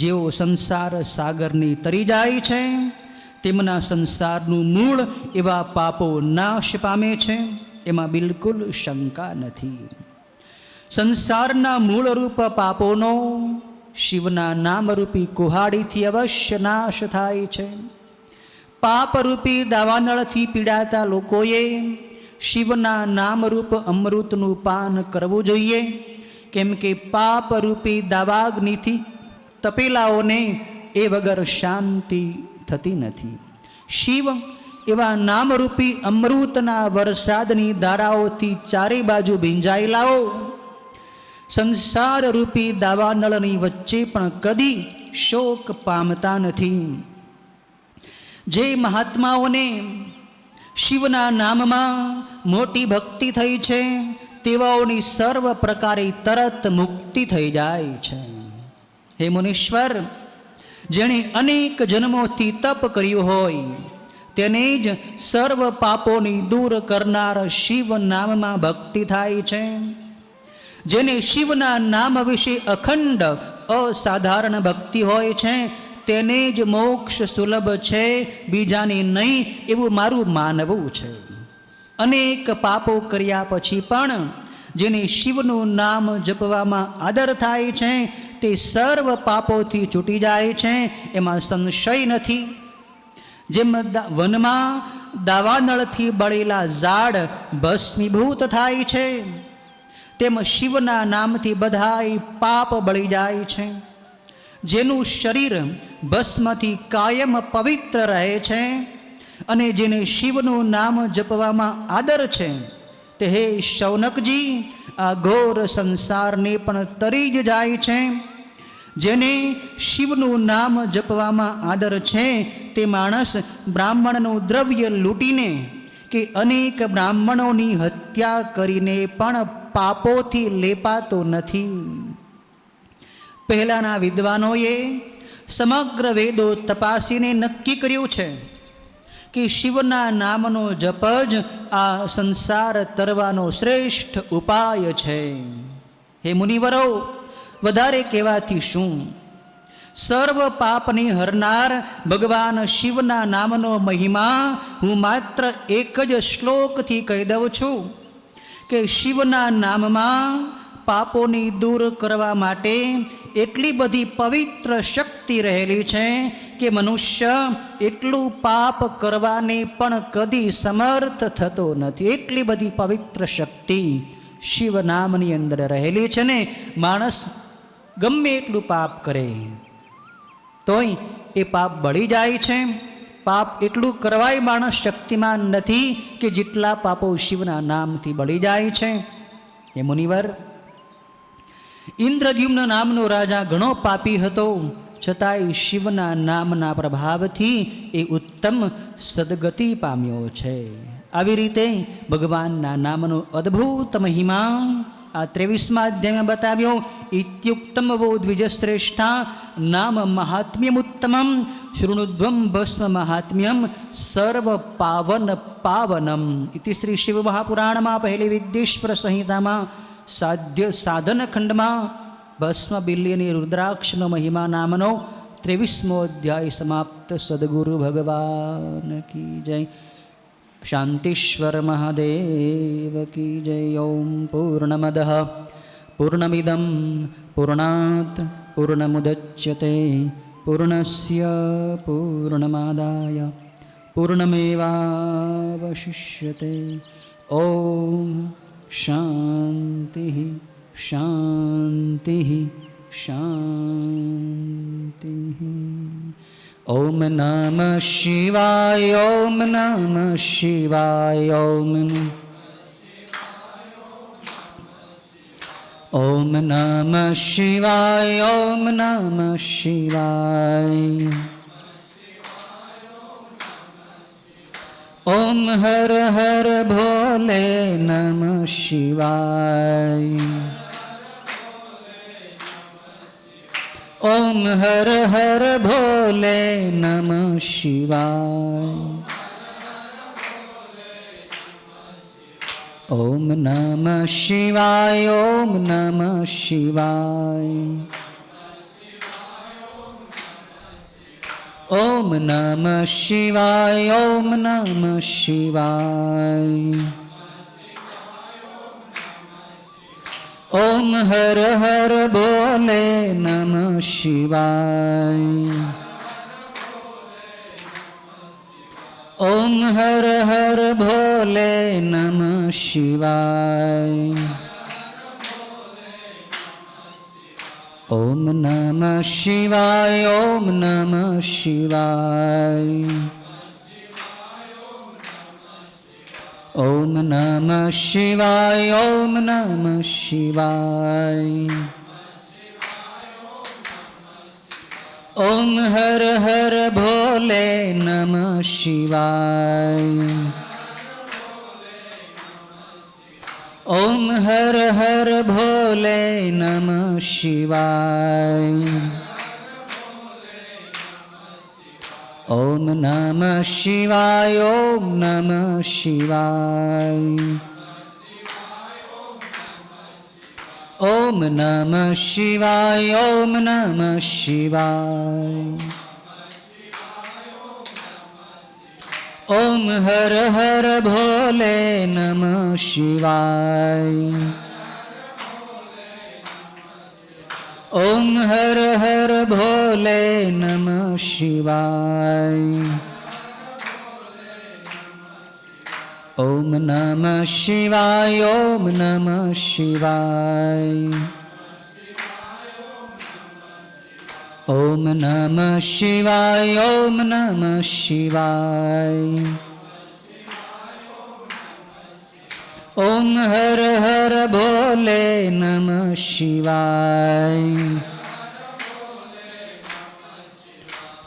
જેઓ સંસાર સાગરની તરી જાય છે, તેમના સંસારનું મૂળ એવા પાપો નાશ પામે છે, એમાં બિલકુલ શંકા નથી. સંસારના મૂળરૂપ પાપોનો શિવના નામરૂપી કુહાડીથી અવશ્ય નાશ થાય છે. પાપરૂપી દાવાનળથી પીડાતા લોકોએ શિવના નામરૂપ અમૃતનું પાન કરવું જોઈએ. કેમ કે પાપરૂપી દાવાગ્નિથી તપેલાઓને એ વગર શાંતિ થતી નથી. શિવ એવા નામરૂપી અમૃતના વરસાદની ધારાઓથી ચારે બાજુ ભીંજાયેલાઓ સંસારરૂપી દાવાનળની વચ્ચે પણ કદી શોક પામતા નથી. જે મહાત્માઓને શિવના નામમાં મોટી ભક્તિ થઈ છે તેવાઓની સર્વ પ્રકારે તરત મુક્તિ થઈ જાય છે. હે મુનીશ્વર, જેણે અનેક જન્મોથી તપ કર્યું હોય તેને જ સર્વ પાપોની દૂર કરનાર શિવ નામમાં ભક્તિ થાય છે. જેને શિવના નામ વિશે અખંડ અસાધારણ ભક્તિ હોય છે તેને જ મોક્ષ સુલભ છે, બીજાને નહીં એવું મારું માનવું છે. અનેક પાપો કર્યા પછી પણ જેને શિવનું નામ જપવામાં આદર થાય છે તે સર્વ પાપોથી છૂટી જાય છે, એમાં સંશય નથી. જેમ વનમાં દાવાનળથી બળેલા ઝાડ ભસ્મીભૂત થાય છે તેમ શિવના નામથી બધાય પાપ બળી જાય છે. જેનું શરીર ભસ્મથી કાયમ પવિત્ર રહે છે અને જેને શિવનું નામ જપવામાં આદર છે તે હે શૌનકજી આ ઘોર સંસારને પણ તરી જ જાય છે. જેને શિવનું નામ જપવામાં આદર છે તે માણસ બ્રાહ્મણનું દ્રવ્ય લૂંટીને કે અનેક બ્રાહ્મણોની હત્યા કરીને પણ પાપોથી લેપાતો નથી. પહેલાંના વિદ્વાનોએ સમગ્ર વેદો તપાસીને નક્કી કર્યું છે કે શિવના નામનો જપ જ આ સંસાર તરવાનો શ્રેષ્ઠ ઉપાય છે. હે મુનિવરો, વધારે કહેવાથી શું, સર્વ પાપને હરનાર ભગવાન શિવના નામનો મહિમા હું માત્ર એક જ શ્લોકથી કહી દઉં છું કે શિવના નામમાં પાપોને દૂર કરવા માટે એટલી બધી પવિત્ર શક્તિ રહેલી છે કે મનુષ્ય એટલું પાપ કરવાને પણ કદી સમર્થ થતો નથી. એટલી બધી પવિત્ર શક્તિ શિવ નામની અંદર રહેલી છે ને માણસ ગમે એટલું પાપ કરે તોય એ પાપ બળી જાય છે. પાપ એટલું કરવાય માણસ શક્તિમાન નથી કે જેટલા પાપો શિવના નામથી બળી જાય છે. એ મુનિવર, ઇન્દ્રદ્યુમ્ન નામનો રાજા ઘણો પાપી હતો, છતાંય શિવના નામના પ્રભાવથી એ ઉત્તમ સદગતિ પામ્યો છે. આવી રીતે ભગવાનના નામનો અદ્ભુત મહિમા આ 23મા અધ્યાયમાં બતાવ્યો. ઇત્યુક્તમ વો દ્વિજશ્રેષ્ઠા નામ મહાત્મ્યમુત્તમમ શૃણુધ્વમ ભસ્મ મહાત્મ્યમ સર્વ પાવન પાવનમ. ઇતિ શ્રી શિવ મહાપુરાણમાં પહેલી વિદ્યેશ્વર સંહિતામાં સાધ્ય સાધન ખંડમાં ભસ્મ બિલ્યની રુદ્રાક્ષનો મહિમા નામનો 23મો અધ્યાય સમાપ્ત. સદગુરુ ભગવાન કી જય. શાંતિશ્વર મહાદેવ કી જય. ઓમ પૂર્ણમદ પૂર્ણમિદમ પૂર્ણાત પૂર્ણમુદચ્યતે પૂર્ણસ્ય પૂર્ણમાદાય પૂર્ણમેવાવશિષ્યતે. ઓમ શાંતિ શાંતિ શાંતિ. ઓમ નમઃ શિવાય. ઓમ નમઃ શિવાય. ઓમ નમઃ શિવાય. ઓમ નમઃ શિવાય. ઓમ હર હર ભોલે નમઃ શિવાય. ઓમ હર હર ભોલે નમઃ શિવાય. ઓમ નમઃ શિવાય. ઓમ નમઃ શિવાય. ઓમ નમઃ શિવાય. ઓમ નમઃ શિવાય. ઓમ હર હર ભોલે નમઃ શિવાય. ઓમ હર હર ભોલે નમઃ શિવાય. ઓમ નમઃ શિવાય. ઓમ નમઃ શિવાય. ઓમ નમઃ શિવાય. ઓમ નમઃ શિવાય. ઓમ હર હર ભોલે નમઃ શિવાય. ઓમ હર હર ભોલે નમઃ શિવાય. ઓમ નમઃ શિવાય. ઓમ નમઃ શિવાય. ઓમ નમઃ શિવાય. ઓમ નમઃ શિવાય. ઓમ હર હર ભોલે નમઃ શિવાય. ઓમ હર હર ભોલે નમઃ શિવાય. ઓમ નમઃ શિવાય. ઓમ નમઃ શિવાય. ઓમ નમઃ શિવાય. ઓમ નમઃ શિવાય. ઓમ હર હર ભોલે નમઃ શિવાય.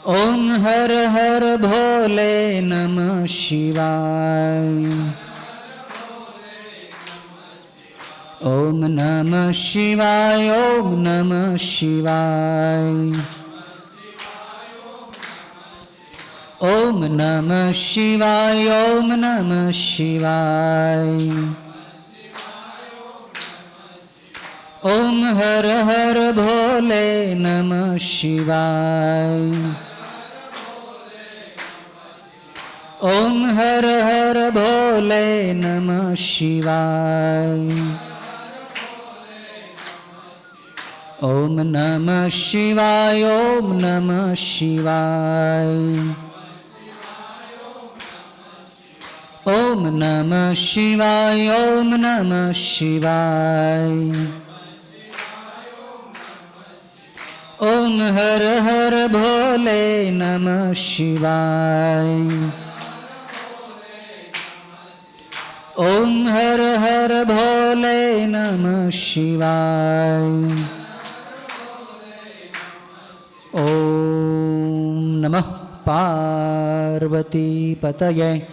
ઓમ હર હર ભોલે નમઃ શિવાય. ઓમ નમઃ શિવાય. ઓમ નમઃ શિવાય. ઓમ નમઃ શિવાય. ઓમ નમઃ શિવાય. ઓમ હર હર ભોલે નમઃ શિવાય. ઓમ હર હર ભોલે નમઃ શિવાય. ઓમ નમઃ શિવાય. ઓમ નમઃ શિવાય. ઓમ નમઃ શિવાય. ઓમ નમઃ શિવાય. ઓમ હર હર ભોલે નમઃ શિવાય. ઓમ હર હર ભોલે નમઃ શિવાય. ઓમ નમઃ પાર્વતી પતયે.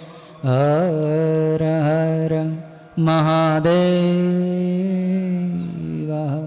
હર હર મહાદેવ.